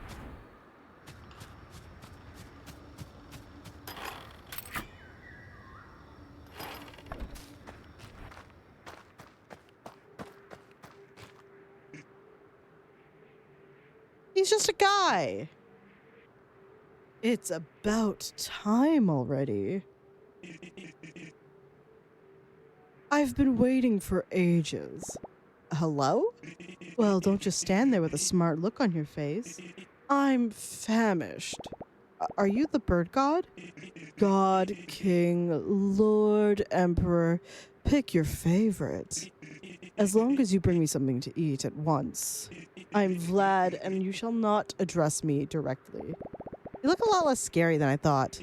A: He's just a guy. It's about time already. I've been waiting for ages. Hello? Well, don't just stand there with a smart look on your face. I'm famished. Are you the bird god? God, king, lord, emperor, pick your favorite. As long as you bring me something to eat at once. I'm Vlad, and you shall not address me directly. You look a lot less scary than I thought.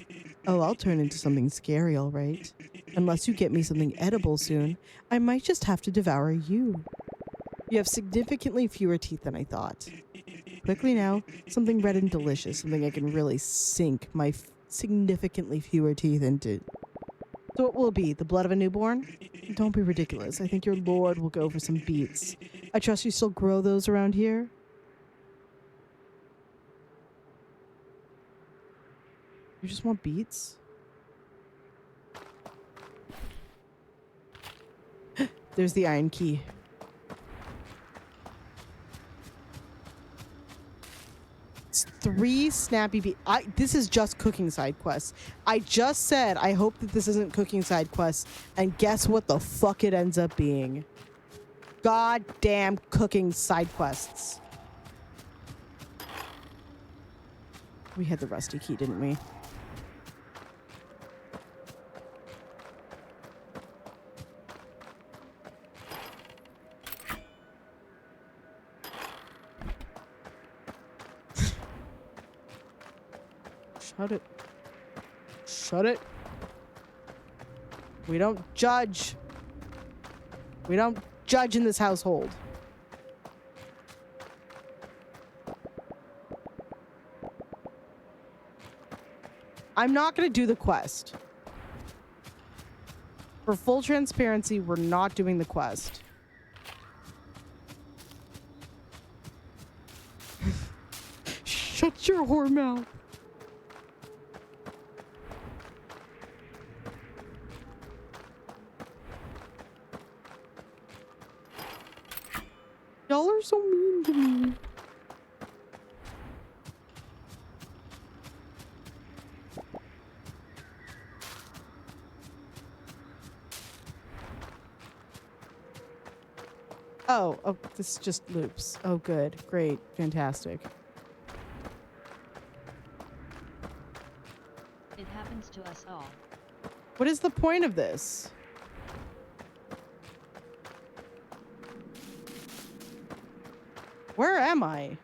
A: Oh, I'll turn into something scary, all right. Unless you get me something edible soon, I might just have to devour you. You have significantly fewer teeth than I thought. Quickly now, something red and delicious, something I can really sink my significantly fewer teeth into. So what will it be, the blood of a newborn? Don't be ridiculous. I think your lord will go for some beets. I trust you still grow those around here? You just want beets? There's the iron key. It's 3 snappy beets. This is just cooking side quests. I just said I hope that this isn't cooking side quests, and guess what the fuck it ends up being. goddamn cooking side quests. We had the rusty key, didn't we? Shut it. Shut it. We don't judge. We don't judge in this household. I'm not going to do the quest. For full transparency, we're not doing the quest. Shut your whore mouth. Y'all are so mean to me. Oh, this just loops. Oh, good. Great. Fantastic.
D: It happens to us all.
A: What is the point of this? Where am I?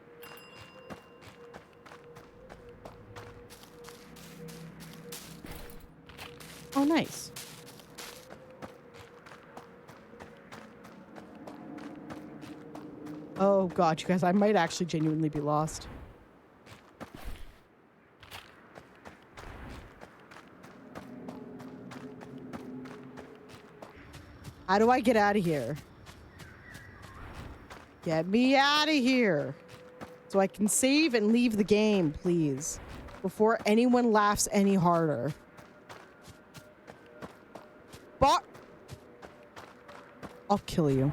A: Oh, nice. Oh, God, you guys, I might actually genuinely be lost. How do I get out of here? Get me out of here. So I can save and leave the game, please. Before anyone laughs any harder. But I'll kill you.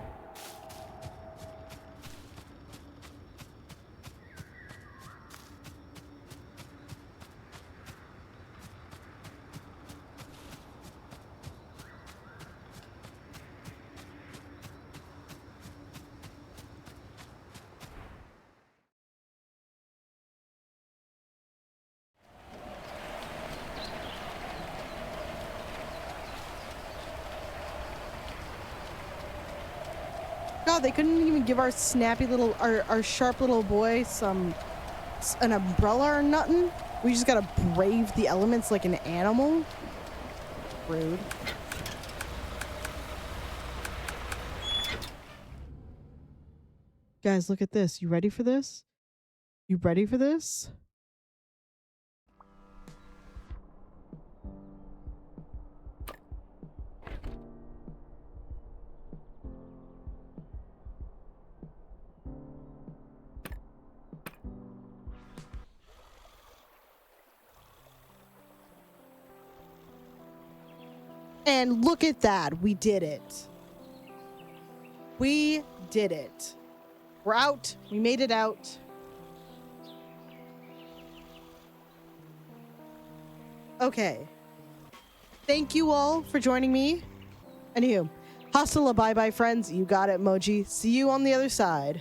A: God, they couldn't even give our snappy little, our sharp little boy an umbrella or nothing. We just gotta brave the elements like an animal. Rude. Guys, look at this. You ready for this? You ready for this? And look at that. We did it. We did it. We're out. We made it out. Okay. Thank you all for joining me. Anywho, hasta la bye-bye, friends. You got it, Moji. See you on the other side.